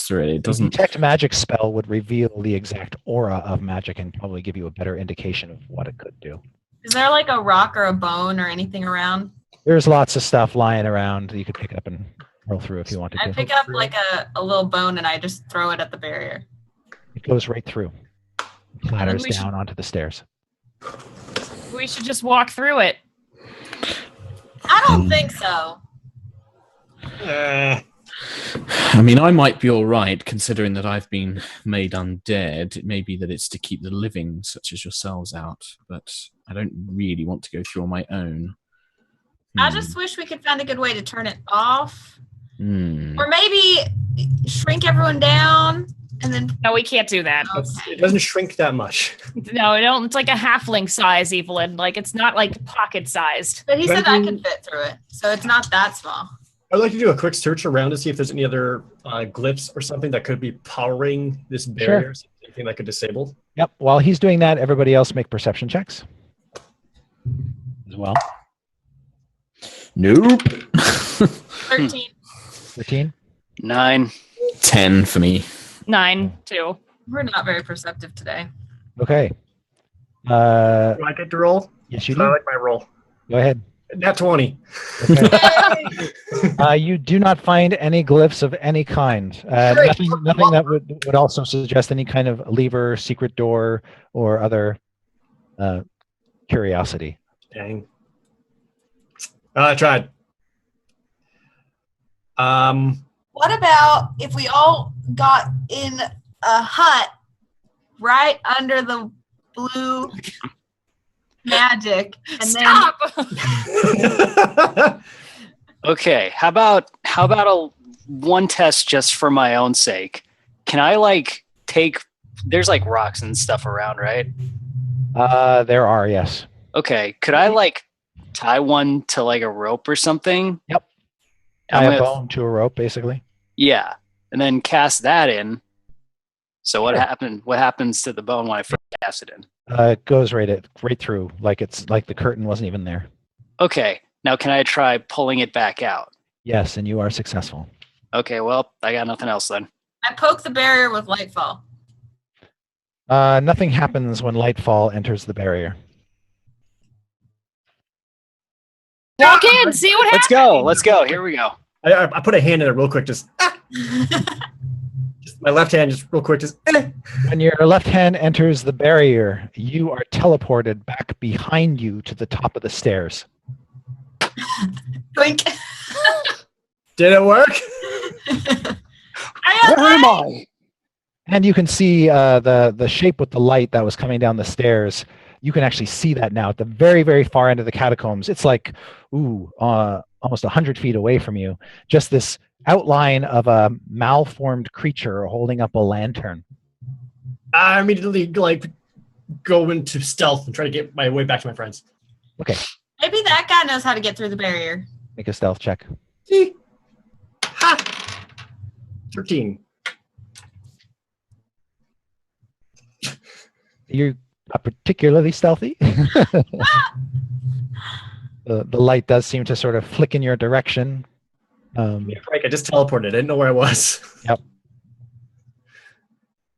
Speaker 3: through it. It
Speaker 2: A
Speaker 3: doesn't.
Speaker 2: detect magic spell would reveal the exact aura of magic and probably give you a better indication of what it could do.
Speaker 5: Is there like a rock or a bone or anything around?
Speaker 2: There's lots of stuff lying around that you could pick up and roll through if you wanted
Speaker 5: I
Speaker 2: to.
Speaker 5: pick up like a little bone and I just throw it at the barrier.
Speaker 2: It goes right through. Clatters
Speaker 4: we should-
Speaker 2: down onto the stairs.
Speaker 4: We should just walk through it.
Speaker 5: I don't think so.
Speaker 6: Eh,
Speaker 3: I mean, I might be all right, considering that I've been made undead. It may be that it's to keep the living, such as yourselves, out, but I don't really want to go through on my own.
Speaker 5: I just wish we could find a good way to turn it off.
Speaker 3: Hmm.
Speaker 5: Or maybe shrink everyone down and then.
Speaker 4: No, we can't do that.
Speaker 6: it doesn't shrink that much.
Speaker 4: No, it don't. It's like a halfling size, Evelyn. Like it's not like pocket sized.
Speaker 5: But he said I could fit through it, so it's not that small.
Speaker 6: I'd like to do a quick search around to see if there's any other glyphs or something that could be powering this barrier, anything that could disable.
Speaker 2: Yep. While he's doing that, everybody else make perception checks as well.
Speaker 3: Nope.
Speaker 5: 13.
Speaker 2: 13.
Speaker 7: 9.
Speaker 3: 10 for me.
Speaker 4: 9, 2.
Speaker 5: We're not very perceptive today.
Speaker 2: Okay.
Speaker 6: Do I get to roll?
Speaker 2: Yes, you
Speaker 6: I
Speaker 2: do.
Speaker 6: like my roll.
Speaker 2: Go ahead.
Speaker 6: Nat 20.
Speaker 2: Okay. You do not find any glyphs of any kind. Nothing that would also suggest any kind of lever, secret door, or other curiosity.
Speaker 6: Dang. I tried.
Speaker 5: What about if we all got in a hut right under the blue magic and
Speaker 4: Stop!
Speaker 7: Okay, how about a one test just for my own sake? Can I like take? There's like rocks and stuff around, right?
Speaker 2: There are, yes.
Speaker 7: Okay, could I like tie one to like a rope or something?
Speaker 2: Yep.
Speaker 7: I'm
Speaker 2: Tie a
Speaker 7: gonna-
Speaker 2: bone to a rope, basically.
Speaker 7: Yeah, and then cast that in. So what happened? What happens to the bone when I first cast it in?
Speaker 2: It goes right through, like it's like the curtain wasn't even there.
Speaker 7: Okay, now can I try pulling it back out?
Speaker 2: Yes, and you are successful.
Speaker 7: Okay, well I got nothing else then.
Speaker 5: I poke the barrier with Lightfall.
Speaker 2: Nothing happens when Lightfall enters the barrier.
Speaker 4: Walk in, see what happens.
Speaker 7: Let's go. Here we go.
Speaker 6: I put a hand in it real quick, just my left hand, just real quick, just.
Speaker 2: When your left hand enters the barrier, you are teleported back behind you to the top of the stairs.
Speaker 5: Blink.
Speaker 6: Did it work?
Speaker 7: Where am I?
Speaker 2: And you can see the shape with the light that was coming down the stairs. You can actually see that now at the very, very far end of the catacombs. It's like, almost 100 feet away from you. Just this outline of a malformed creature holding up a lantern.
Speaker 6: I immediately go into stealth and try to get my way back to my friends.
Speaker 2: Okay,
Speaker 5: Maybe that guy knows how to get through the barrier.
Speaker 2: make a stealth check.
Speaker 6: Ha! 13.
Speaker 2: You're not particularly stealthy. The light does seem to sort of flick in your direction.
Speaker 6: Yeah, Frank, I just teleported. I didn't know where I was.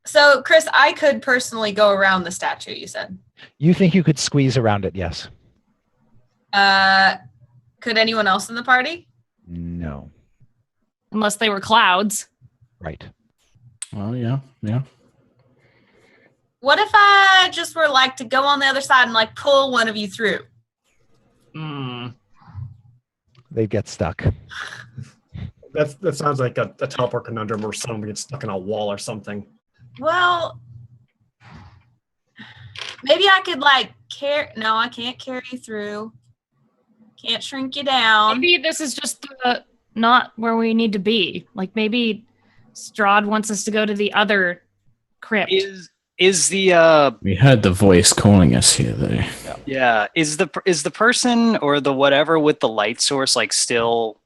Speaker 5: So, Chris, I could personally go around the statue, you said.
Speaker 2: You think you could squeeze around it? Yes.
Speaker 5: Could anyone else in the party?
Speaker 2: No.
Speaker 4: Unless they were clouds.
Speaker 2: Right.
Speaker 3: Well, yeah.
Speaker 5: What if I just were like to go on the other side and like pull one of you through?
Speaker 2: They get stuck.
Speaker 6: That sounds like a teleport conundrum where someone gets stuck in a wall or something.
Speaker 5: Well, maybe I could like carry. No, I can't carry you through. Can't shrink you down.
Speaker 4: Maybe this is just not where we need to be. Like maybe Strahd wants us to go to the other crypt.
Speaker 7: Is the
Speaker 3: We heard the voice calling us here, though.
Speaker 7: is the person or the whatever with the light source like still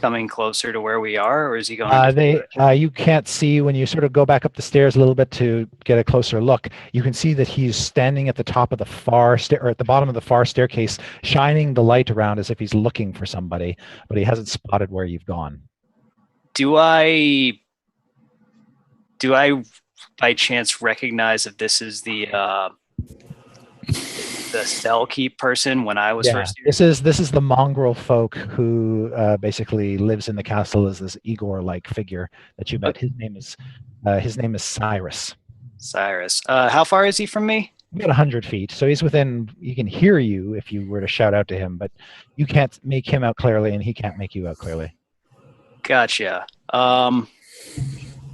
Speaker 7: coming closer to where we are, or is he going?
Speaker 2: You can't see when you sort of go back up the stairs a little bit to get a closer look. You can see that he's standing at the top of the or at the bottom of the far staircase, shining the light around as if he's looking for somebody, but he hasn't spotted where you've gone.
Speaker 7: Do I by chance recognize if this is the cell keep person when I was first here?
Speaker 2: This is the mongrel folk who basically lives in the castle as this Igor-like figure that you met. His name is Cyrus.
Speaker 7: Cyrus. How far is he from me?
Speaker 2: about 100 feet. So he's within. He can hear you if you were to shout out to him, but you can't make him out clearly, and he can't make you out clearly.
Speaker 7: Gotcha.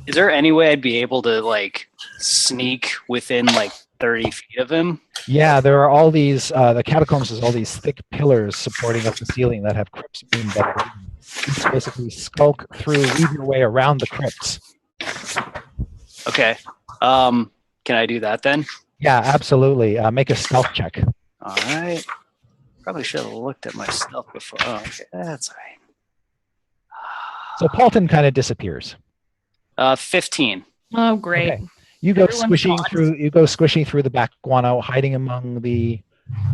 Speaker 7: Is there any way I'd be able to like sneak within like 30 feet of him?
Speaker 2: Yeah, there are all these. The catacombs is all these thick pillars supporting up the ceiling that have crypts being bedded in. You just basically skulk through, weave your way around the crypts.
Speaker 7: Okay. Can I do that then?
Speaker 2: Yeah, absolutely. Make a stealth check.
Speaker 7: All right. Probably should have looked at my stuff before. Oh, okay. That's all right.
Speaker 2: So Paulton kind of disappears.
Speaker 7: 15.
Speaker 4: Oh, great.
Speaker 2: Okay. You go
Speaker 4: Everyone's
Speaker 2: squishing
Speaker 4: gone.
Speaker 2: through. You go squishing through the back guano, hiding among the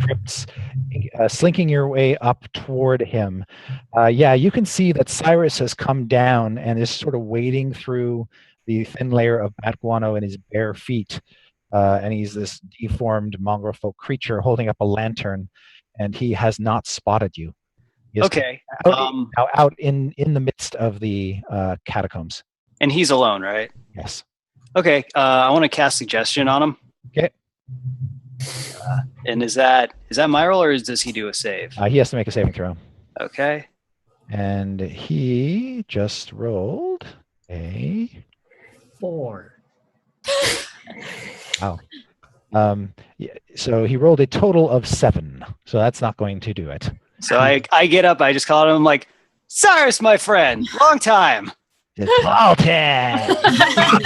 Speaker 2: crypts, slinking your way up toward him. Yeah, you can see that Cyrus has come down and is sort of wading through the thin layer of bat guano in his bare feet. And he's this deformed mongrel folk creature holding up a lantern, and he has not spotted you. He is
Speaker 7: Okay.
Speaker 2: out in the midst of the catacombs.
Speaker 7: And he's alone, right?
Speaker 2: Yes.
Speaker 7: Okay. I want to cast suggestion on him.
Speaker 2: Okay.
Speaker 7: And is that my roll, or does he do a save?
Speaker 2: He has to make a saving throw.
Speaker 7: Okay.
Speaker 2: And he just rolled a
Speaker 6: 4.
Speaker 2: wow. Yeah, so he rolled a total of 7. So that's not going to do it.
Speaker 7: So I get up. I just call him like, Cyrus, my friend, long time.
Speaker 2: Paulton.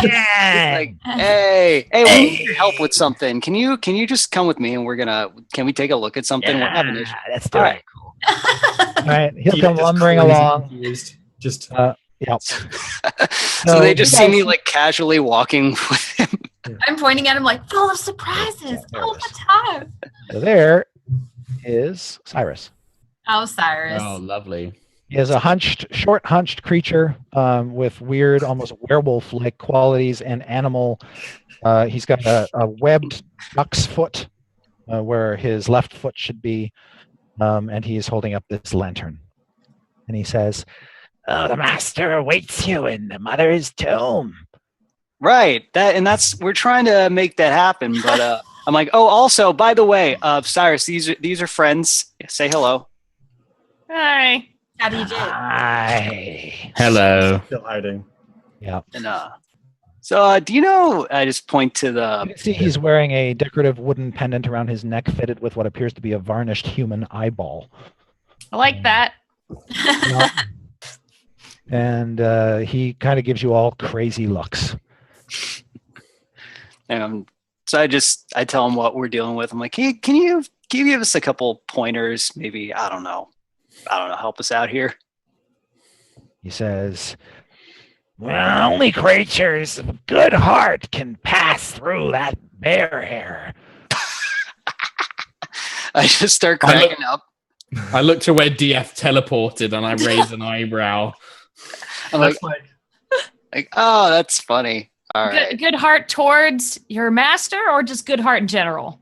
Speaker 7: Like, hey, we need your help with something. Can you just come with me and can we take a look at something? We're having issues.
Speaker 2: Let's do
Speaker 7: All
Speaker 2: it.
Speaker 7: right.
Speaker 2: All right, he'll
Speaker 6: He
Speaker 2: come
Speaker 6: just
Speaker 2: lumbering
Speaker 6: crazy
Speaker 2: along.
Speaker 6: confused. Just
Speaker 2: Yeah.
Speaker 7: So they just see me like casually walking with him.
Speaker 1: I'm pointing at him like full of surprises all the time.
Speaker 2: So there is Cyrus.
Speaker 1: Oh, Cyrus.
Speaker 3: Oh, lovely.
Speaker 2: He is a short hunched creature with weird, almost werewolf-like qualities and animal. He's got a webbed duck's foot where his left foot should be, and he is holding up this lantern. And he says, "Oh, the master awaits you in the mother's tomb."
Speaker 7: Right. We're trying to make that happen, but I'm like, oh, also, by the way, Cyrus, these are friends. Say hello.
Speaker 4: Hi.
Speaker 1: How do you do?
Speaker 2: Hi.
Speaker 3: Hello.
Speaker 6: still hiding.
Speaker 2: Yeah.
Speaker 7: And so do you know? I just point to
Speaker 2: You
Speaker 7: the.
Speaker 2: can see he's wearing a decorative wooden pendant around his neck fitted with what appears to be a varnished human eyeball.
Speaker 4: I like that.
Speaker 2: And he kind of gives you all crazy looks.
Speaker 7: So I tell him what we're dealing with. I'm like, hey, can you give us a couple pointers? Maybe I don't know, help us out here.
Speaker 2: He says, "Well, only creatures of good heart can pass through that barrier."
Speaker 7: I just start cracking up.
Speaker 3: I look to where DF teleported and I raise an eyebrow.
Speaker 7: I'm
Speaker 6: That's
Speaker 7: like, oh, that's funny. All right.
Speaker 4: Good heart towards your master, or just good heart in general?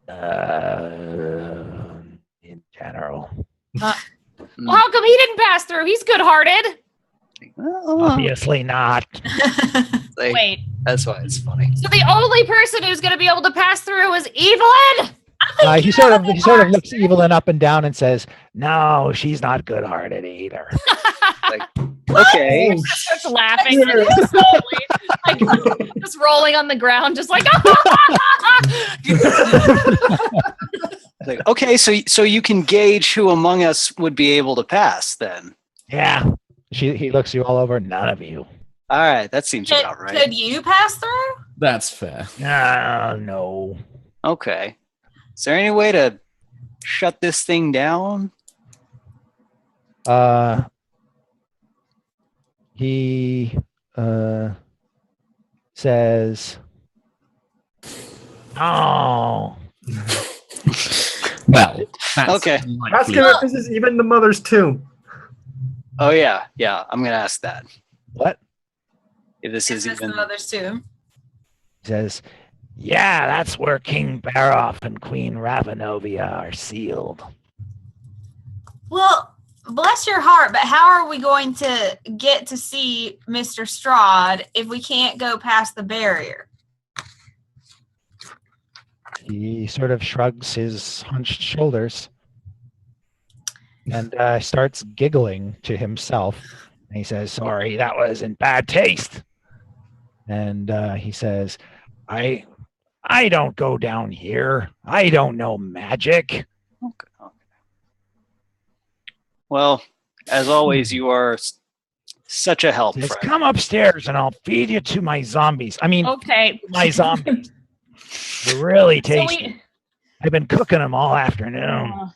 Speaker 2: In general.
Speaker 4: Well, how come he didn't pass through? He's good-hearted.
Speaker 2: Obviously not.
Speaker 7: Like,
Speaker 4: Wait.
Speaker 7: that's why it's funny.
Speaker 4: So the only person who's going to be able to pass through is Evelyn?
Speaker 2: He sort of looks Evelyn up and down and says, "No, she's not good-hearted either."
Speaker 7: Okay.
Speaker 4: Starts laughing slowly, like just rolling on the ground, just like.
Speaker 7: Like, okay, so you can gauge who among us would be able to pass then.
Speaker 2: Yeah. He looks you all over. None of you.
Speaker 7: All right, that seems
Speaker 1: Could,
Speaker 7: about right.
Speaker 1: could you pass through?
Speaker 3: That's fair.
Speaker 2: No.
Speaker 7: Okay. Is there any way to shut this thing down?
Speaker 2: He says, "Oh,
Speaker 3: Well, that's
Speaker 7: Okay.
Speaker 6: Ask
Speaker 3: likely.
Speaker 6: him if this is even the mother's tomb.
Speaker 7: Oh yeah, I'm gonna ask that.
Speaker 2: what?"
Speaker 7: If this
Speaker 1: Is
Speaker 7: is
Speaker 1: this
Speaker 7: even
Speaker 1: the mother's tomb?
Speaker 2: He says, "Yeah, that's where King Baroff and Queen Ravenovia are sealed."
Speaker 1: Well, bless your heart, but how are we going to get to see Mr. Strahd if we can't go past the barrier?
Speaker 2: He sort of shrugs his hunched shoulders and starts giggling to himself. And he says, "Sorry, that was in bad taste." And he says, I don't go down here. I don't know magic."
Speaker 7: Okay. Well, as always, you are such a help,
Speaker 2: He says,
Speaker 7: friend.
Speaker 2: "Come upstairs and I'll feed you to my zombies. I mean,
Speaker 4: Okay.
Speaker 2: my zombies. They're really
Speaker 4: So
Speaker 2: tasty. I've been cooking them all afternoon."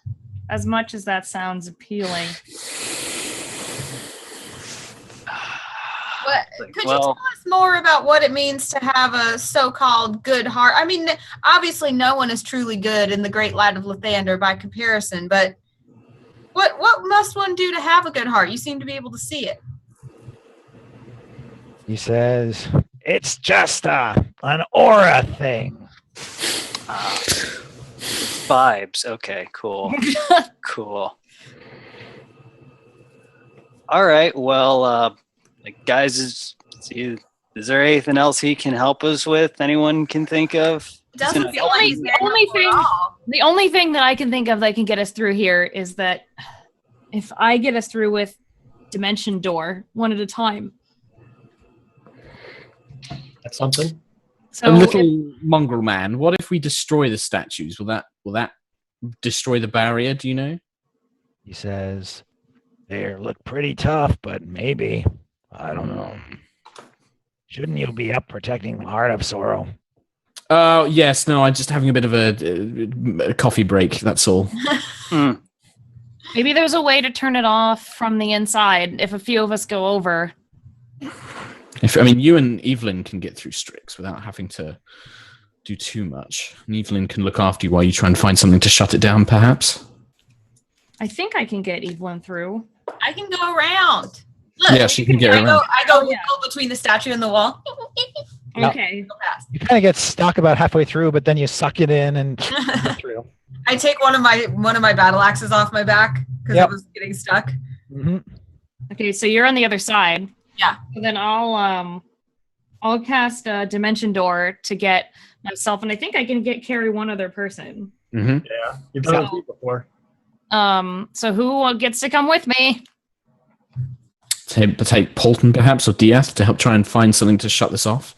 Speaker 4: as much as that sounds appealing,
Speaker 1: What, could you
Speaker 7: Well-
Speaker 1: tell us more about what it means to have a so-called good heart? I mean, obviously, no one is truly good in the Great Light of Lathander by comparison, but what must one do to have a good heart? You seem to be able to see it.
Speaker 2: He says, "It's just an aura thing."
Speaker 7: Vibes. Okay, cool. Cool. All right. Well, guys, is there anything else he can help us with? Anyone can think of?
Speaker 1: It doesn't
Speaker 7: The
Speaker 1: feel like he's
Speaker 4: the only
Speaker 1: vulnerable at
Speaker 4: thing-
Speaker 1: all.
Speaker 4: the only thing that I can think of that can get us through here is that if I get us through with Dimension Door one at a time.
Speaker 6: That's something.
Speaker 4: So
Speaker 3: A little mongrel man. What if we destroy the statues? Will that destroy the barrier? Do you know?
Speaker 2: He says, "They look pretty tough, but maybe. I don't know. Shouldn't you be up protecting the heart of Sorrow?"
Speaker 3: Oh yes, no. I'm just having a bit of a coffee break. That's all.
Speaker 7: Hmm.
Speaker 4: maybe there's a way to turn it off from the inside if a few of us go over.
Speaker 3: You and Evelyn can get through Strix without having to do too much. And Evelyn can look after you while you try and find something to shut it down, perhaps.
Speaker 4: I think I can get Evelyn through.
Speaker 1: I can go around. Look,
Speaker 3: Yeah, she can get
Speaker 1: I go
Speaker 3: around.
Speaker 1: wiggle
Speaker 4: Oh, yeah.
Speaker 1: between the statue and the wall.
Speaker 2: No.
Speaker 4: Okay.
Speaker 1: Go past.
Speaker 2: You kind of get stuck about halfway through, but then you suck it in and get through.
Speaker 1: I take one of my battle axes off my back because
Speaker 2: Yep.
Speaker 1: I was getting stuck.
Speaker 2: hmm
Speaker 4: Okay, so you're on the other side.
Speaker 1: Yeah.
Speaker 4: And then I'll cast a Dimension Door to get myself, and I think I can carry one other person.
Speaker 3: Mm-hmm.
Speaker 6: Yeah, you've done it before.
Speaker 4: So who gets to come with me?
Speaker 3: Take Polton perhaps or Diaz to help try and find something to shut this off.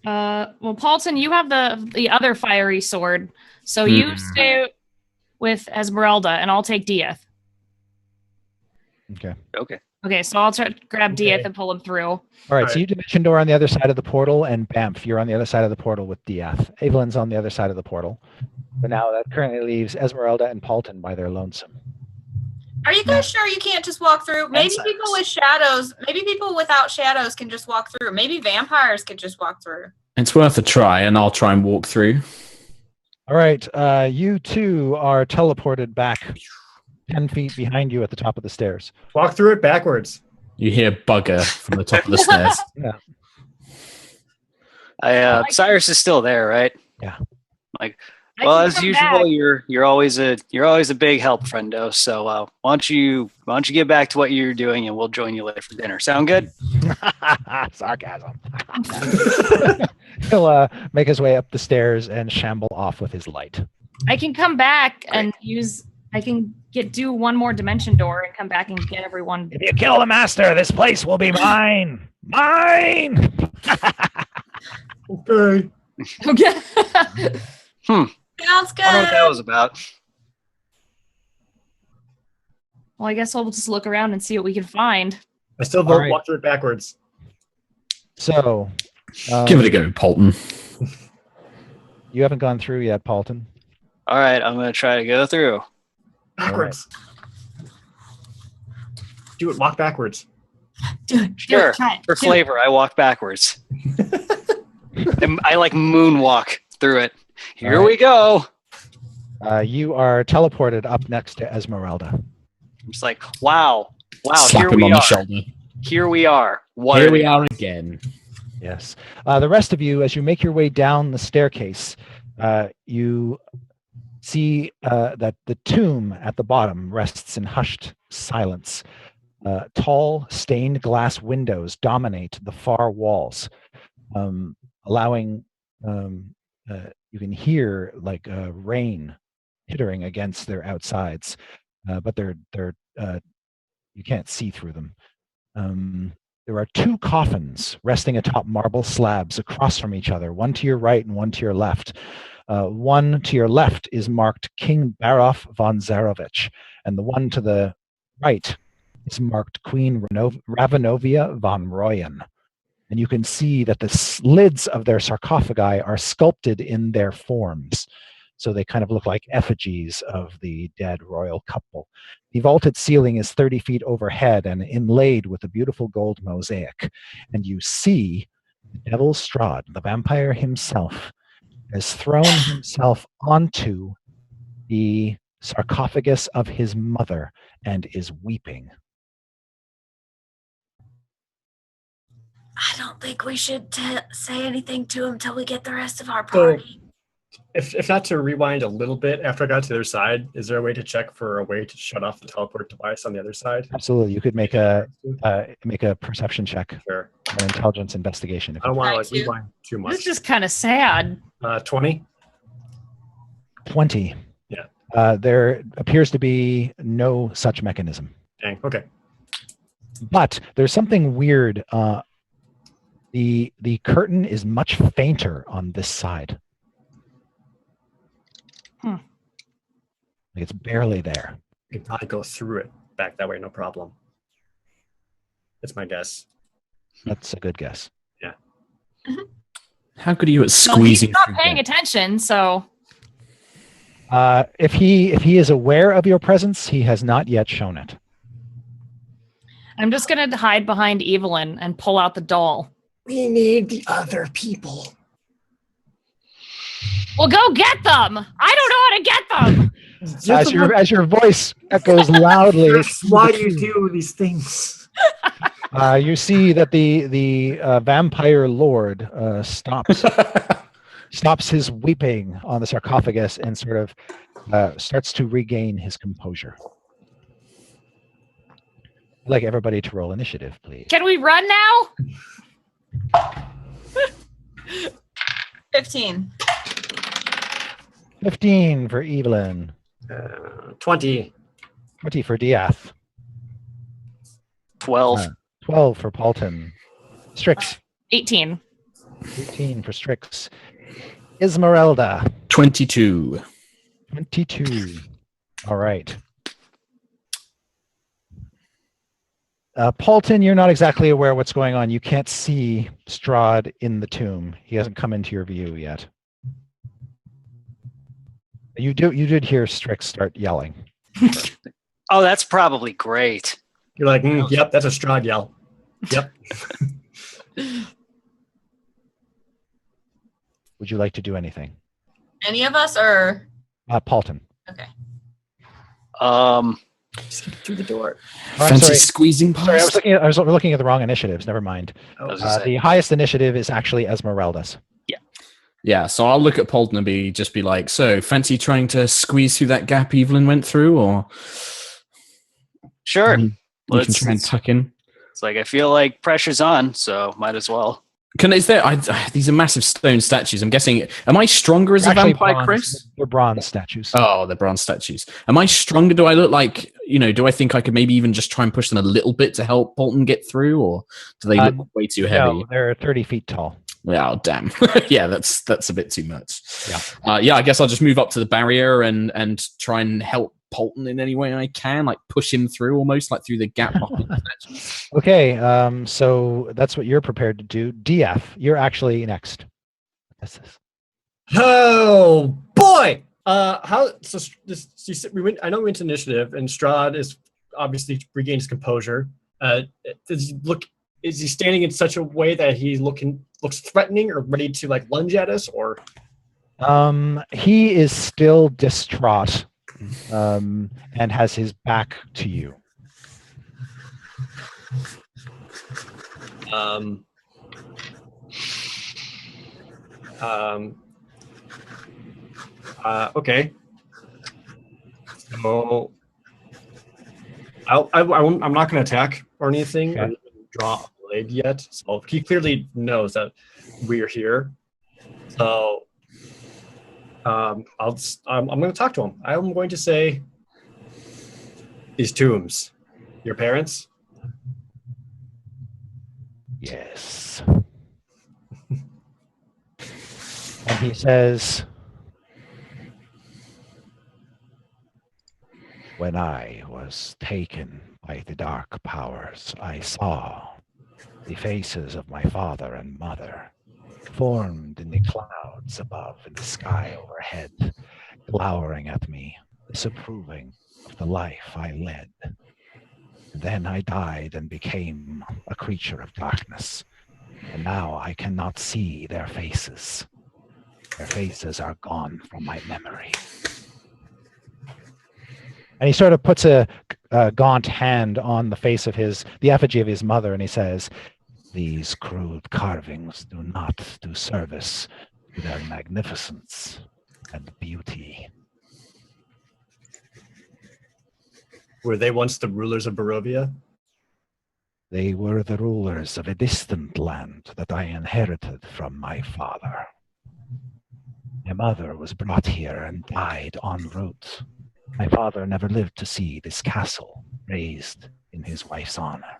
Speaker 4: Well, Paulton, you have the other fiery sword, so you stay with Esmeralda, and I'll take Dieth.
Speaker 2: Okay.
Speaker 7: Okay.
Speaker 4: Okay, so I'll try to grab
Speaker 6: Okay.
Speaker 4: Dieth and pull him through.
Speaker 2: All right, so
Speaker 6: Alright.
Speaker 2: you Dimension Door on the other side of the portal, and Bamf, you're on the other side of the portal with Diath. Evelyn's on the other side of the portal. But now that currently leaves Esmeralda and Paulton by their lonesome.
Speaker 1: Are you guys sure you can't just walk through? Maybe
Speaker 7: That's
Speaker 1: people
Speaker 7: nice.
Speaker 1: with shadows, maybe people without shadows can just walk through. Maybe vampires could just walk through.
Speaker 3: It's worth a try, and I'll try and walk through.
Speaker 2: All right, you two are teleported back 10 feet behind you at the top of the stairs.
Speaker 6: Walk through it backwards.
Speaker 3: You hear bugger from the top of the stairs.
Speaker 7: Cyrus is still there, right?
Speaker 2: Yeah.
Speaker 4: I
Speaker 7: Well,
Speaker 4: can
Speaker 7: as
Speaker 4: come
Speaker 7: usual,
Speaker 4: back.
Speaker 7: you're always a big help, friendo. So why don't you get back to what you're doing, and we'll join you later for dinner. Sound good?
Speaker 2: Sarcasm. He'll make his way up the stairs and shamble off with his light.
Speaker 4: I can come back and do one more Dimension Door and come back and get everyone.
Speaker 2: If you kill the master, this place will be mine. Mine.
Speaker 6: Okay.
Speaker 4: Okay.
Speaker 1: Sounds
Speaker 7: I don't know what that
Speaker 1: good.
Speaker 7: was about.
Speaker 4: Well, I guess we'll just look around and see what we can find.
Speaker 6: I still vote
Speaker 2: Alright.
Speaker 6: walk through it backwards.
Speaker 2: So,
Speaker 3: Give it a go, Polton.
Speaker 2: you haven't gone through yet, Paulton.
Speaker 7: All right, I'm gonna try to go through.
Speaker 6: Backwards. Do it. Walk backwards.
Speaker 1: Do it.
Speaker 7: Sure.
Speaker 1: Try it.
Speaker 7: For
Speaker 1: Do it.
Speaker 7: flavor, I walk backwards. I like moonwalk through it. Here
Speaker 2: All right.
Speaker 7: we go.
Speaker 2: You are teleported up next to Esmeralda.
Speaker 7: I'm just like, wow,
Speaker 3: Slap
Speaker 7: here
Speaker 3: him
Speaker 7: we
Speaker 3: on
Speaker 7: are.
Speaker 3: the shoulder.
Speaker 7: Here we are. What
Speaker 3: Here
Speaker 7: are
Speaker 3: we
Speaker 7: we?
Speaker 3: are again.
Speaker 2: Yes. The rest of you, as you make your way down the staircase, you see that the tomb at the bottom rests in hushed silence. Tall, stained glass windows dominate the far walls, allowing you can hear like rain hittering against their outsides, but they're you can't see through them. There are 2 coffins resting atop marble slabs across from each other, one to your right and one to your left. One to your left is marked King Barof von Zarovich, and the one to the right is marked Queen Ravenovia von Royen. And you can see that the lids of their sarcophagi are sculpted in their forms. So they kind of look like effigies of the dead royal couple. The vaulted ceiling is 30 feet overhead and inlaid with a beautiful gold mosaic. And you see the Devil Strahd, the vampire himself, has thrown himself onto the sarcophagus of his mother and is weeping.
Speaker 8: I don't think we should say anything to him till we get the rest of our
Speaker 6: So-
Speaker 8: party.
Speaker 6: If not to rewind a little bit, after I got to the other side, is there a way to check for a way to shut off the teleport device on the other side?
Speaker 2: Absolutely. You could make a perception check,
Speaker 6: Sure.
Speaker 2: an intelligence investigation. If
Speaker 6: I don't want to
Speaker 1: Try
Speaker 6: like
Speaker 1: to.
Speaker 6: rewind too
Speaker 4: It's
Speaker 6: much.
Speaker 4: just kind of sad.
Speaker 6: 20.
Speaker 2: 20.
Speaker 6: Yeah.
Speaker 2: There appears to be no such mechanism.
Speaker 6: Dang. Okay.
Speaker 2: But there's something weird. The curtain is much fainter on this side. Like it's barely there.
Speaker 6: You can probably go through it back that way, no problem. That's my guess.
Speaker 2: That's a good guess.
Speaker 3: How good are you at
Speaker 4: Well, he's
Speaker 3: squeezing
Speaker 4: not
Speaker 3: through
Speaker 4: paying
Speaker 3: there?
Speaker 4: attention, so
Speaker 2: If he is aware of your presence, he has not yet shown it.
Speaker 4: I'm just gonna hide behind Evelyn and pull out the doll.
Speaker 6: We need the other people.
Speaker 4: Well, go get them. I don't know how to get them.
Speaker 2: As your voice echoes loudly,
Speaker 6: Why do you do these things?
Speaker 2: you see that the vampire lord stops his weeping on the sarcophagus and sort of starts to regain his composure. I'd like everybody to roll initiative, please.
Speaker 4: Can we run now?
Speaker 1: 15.
Speaker 2: 15 for Evelyn,
Speaker 6: 20.
Speaker 2: 20 for Diath,
Speaker 7: 12.
Speaker 2: 12 for Paulton, Strix,
Speaker 4: 18.
Speaker 2: 18 for Strix, Esmeralda,
Speaker 3: 22.
Speaker 2: 22. All right. Paulton, you're not exactly aware what's going on. You can't see Strahd in the tomb. He hasn't come into your view yet. You did hear Strix start yelling.
Speaker 7: Oh, that's probably great.
Speaker 6: You're like, yep, that's a Strahd yell. Yep.
Speaker 2: Would you like to do anything?
Speaker 1: Any of us or
Speaker 2: Paulton.
Speaker 1: okay.
Speaker 6: Just get through the door.
Speaker 2: Oh, I'm
Speaker 3: Fancy
Speaker 2: sorry.
Speaker 3: squeezing past.
Speaker 2: Sorry, I was looking at the wrong initiatives. Never mind.
Speaker 7: I was gonna say.
Speaker 2: The highest initiative is actually Esmeralda's.
Speaker 3: Yeah, so I'll look at Paulton and be like, so fancy trying to squeeze through that gap Evelyn went through, or
Speaker 7: Sure.
Speaker 3: you can try and tuck in.
Speaker 7: It's like I feel like pressure's on, so might as well.
Speaker 3: These are massive stone statues. I'm guessing. Am I stronger as a
Speaker 2: Actually,
Speaker 3: vampire,
Speaker 2: bronze.
Speaker 3: Chris?
Speaker 2: They're bronze statues.
Speaker 3: Oh, they're bronze statues. Am I stronger? Do I look like, do I think I could maybe even just try and push them a little bit to help Paulton get through, or do they look way too heavy?
Speaker 2: No, they're 30 feet tall.
Speaker 3: Oh, damn. Yeah, that's a bit too much.
Speaker 2: Yeah.
Speaker 3: I guess I'll just move up to the barrier and try and help Paulton in any way I can, like push him through almost, like through the gap behind the statue.
Speaker 2: Okay, so that's what you're prepared to do. DF, you're actually next. What's this?
Speaker 6: Oh boy! How? So this? We went. I know we went to initiative, and Strahd is obviously regained his composure. Does he look? Is he standing in such a way that he looks threatening or ready to like lunge at us, or?
Speaker 2: He is still distraught, and has his back to you.
Speaker 6: Okay. So I'm not going to attack or anything.
Speaker 2: Okay.
Speaker 6: Or even draw a blade yet. So he clearly knows that we're here. So I'm going to talk to him. I'm going to say, these tombs, your parents?
Speaker 2: Yes. And he says, when I was taken by the dark powers, I saw the faces of my father and mother formed in the clouds above in the sky overhead, glowering at me, disapproving of the life I led. And then I died and became a creature of darkness, and now I cannot see their faces. Their faces are gone from my memory. And he sort of puts a gaunt hand on the face of the effigy of his mother, and he says, these crude carvings do not do service to their magnificence and beauty.
Speaker 6: Were they once the rulers of Barovia?
Speaker 2: They were the rulers of a distant land that I inherited from my father. My mother was brought here and died en route. My father never lived to see this castle raised in his wife's honor.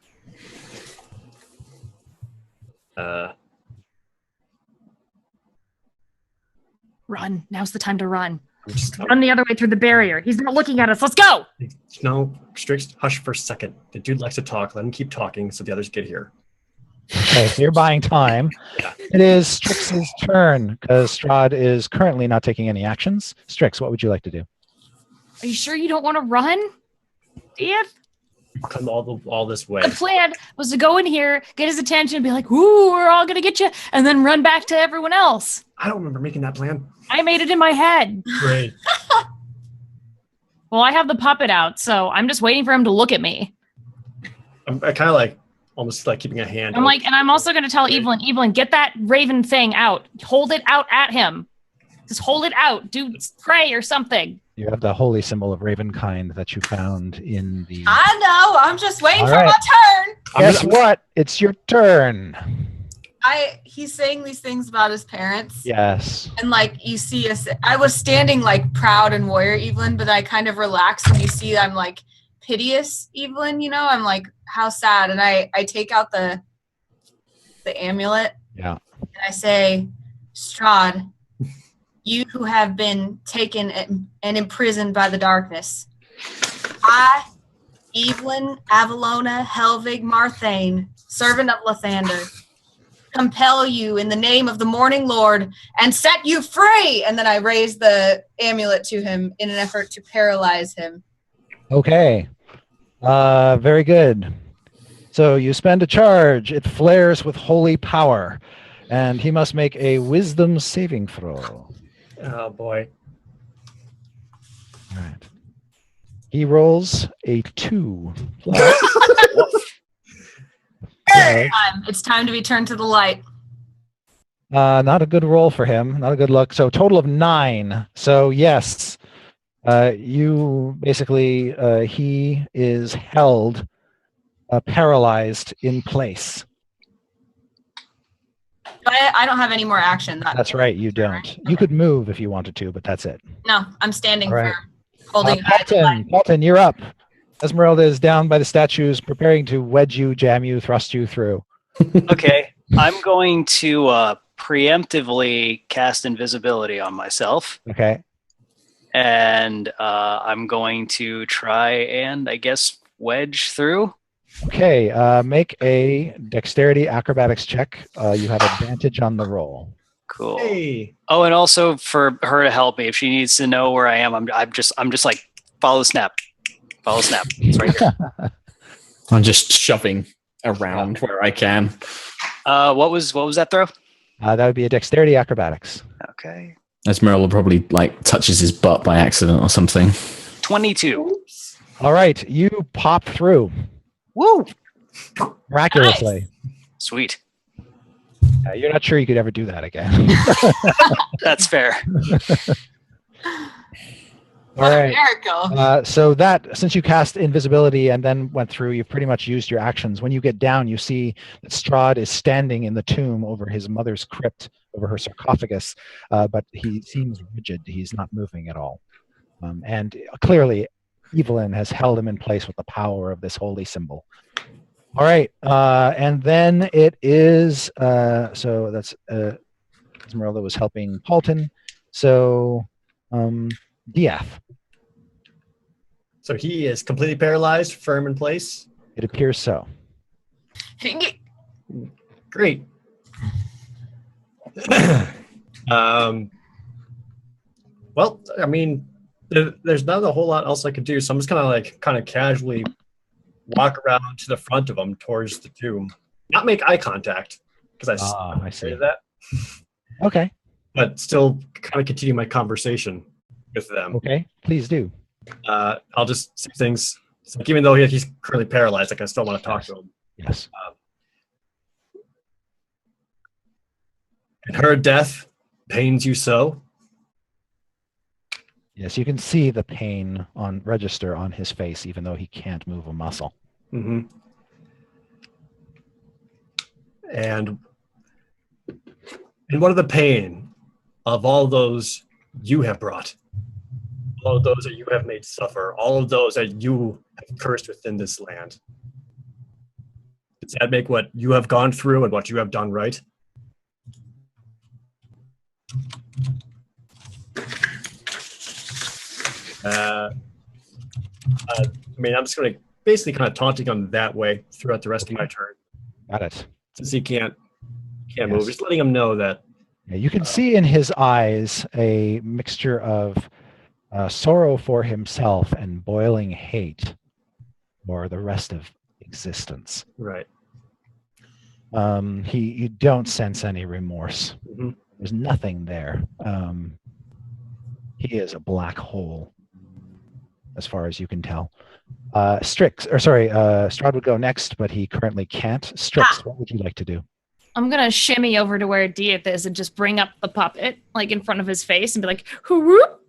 Speaker 4: Run. Now's the time to run. Run the other way through the barrier. He's not looking at us. Let's go.
Speaker 6: No, Strix, hush for a second. The dude likes to talk. Let him keep talking so the others get here.
Speaker 2: Okay, so you're buying time.
Speaker 6: Yeah.
Speaker 2: It is Strix's turn because Strahd is currently not taking any actions. Strix, what would you like to do?
Speaker 4: Are you sure you don't want to run? Ian?
Speaker 6: Come all this way.
Speaker 4: The plan was to go in here, get his attention, be like, ooh, we're all going to get you, and then run back to everyone else.
Speaker 6: I don't remember making that plan.
Speaker 4: I made it in my head.
Speaker 6: Great.
Speaker 4: Well, I have the puppet out, so I'm just waiting for him to look at me.
Speaker 6: I kind of like, almost like keeping a hand.
Speaker 4: I'm like, and I'm also going to tell Evelyn, get that raven thing out. Hold it out at him. Just hold it out. Do pray or something.
Speaker 2: You have the holy symbol of Ravenkind that you found in the...
Speaker 5: I know. I'm just waiting
Speaker 2: All
Speaker 5: for
Speaker 2: right.
Speaker 5: my turn.
Speaker 2: Guess what? It's your turn.
Speaker 1: He's saying these things about his parents.
Speaker 2: Yes.
Speaker 1: And like you see us, I was standing like proud and warrior Evelyn, but I kind of relaxed when you see I'm like piteous Evelyn, you know, I'm like, how sad. And I take out the amulet.
Speaker 2: Yeah.
Speaker 1: And I say, Strahd, you who have been taken and imprisoned by the darkness, I, Evelyn, Avalona, Helvig, Marthane, servant of Lathander, compel you in the name of the Morning Lord and set you free. And then I raise the amulet to him in an effort to paralyze him.
Speaker 2: Okay. Very good. So you spend a charge. It flares with holy power, and he must make a wisdom saving throw.
Speaker 6: Oh, boy.
Speaker 2: All right. He rolls a 2.
Speaker 1: It's time to be turned to the light.
Speaker 2: Not a good roll for him. Not a good look. So total of 9. So yes, you basically he is held paralyzed in place.
Speaker 1: I don't have any more action.
Speaker 2: That's right. You don't. You could move if you wanted to, but that's it.
Speaker 1: No, I'm standing
Speaker 2: All right.
Speaker 1: firm, holding on.
Speaker 2: Paulton, you're up. Esmeralda is down by the statues, preparing to wedge you, jam you, thrust you through.
Speaker 7: Okay, I'm going to preemptively cast invisibility on myself.
Speaker 2: Okay.
Speaker 7: And I'm going to try and, I guess, wedge through.
Speaker 2: Okay, make a dexterity acrobatics check. You have advantage on the roll.
Speaker 7: Cool.
Speaker 6: Hey.
Speaker 7: Oh, and also for her to help me if she needs to know where I am. I'm just like follow snap. Follow snap. It's right here.
Speaker 3: I'm just shoving around where I can.
Speaker 7: What was that throw?
Speaker 2: That would be a dexterity acrobatics.
Speaker 7: Okay.
Speaker 3: Esmeralda probably like touches his butt by accident or something.
Speaker 7: 22.
Speaker 2: All right, you pop through
Speaker 7: Woo!
Speaker 2: miraculously.
Speaker 1: Nice.
Speaker 7: Sweet.
Speaker 2: You're not sure you could ever do that again.
Speaker 7: That's fair.
Speaker 2: All right.
Speaker 1: Miracle.
Speaker 2: So that, since you cast invisibility and then went through, you've pretty much used your actions. When you get down, you see that Strahd is standing in the tomb over his mother's crypt, over her sarcophagus, but he seems rigid. He's not moving at all. And clearly, Evelyn has held him in place with the power of this holy symbol. All right. And then it is, so that's Esmeralda was helping Paulton. So, Diath.
Speaker 6: So he is completely paralyzed, firm in place.
Speaker 2: It appears so.
Speaker 6: Great. Well, I mean, there's not a whole lot else I could do, so I'm just kind of casually walk around to the front of him towards the tomb. Not make eye contact because
Speaker 2: I see
Speaker 6: that.
Speaker 2: Okay.
Speaker 6: But still kind of continue my conversation with them.
Speaker 2: Okay, please do.
Speaker 6: I'll just say things. It's like, even though he's currently paralyzed, like I still want to talk to him.
Speaker 2: Yes.
Speaker 6: And her death pains you so?
Speaker 2: Yes, you can see the pain on register on his face, even though he can't move a muscle.
Speaker 6: Mm-hmm. And what are the pain of all those you have brought? All of those that you have made suffer, all of those that you have cursed within this land. Does that make what you have gone through and what you have done right? I mean, I'm just going to basically kind of taunting him that way throughout the rest of my turn.
Speaker 2: Got it.
Speaker 6: Since he can't move, just letting him know that.
Speaker 2: Yeah, you can see in his eyes a mixture of sorrow for himself and boiling hate for the rest of existence.
Speaker 6: Right.
Speaker 2: You don't sense any remorse.
Speaker 6: Mm-hmm.
Speaker 2: There's nothing there. He is a black hole, as far as you can tell. Strahd would go next, but he currently can't. Strix, what would you like to do?
Speaker 4: I'm gonna shimmy over to where Diath is and just bring up the puppet like in front of his face and be like, "Whoop!"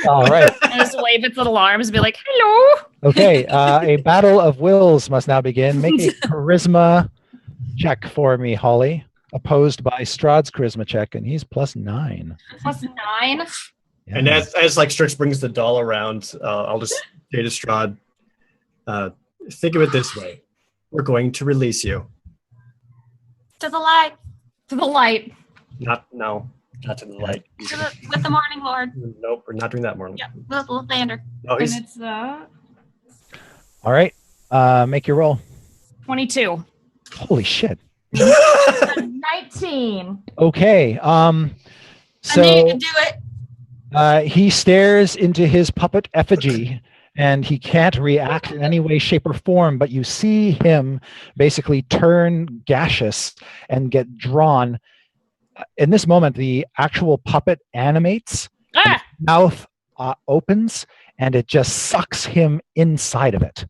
Speaker 2: All right.
Speaker 4: And just wave its little arms and be like, "Hello."
Speaker 2: Okay. A battle of wills must now begin. Make a charisma check for me, Holly. Opposed by Strahd's charisma check, and he's +9.
Speaker 4: +9.
Speaker 2: Yes.
Speaker 6: And as like Strix brings the doll around, I'll just say to Strahd, think of it this way. We're going to release you.
Speaker 1: To the light.
Speaker 4: To the light.
Speaker 6: Not to the light.
Speaker 1: With the morning lord.
Speaker 6: Nope, we're not doing that morning.
Speaker 1: Yeah, with Lathander.
Speaker 6: No,
Speaker 4: And it's
Speaker 2: All right. Make your roll.
Speaker 4: 22.
Speaker 2: Holy shit.
Speaker 4: 19.
Speaker 2: Okay.
Speaker 1: I knew you
Speaker 2: So
Speaker 1: could do it.
Speaker 2: he stares into his puppet effigy, and he can't react in any way, shape, or form, but you see him basically turn gaseous and get drawn. In this moment, the actual puppet animates,
Speaker 4: Ah!
Speaker 2: mouth opens, and it just sucks him inside of it.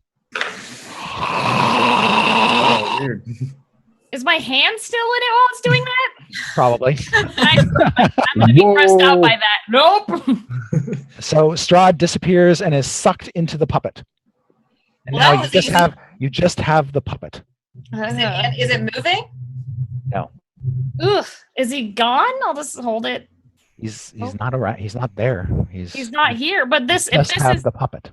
Speaker 6: Oh, weird.
Speaker 4: Is my hand still in it while it's doing that?
Speaker 2: Probably.
Speaker 4: I'm going to be grossed out by that. Nope.
Speaker 2: So Strahd disappears and is sucked into the puppet. And
Speaker 5: Well,
Speaker 2: now
Speaker 5: that was
Speaker 2: you just have the puppet.
Speaker 5: Is it moving?
Speaker 2: No.
Speaker 4: Ugh. Is he gone? I'll just hold it.
Speaker 2: He's not around. He's not there.
Speaker 4: He's not here. But this, if
Speaker 2: Just
Speaker 4: this
Speaker 2: have
Speaker 4: is,
Speaker 2: the puppet.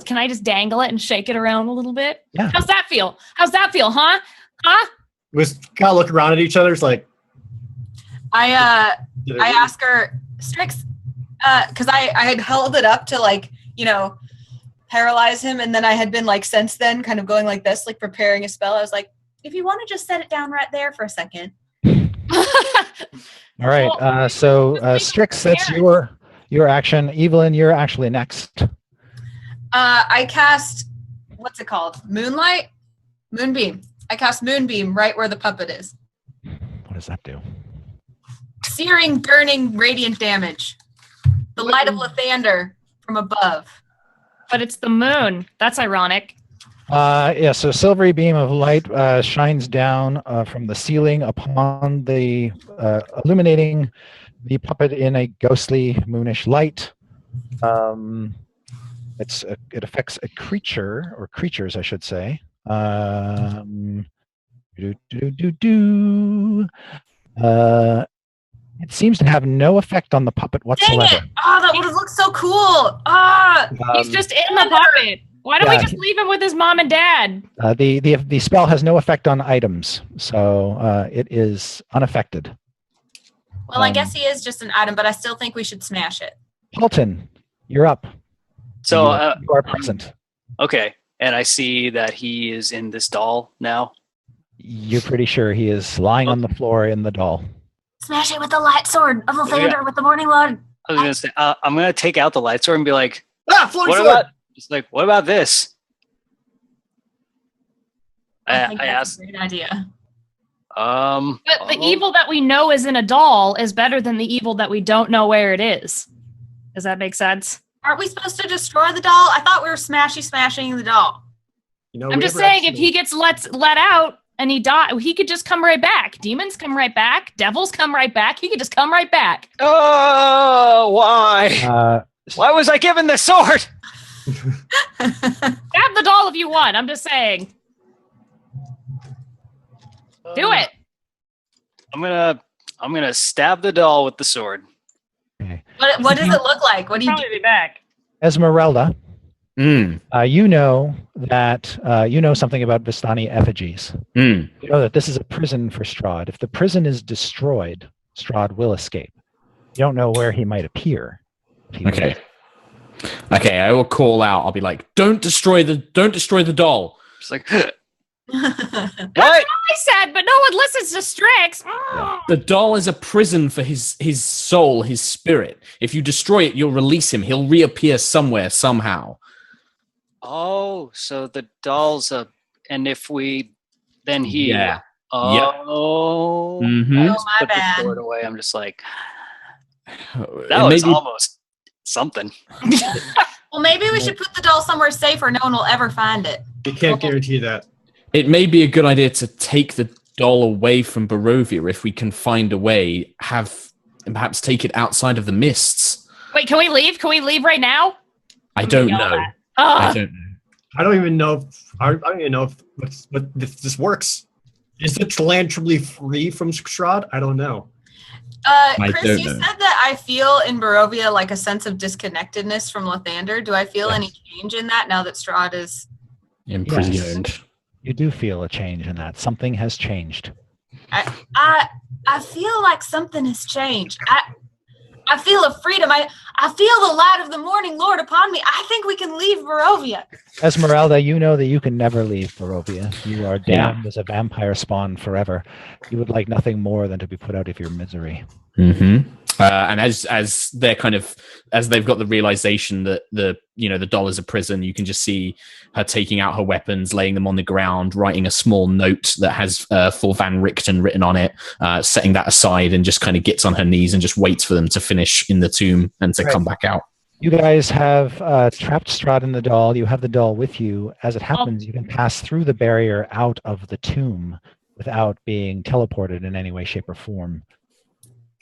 Speaker 4: can I just dangle it and shake it around a little bit?
Speaker 2: Yeah.
Speaker 4: How's that feel? Huh?
Speaker 6: We just kind of look around at each other. It's like,
Speaker 5: I ask her, Strix, because I had held it up to paralyze him, and then I had been since then kind of going like this, preparing a spell. I was like, if you want to just set it down right there for a second.
Speaker 2: All right.
Speaker 4: Well,
Speaker 2: So Strix, that's your action. Evelyn, you're actually next.
Speaker 5: I cast, what's it called? Moonbeam. I cast Moonbeam right where the puppet is.
Speaker 2: What does that do?
Speaker 5: Searing, burning, radiant damage. The light of Lathander from above.
Speaker 4: But it's the moon. That's ironic.
Speaker 2: So a silvery beam of light shines down from the ceiling upon the illuminating the puppet in a ghostly moonish light. It affects a creature, or creatures, I should say. It seems to have no effect on the puppet whatsoever.
Speaker 1: Dang it! Oh, that would have looked so cool. Ah,
Speaker 4: He's just in the puppet. Why don't we just leave him with his mom and dad?
Speaker 2: The spell has no effect on items, so it is unaffected.
Speaker 1: well, I guess he is just an item, but I still think we should smash it.
Speaker 2: Halton, you're up.
Speaker 7: So,
Speaker 2: You are present.
Speaker 7: okay. And I see that he is in this doll now.
Speaker 2: You're pretty sure he is lying on the floor in the doll.
Speaker 8: Smash it with the light sword of Lathander with the morning light.
Speaker 7: I was going to say, I'm going to take out the light sword and be like,
Speaker 6: Floating
Speaker 7: what
Speaker 6: sword!
Speaker 7: about, just like, what about this?
Speaker 1: I think
Speaker 7: I
Speaker 1: that's
Speaker 7: asked,
Speaker 1: a great idea.
Speaker 4: But the evil that we know is in a doll is better than the evil that we don't know where it is. Does that make sense?
Speaker 1: Aren't we supposed to destroy the doll? I thought we were smashing the doll.
Speaker 6: You know,
Speaker 4: I'm
Speaker 6: we
Speaker 4: just
Speaker 6: never
Speaker 4: saying, if
Speaker 6: actually-
Speaker 4: he gets let out and he he could just come right back. Demons come right back. Devils come right back. He could just come right back.
Speaker 7: oh, why? Why was I given the sword?
Speaker 4: Have the doll if you want. I'm just saying. Do it.
Speaker 7: I'm gonna stab the doll with the sword.
Speaker 1: What does it look like? What do you do?
Speaker 4: Probably be back.
Speaker 2: Esmeralda,
Speaker 3: Mm.
Speaker 2: you know that you know something about Vistani effigies.
Speaker 3: Mm.
Speaker 2: You know that this is a prison for Strahd. If the prison is destroyed, Strahd will escape. You don't know where he might appear. He
Speaker 3: Okay. Okay, I will call out. I'll be like, don't destroy the doll.
Speaker 7: Just like,
Speaker 4: That's
Speaker 7: what?
Speaker 4: what I said, but no one listens to Strix.
Speaker 3: The doll is a prison for his soul, his spirit. If you destroy it, you'll release him. He'll reappear somewhere, somehow.
Speaker 7: Oh, so the doll's and if we, then he.
Speaker 3: Yeah.
Speaker 7: Oh.
Speaker 3: Mm-hmm.
Speaker 1: Oh, my
Speaker 7: Put the
Speaker 1: bad.
Speaker 7: sword away. I'm just like,
Speaker 3: It
Speaker 7: that
Speaker 3: may
Speaker 7: was
Speaker 3: be-
Speaker 7: almost something.
Speaker 1: Well, maybe we should put the doll somewhere safe where no one will ever find it.
Speaker 6: We can't guarantee that.
Speaker 3: It may be a good idea to take the doll away from Barovia if we can find a way. And perhaps take it outside of the mists.
Speaker 4: Wait, can we leave? Can we leave right now?
Speaker 3: I don't
Speaker 4: Yeah.
Speaker 3: know.
Speaker 4: Ugh.
Speaker 3: I don't know.
Speaker 6: I don't even know. I don't even know if this works. Is the land truly free from Strahd? I don't know.
Speaker 3: I
Speaker 1: Chris,
Speaker 3: don't
Speaker 1: you
Speaker 3: know.
Speaker 1: said that I feel in Barovia like a sense of disconnectedness from Lathander. Do I feel
Speaker 3: Yes.
Speaker 1: any change in that now that Strahd is?
Speaker 3: Imprisoned.
Speaker 2: You do feel a change in that. Something has changed.
Speaker 1: I feel like something has changed. I feel a freedom. I feel the light of the morning Lord upon me. I think we can leave Barovia.
Speaker 2: Esmeralda, you know that you can never leave Barovia. You are damned as a vampire spawn forever. You would like nothing more than to be put out of your misery.
Speaker 3: Mm-hmm. And as they're as they've got the realization that the doll is a prison, you can just see her taking out her weapons, laying them on the ground, writing a small note that has for Van Richten written on it, setting that aside, and just kind of gets on her knees and just waits for them to finish in the tomb and to come back out.
Speaker 2: You guys have trapped Strahd in the doll. You have the doll with you. As it happens, you can pass through the barrier out of the tomb without being teleported in any way, shape, or form.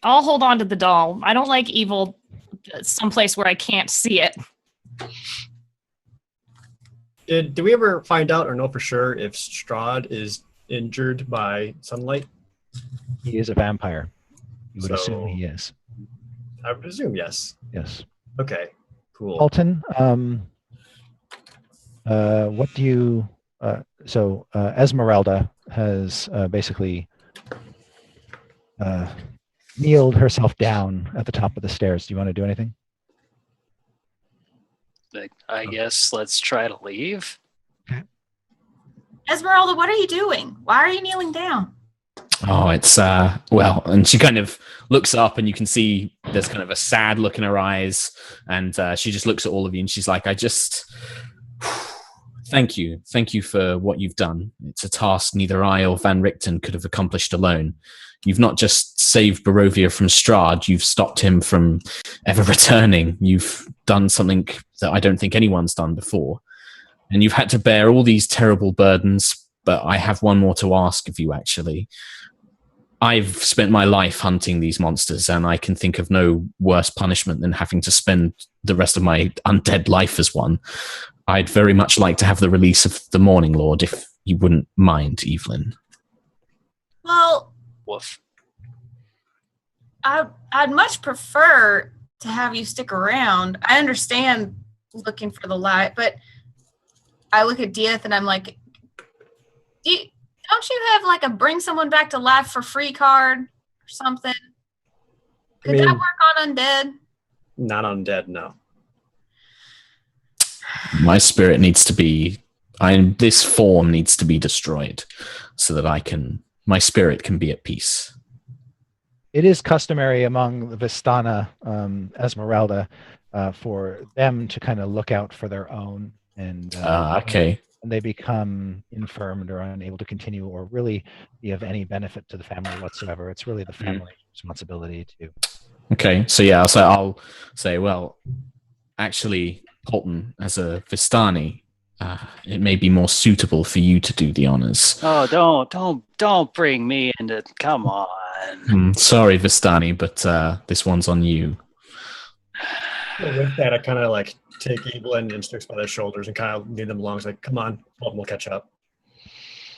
Speaker 4: I'll hold on to the doll. I don't like evil someplace where I can't see it.
Speaker 6: Did we ever find out or know for sure if Strahd is injured by sunlight?
Speaker 2: He is a vampire. You would
Speaker 6: So-
Speaker 2: assume he is.
Speaker 6: I presume yes.
Speaker 2: Yes.
Speaker 6: Okay, cool.
Speaker 2: Alton, what do you... Esmeralda has basically kneeled herself down at the top of the stairs. Do you want to do anything?
Speaker 7: Like, I guess let's try to leave.
Speaker 1: Esmeralda, what are you doing? Why are you kneeling down?
Speaker 3: Oh, it's and she kind of looks up, and you can see there's kind of a sad look in her eyes, and she just looks at all of you, and she's like, thank you for what you've done. It's a task neither I or Van Richten could have accomplished alone. You've not just saved Barovia from Strahd, you've stopped him from ever returning. You've done something that I don't think anyone's done before. and you've had to bear all these terrible burdens, but I have one more to ask of you, actually. I've spent my life hunting these monsters, and I can think of no worse punishment than having to spend the rest of my undead life as one. I'd very much like to have the release of the Morning Lord, if you wouldn't mind, Evelyn.
Speaker 1: Well,
Speaker 7: Woof.
Speaker 1: I'd much prefer to have you stick around. I understand looking for the light, but I look at Dieth and I'm like, don't you have like a bring someone back to life for free card or something? Could that work on undead?
Speaker 6: Not undead, no.
Speaker 3: My spirit needs to be... this form needs to be destroyed so that my spirit can be at peace.
Speaker 2: It is customary among the Vistana, Esmeralda, for them to kind of look out for their own, and
Speaker 3: okay.
Speaker 2: when they become infirmed or unable to continue or really be of any benefit to the family whatsoever. It's really the family's responsibility to.
Speaker 3: Okay, so yeah, so I'll say, well, actually, Polton, as a Vistani, it may be more suitable for you to do the honors.
Speaker 7: Oh, don't bring me into. Come on.
Speaker 3: Sorry, Vistani, but this one's on you.
Speaker 6: With that, I kind of like take Evelyn and Strix by their shoulders and kind of lead them along. It's like, come on, we'll catch up.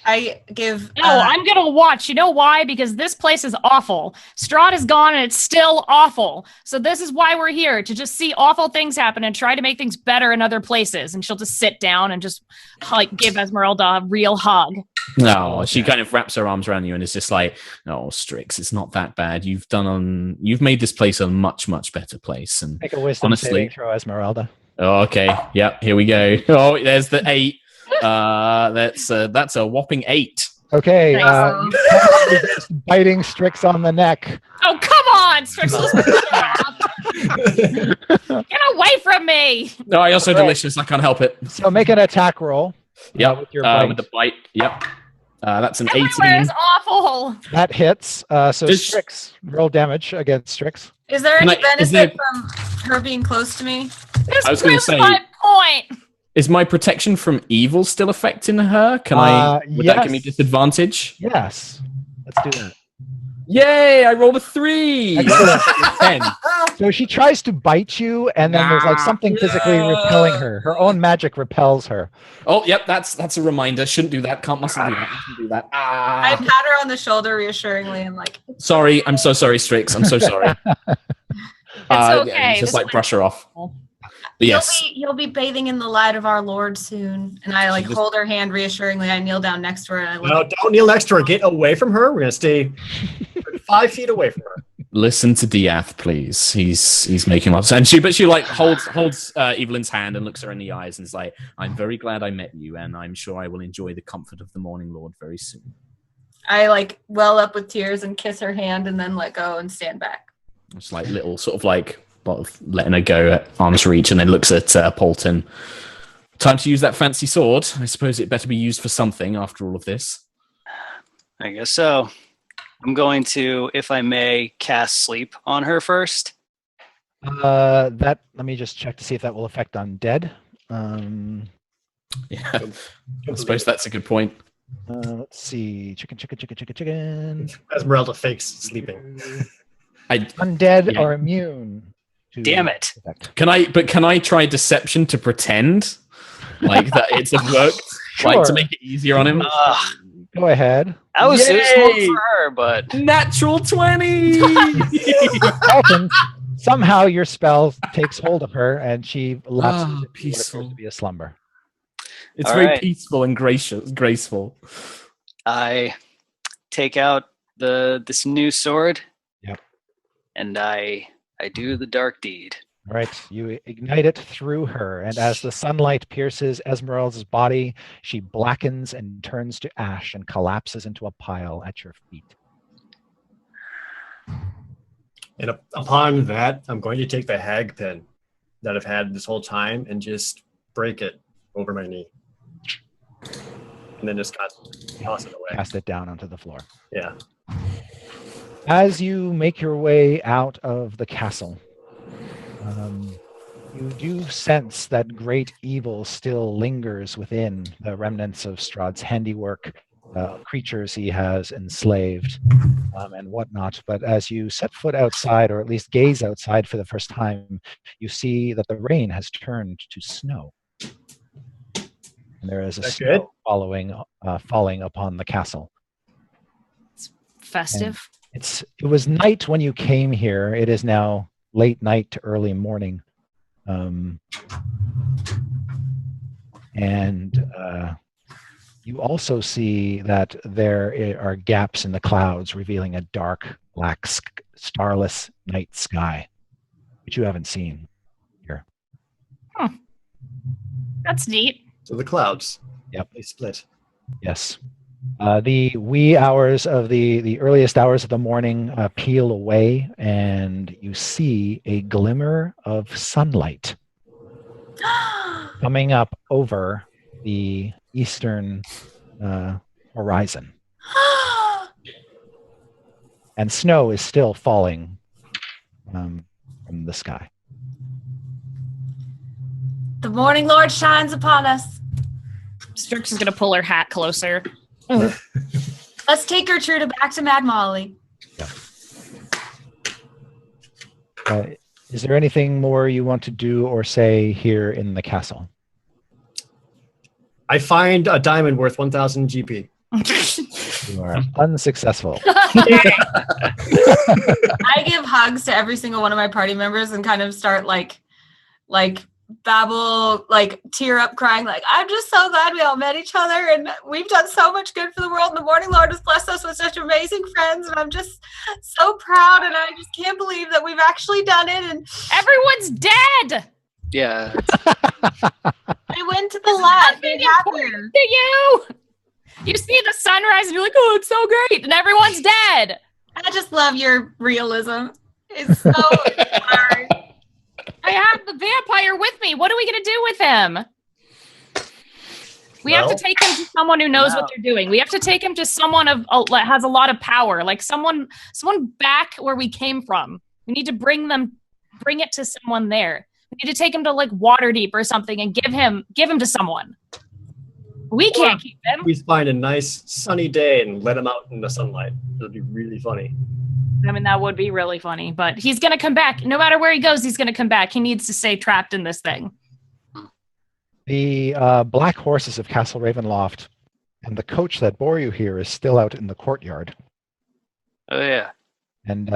Speaker 1: I give.
Speaker 4: No, I'm gonna watch. You know why? Because this place is awful. Strahd is gone, and it's still awful. So this is why we're here, to just see awful things happen and try to make things better in other places. And she'll just sit down and just like give Esmeralda a real hug.
Speaker 3: No, she kind of wraps her arms around you and is just like, "No, Strix, it's not that bad. You've made this place a much, much better place." And
Speaker 2: Make a wisdom saving throw, Esmeralda.
Speaker 3: Oh, okay. Yep. Here we go. Oh, there's the 8. That's a whopping 8.
Speaker 2: Okay. Biting Strix on the neck.
Speaker 4: Oh, come on, Strix! Get away from me!
Speaker 3: No, I also delicious. I can't help it.
Speaker 2: So make an attack roll.
Speaker 3: Yep.
Speaker 2: With your bite.
Speaker 3: With the bite. Yep. That's an
Speaker 4: Everywhere
Speaker 3: 18.
Speaker 4: is awful.
Speaker 2: That hits. So Strix, roll damage against Strix.
Speaker 1: Is there any benefit from her being close to me?
Speaker 3: I was going to say,
Speaker 4: my point.
Speaker 3: Is my protection from evil still affecting her? Would that give me disadvantage?
Speaker 2: Yes. Let's do that.
Speaker 3: Yay! I rolled a 3. 10.
Speaker 2: So she tries to bite you, and then there's like something physically repelling her. Her own magic repels her.
Speaker 3: Oh, yep. That's a reminder. Shouldn't do that. Can't muscle do that. Shouldn't do that.
Speaker 1: I pat her on the shoulder reassuringly and like.
Speaker 3: Sorry. I'm so sorry, Strix. I'm so sorry.
Speaker 4: Okay.
Speaker 3: Just like brush her off. But yes.
Speaker 1: You'll be bathing in the light of our Lord soon. And I like hold her hand reassuringly. I kneel down next to her. And I
Speaker 6: No, don't kneel next to her. Get away from her. We're going to stay 5 feet away from her.
Speaker 3: Listen to Diath, please. He's making lots of sense. But she like holds Evelyn's hand and looks her in the eyes and is like, "I'm very glad I met you, and I'm sure I will enjoy the comfort of the Morning Lord very soon."
Speaker 1: I like well up with tears and kiss her hand and then let go and stand back.
Speaker 3: It's like little sort of like letting her go at arm's reach, and then looks at Polton. Time to use that fancy sword. I suppose it better be used for something after all of this.
Speaker 7: I guess so. I'm going to, if I may, cast sleep on her first.
Speaker 2: Let me just check to see if that will affect undead.
Speaker 3: Yeah, I suppose that's a good point.
Speaker 2: Let's see. Chicken.
Speaker 6: Esmeralda fakes sleeping.
Speaker 2: Undead are immune.
Speaker 7: Damn it.
Speaker 3: Can I try deception to pretend like that it's worked?
Speaker 2: Sure.
Speaker 3: Like to make it easier on him?
Speaker 2: Go ahead.
Speaker 7: That was
Speaker 3: Yay!
Speaker 7: small for her, but
Speaker 3: Natural 20!
Speaker 2: Dalton, somehow your spell takes hold of her and she lapses into what
Speaker 3: peaceful.
Speaker 2: appears to be a slumber.
Speaker 3: It's
Speaker 7: All
Speaker 3: very
Speaker 7: right.
Speaker 3: peaceful and graceful.
Speaker 7: I take out this new sword.
Speaker 2: Yep.
Speaker 7: And I do the dark deed.
Speaker 2: All right, you ignite it through her, and as the sunlight pierces Esmeralda's body, she blackens and turns to ash and collapses into a pile at your feet.
Speaker 6: And upon that, I'm going to take the hag pin that I've had this whole time and just break it over my knee. And then just toss it away.
Speaker 2: Cast it down onto the floor.
Speaker 6: Yeah.
Speaker 2: As you make your way out of the castle, You do sense that great evil still lingers within the remnants of Strahd's handiwork, creatures he has enslaved, and whatnot. But as you set foot outside, or at least gaze outside for the first time, you see that the rain has turned to snow. And there is a
Speaker 6: That
Speaker 2: snow
Speaker 6: good?
Speaker 2: falling upon the castle.
Speaker 4: Festive.
Speaker 2: It was night when you came here. It is now late night to early morning. You also see that there are gaps in the clouds, revealing a dark, black, starless night sky, which you haven't seen here.
Speaker 4: That's neat.
Speaker 6: So the clouds.
Speaker 2: Yep.
Speaker 6: They split.
Speaker 2: Yes. The wee hours of the earliest hours of the morning peel away, and you see a glimmer of sunlight coming up over the eastern horizon. And snow is still falling from the sky.
Speaker 5: The morning lord shines upon us.
Speaker 4: Strix is going to pull her hat closer.
Speaker 5: Let's take Gertruda back to Mad Molly.
Speaker 2: Is there anything more you want to do or say here in the castle?
Speaker 6: I find a diamond worth 1,000 GP.
Speaker 2: You are unsuccessful.
Speaker 5: I give hugs to every single one of my party members and kind of start like babble, like tear up crying, like, I'm just so glad we all met each other and we've done so much good for the world and the Morning Lord has blessed us with such amazing friends and I'm just so proud and I just can't believe that we've actually done it and
Speaker 4: Everyone's dead.
Speaker 7: Yeah.
Speaker 5: I went to the lab.
Speaker 4: Nothing important to you. You see the sunrise and you're like, oh, it's so great, and everyone's dead.
Speaker 5: I just love your realism. It's so hard.
Speaker 4: I have the vampire with me. What are we going to do with him? We have to take him to someone who knows what they're doing. We have to take him to someone that has a lot of power, like someone back where we came from. We need to bring it to someone there. We need to take him to like Waterdeep or something and give him to someone. We can't keep him.
Speaker 6: We find a nice sunny day and let him out in the sunlight. It'll be really funny.
Speaker 4: I mean, that would be really funny, but he's going to come back. No matter where he goes, he's going to come back. He needs to stay trapped in this thing.
Speaker 2: The black horses of Castle Ravenloft and the coach that bore you here is still out in the courtyard.
Speaker 7: Oh, yeah.
Speaker 2: And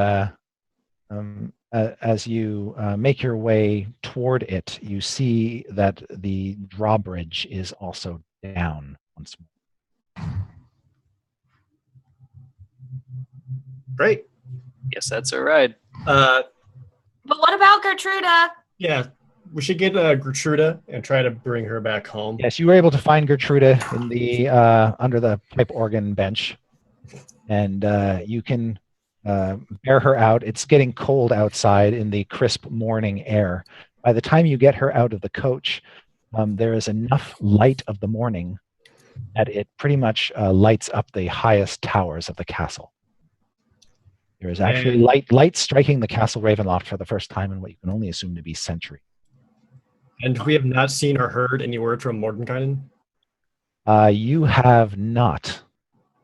Speaker 2: as you make your way toward it, you see that the drawbridge is also down once more.
Speaker 6: Great.
Speaker 7: Guess that's all right.
Speaker 5: But what about Gertruda?
Speaker 6: Yeah, we should get Gertruda and try to bring her back home.
Speaker 2: Yes, you were able to find Gertruda in the under the pipe organ bench, and you can bear her out. It's getting cold outside in the crisp morning air. By the time you get her out of the coach, there is enough light of the morning that it pretty much lights up the highest towers of the castle. There is actually light striking the Castle Ravenloft for the first time in what you can only assume to be century.
Speaker 6: And we have not seen or heard any word from Mordenkainen?
Speaker 2: You have not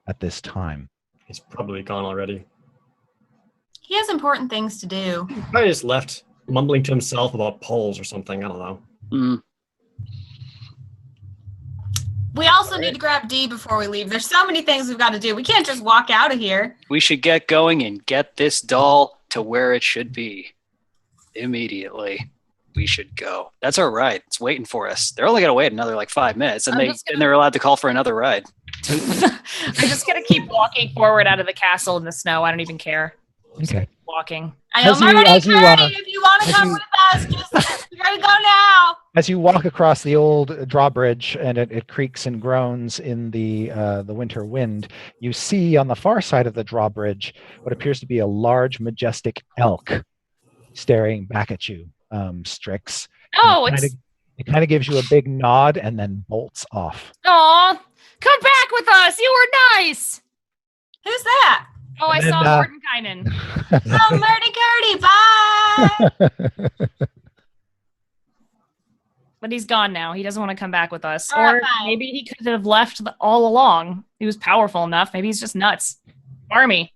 Speaker 2: at this time.
Speaker 6: He's probably gone already.
Speaker 5: He has important things to do.
Speaker 6: He probably just left, mumbling to himself about polls or something. I don't know.
Speaker 7: Mm.
Speaker 5: We also need to grab D before we leave. There's so many things we've got to do. We can't just walk out of here.
Speaker 7: We should get going and get this doll to where it should be. Immediately. We should go. That's our ride. It's waiting for us. They're only going to wait another like 5 minutes, and they're allowed to call for another ride.
Speaker 4: I'm just going to keep walking forward out of the castle in the snow. I don't even care.
Speaker 2: Okay.
Speaker 4: Walking.
Speaker 5: I know my money, Curdy. If you want to come with us, just you gotta go now.
Speaker 2: As you walk across the old drawbridge and it creaks and groans in the winter wind, you see on the far side of the drawbridge what appears to be a large, majestic elk staring back at you, Strix.
Speaker 4: Oh,
Speaker 2: it kind of gives you a big nod and then bolts off.
Speaker 4: Aw, come back with us. You were nice.
Speaker 5: Who's that?
Speaker 4: Oh, I saw Mordenkainen.
Speaker 5: Oh, Murdy Curdy, bye.
Speaker 4: but he's gone now. He doesn't want to come back with us.
Speaker 1: All right,
Speaker 4: Or
Speaker 1: fine.
Speaker 4: maybe he could have left all along. He was powerful enough. Maybe he's just nuts. Army.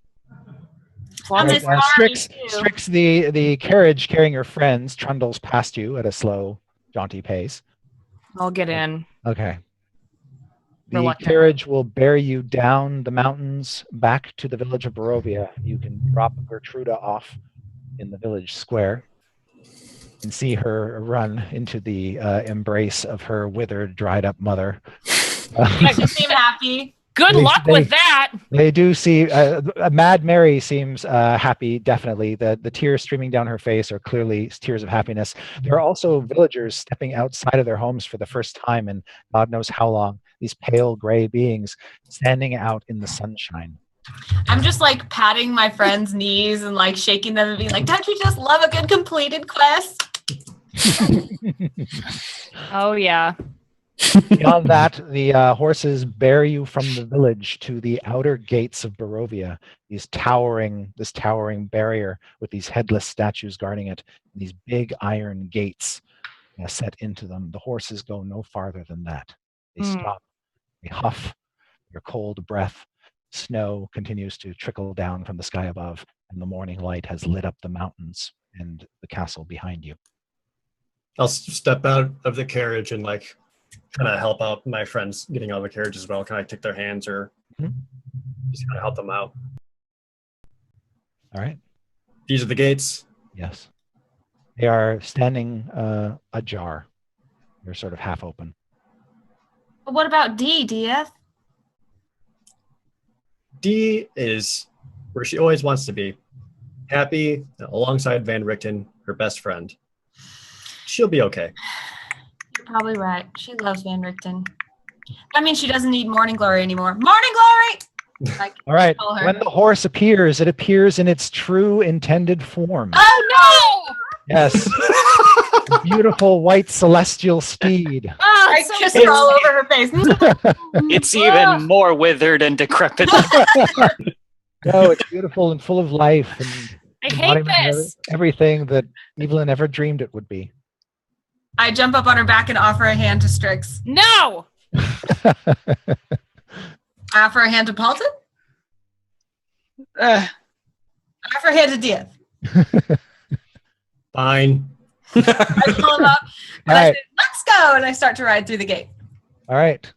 Speaker 1: I'm
Speaker 2: Right,
Speaker 1: just army,
Speaker 2: Strix,
Speaker 1: too.
Speaker 2: Strix, the carriage carrying your friends trundles past you at a slow, jaunty pace.
Speaker 4: I'll get in.
Speaker 2: Okay. The
Speaker 4: Reluctant.
Speaker 2: carriage will bear you down the mountains back to the village of Barovia. You can drop Gertruda off in the village square and see her run into the embrace of her withered, dried up mother.
Speaker 1: Yeah, you seem happy.
Speaker 4: Good luck with that.
Speaker 2: They do see Mad Mary seems happy. Definitely, the tears streaming down her face are clearly tears of happiness. There are also villagers stepping outside of their homes for the first time in God knows how long. These pale gray beings standing out in the sunshine.
Speaker 1: I'm just like patting my friends' knees and like shaking them and being like, "Don't you just love a good completed quest?"
Speaker 4: Oh, yeah.
Speaker 2: Beyond that, the horses bear you from the village to the outer gates of Barovia. This towering barrier with these headless statues guarding it, and these big iron gates set into them. The horses go no farther than that. They stop. They huff their cold breath. Snow continues to trickle down from the sky above, and the morning light has lit up the mountains and the castle behind you.
Speaker 6: I'll step out of the carriage and like kind of help out my friends getting out of the carriage as well. Can I take their hands or just kind of help them out?
Speaker 2: All right.
Speaker 6: These are the gates.
Speaker 2: Yes. They are standing ajar. They're sort of half open.
Speaker 1: But what about DF?
Speaker 6: Dee is where she always wants to be. Happy alongside Van Richten, her best friend. She'll be okay.
Speaker 1: You're probably right. She loves Van Richten. I mean, she doesn't need Morning Glory anymore. Morning Glory! Like,
Speaker 2: All right.
Speaker 1: tell her.
Speaker 2: When the horse appears, it appears in its true intended form.
Speaker 1: Oh no!
Speaker 2: Yes. Beautiful white celestial steed.
Speaker 4: Oh,
Speaker 1: I
Speaker 4: it's so
Speaker 1: kissed
Speaker 4: cute.
Speaker 1: her all over her face.
Speaker 7: It's even more withered and decrepit.
Speaker 2: No, it's beautiful and full of life and
Speaker 4: I hate
Speaker 2: embodiment of
Speaker 4: this.
Speaker 2: everything that Evelyn ever dreamed it would be.
Speaker 1: I jump up on her back and offer a hand to Strix.
Speaker 4: No.
Speaker 1: I offer a hand to Paulton.
Speaker 7: Eh,
Speaker 1: I offer a hand to DF.
Speaker 6: Fine.
Speaker 1: I pull him up and
Speaker 2: All
Speaker 1: I
Speaker 2: right.
Speaker 1: say, "Let's go!" And I start to ride through the gate.
Speaker 2: All right.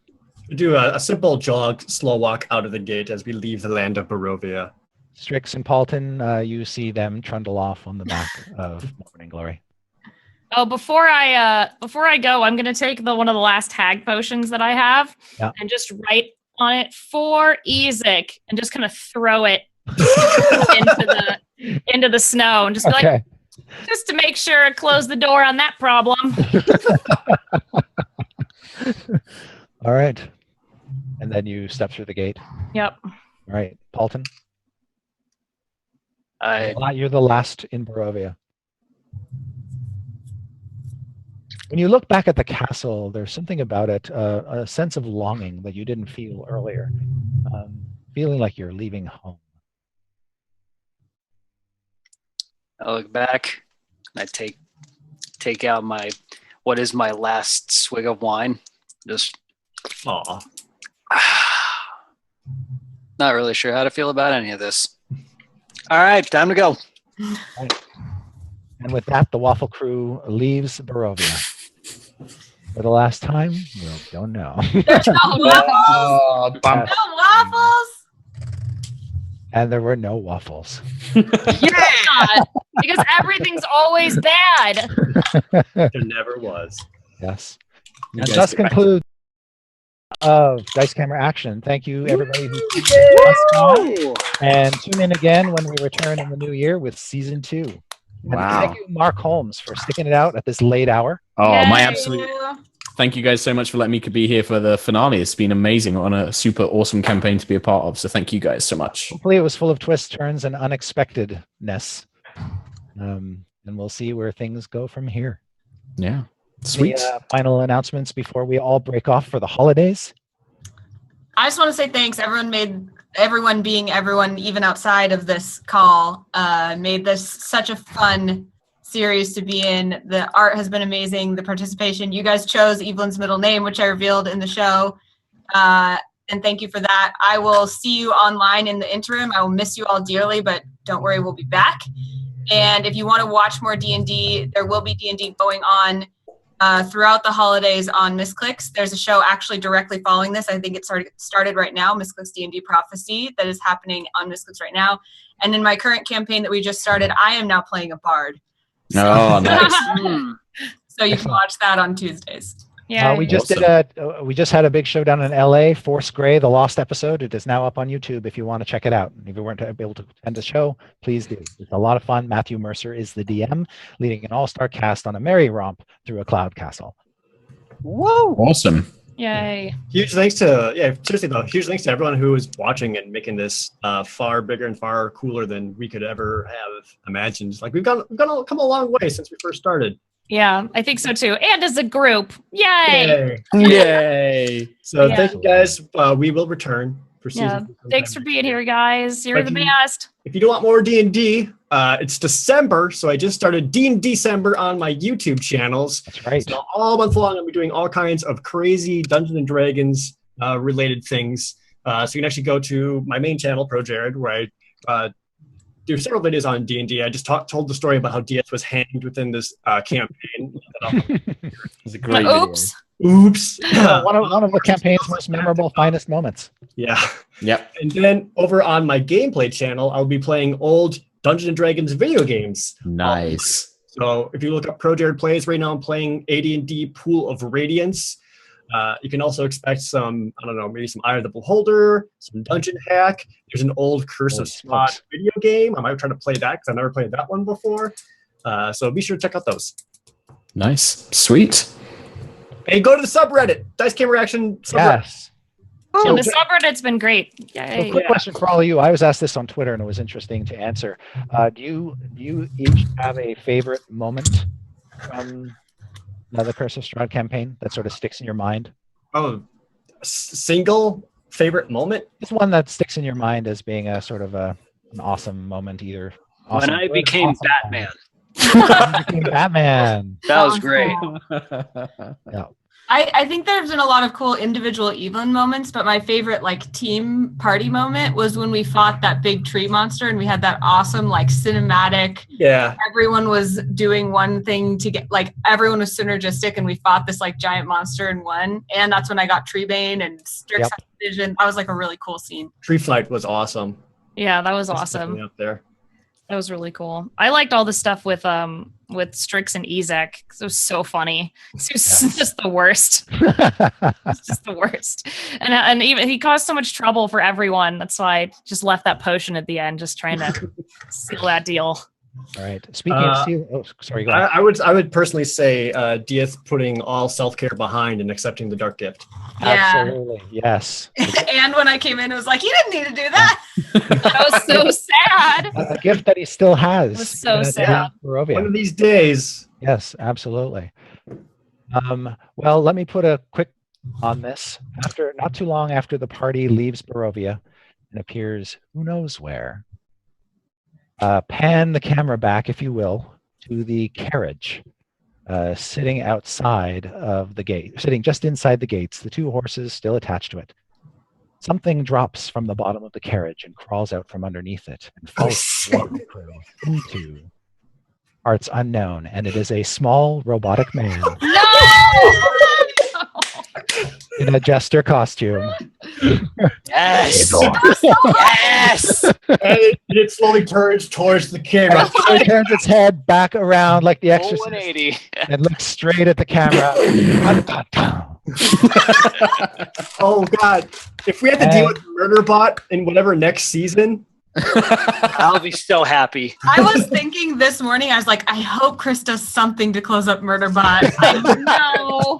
Speaker 6: We do a simple jog, slow walk out of the gate as we leave the land of Barovia.
Speaker 2: Strix and Paulton, you see them trundle off on the back of Morning Glory.
Speaker 4: Oh, before I go, I'm gonna take one of the last hag potions that I have
Speaker 2: Yeah.
Speaker 4: and just write on it for Ezek and just kind of throw it into the snow and just be like,
Speaker 2: Okay.
Speaker 4: just to make sure, close the door on that problem.
Speaker 2: All right. And then you step through the gate.
Speaker 4: Yep.
Speaker 2: All right. Paulton,
Speaker 7: I
Speaker 2: you're the last in Barovia. When you look back at the castle, there's something about it, a sense of longing that you didn't feel earlier, feeling like you're leaving home.
Speaker 7: I look back and I take out what is my last swig of wine. Just
Speaker 6: Aw.
Speaker 7: not really sure how to feel about any of this. All right, time to go.
Speaker 2: And with that, the Waffle Crew leaves Barovia. For the last time, we don't know.
Speaker 1: There's no waffles.
Speaker 3: Oh, bum.
Speaker 1: No waffles.
Speaker 2: And there were no waffles.
Speaker 4: God, because everything's always bad.
Speaker 6: There never was.
Speaker 2: Yes.
Speaker 3: You
Speaker 2: And
Speaker 3: guys
Speaker 2: thus
Speaker 3: get back.
Speaker 2: concludes of Dice Camera Action. Thank you, everybody who tuned us on. And tune in again when we return in the new year with Season 2. And
Speaker 3: Wow.
Speaker 2: thank you, Mark Holmes, for sticking it out at this late hour.
Speaker 3: Oh, my
Speaker 4: Yay.
Speaker 3: absolute. Thank you guys so much for letting me be here for the finale. It's been amazing on a super awesome campaign to be a part of. So thank you guys so much.
Speaker 2: Hopefully, it was full of twists, turns, and unexpectedness. And we'll see where things go from here.
Speaker 3: Yeah. Sweet.
Speaker 2: The final announcements before we all break off for the holidays.
Speaker 1: I just want to say thanks. Everyone being everyone, even outside of this call, made this such a fun series to be in. The art has been amazing. The participation. You guys chose Evelyn's middle name, which I revealed in the show. And thank you for that. I will see you online in the interim. I will miss you all dearly, but don't worry, we'll be back. And if you want to watch more D&D, there will be D&D going on throughout the holidays on Misclicks. There's a show actually directly following this. I think it started right now, Misclicks D&D Prophecy, that is happening on Misclicks right now. And in my current campaign that we just started, I am now playing a bard.
Speaker 3: Oh, nice.
Speaker 1: So you can watch that on Tuesdays.
Speaker 4: Yeah.
Speaker 2: We just had a big show down in LA, Force Grey, the lost episode. It is now up on YouTube if you want to check it out. If you weren't able to attend the show, please do. It's a lot of fun. Matthew Mercer is the DM, leading an all-star cast on a merry romp through a cloud castle.
Speaker 7: Whoa!
Speaker 3: Awesome.
Speaker 4: Yay.
Speaker 6: Huge thanks to seriously though, huge thanks to everyone who is watching and making this far bigger and far cooler than we could ever have imagined. Like we've come a long way since we first started.
Speaker 4: Yeah, I think so too. And as a group, yay!
Speaker 3: Yay.
Speaker 6: So
Speaker 4: Yeah.
Speaker 6: thank you guys. We will return for season.
Speaker 4: Yeah.
Speaker 6: 2
Speaker 4: Thanks for being here, guys. You're the best.
Speaker 6: If you do want more D&D, it's December, so I just started D&D December on my YouTube channels.
Speaker 2: That's right.
Speaker 6: So all month long, I'll be doing all kinds of crazy Dungeons and Dragons related things. So you can actually go to my main channel, Pro Jared, where I do several videos on D&D. I just told the story about how DS was hanged within this campaign.
Speaker 3: It's a great video.
Speaker 4: Oops.
Speaker 6: Oops.
Speaker 2: one of the campaign's most memorable, finest moments.
Speaker 6: Yeah.
Speaker 3: Yep.
Speaker 6: And then over on my gameplay channel, I'll be playing old Dungeons and Dragons video games.
Speaker 3: Nice.
Speaker 6: So if you look up Pro Jared Plays, right now I'm playing AD&D Pool of Radiance. You can also expect some, I don't know, maybe some Eye of the Beholder, some Dungeon Hack. There's an old Curse
Speaker 2: Holy
Speaker 6: of Spot
Speaker 2: smokes.
Speaker 6: video game. I might try to play that because I've never played that one before. So be sure to check out those.
Speaker 3: Nice. Sweet.
Speaker 6: And go to the subreddit, Dice Camera Action subreddit.
Speaker 2: Yes.
Speaker 4: And the
Speaker 6: So-
Speaker 4: subreddit's been great.
Speaker 2: So
Speaker 4: Yay.
Speaker 2: quick question for all of you. I was asked this on Twitter and it was interesting to answer. Do you each have a favorite moment from the Curse of Strahd campaign that sort of sticks in your mind?
Speaker 6: Oh, single favorite moment?
Speaker 2: It's one that sticks in your mind as being a sort of an awesome moment, either.
Speaker 7: When
Speaker 2: Awesome
Speaker 7: I
Speaker 2: good,
Speaker 7: became
Speaker 2: awesome
Speaker 7: Batman,
Speaker 2: moment. You became Batman.
Speaker 7: that was great.
Speaker 1: I think there's been a lot of cool individual Evelyn moments, but my favorite like team party moment was when we fought that big tree monster and we had that awesome like cinematic,
Speaker 6: Yeah.
Speaker 1: everyone was doing one thing to get like everyone was synergistic and we fought this like giant monster and won. And that's when I got Treebane and Strix
Speaker 2: Yep.
Speaker 1: Vision. That was like a really cool scene.
Speaker 6: Tree Flight was awesome.
Speaker 4: Yeah, that was
Speaker 6: That's
Speaker 4: awesome.
Speaker 6: definitely up there.
Speaker 4: That was really cool. I liked all the stuff with Strix and Ezek. It was so funny. It was just the worst. It's just the worst. And even he caused so much trouble for everyone. That's why I just left that potion at the end, just trying to seal that deal.
Speaker 2: All right. Speaking of steel, oh, sorry, go ahead.
Speaker 6: I would personally say Diaz putting all self-care behind and accepting the dark gift.
Speaker 1: Yeah.
Speaker 2: Absolutely. Yes.
Speaker 1: And when I came in, it was like, you didn't need to do that.
Speaker 4: That was so sad.
Speaker 2: A gift that he still has.
Speaker 4: It was so
Speaker 2: even at the
Speaker 4: sad.
Speaker 2: end of Barovia.
Speaker 6: One of these days.
Speaker 2: Yes, absolutely. Well, let me put a quick on this. After not too long after the party leaves Barovia and appears who knows where, pan the camera back, if you will, to the carriage sitting outside of the gate, sitting just inside the gates, the two horses still attached to it. Something drops from the bottom of the carriage and crawls out from underneath it and follows the crew into parts unknown, and it is a small robotic man in a jester costume.
Speaker 7: Yes. Yes.
Speaker 6: And it slowly turns towards the camera.
Speaker 2: It turns its head back around like the
Speaker 7: Full
Speaker 2: Exorcist
Speaker 7: 180.
Speaker 2: and looks straight at the camera.
Speaker 6: Oh God! If we had to deal with Murderbot in whatever next season,
Speaker 7: I'll be so happy.
Speaker 1: I was thinking this morning, I was like, I hope Chris does something to close up Murderbot. I know.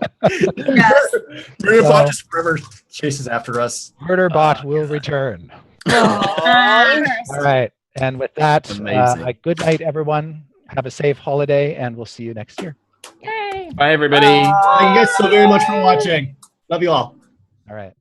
Speaker 1: Yes.
Speaker 6: Murderbot just forever chases after us.
Speaker 2: Murderbot will return.
Speaker 1: Uh,
Speaker 2: All right. And with that,
Speaker 3: Amazing.
Speaker 2: good night, everyone. Have a safe holiday, and we'll see you next year.
Speaker 4: Yay.
Speaker 3: Bye, everybody.
Speaker 6: Thank you guys so very much for watching. Love you all.
Speaker 2: All right.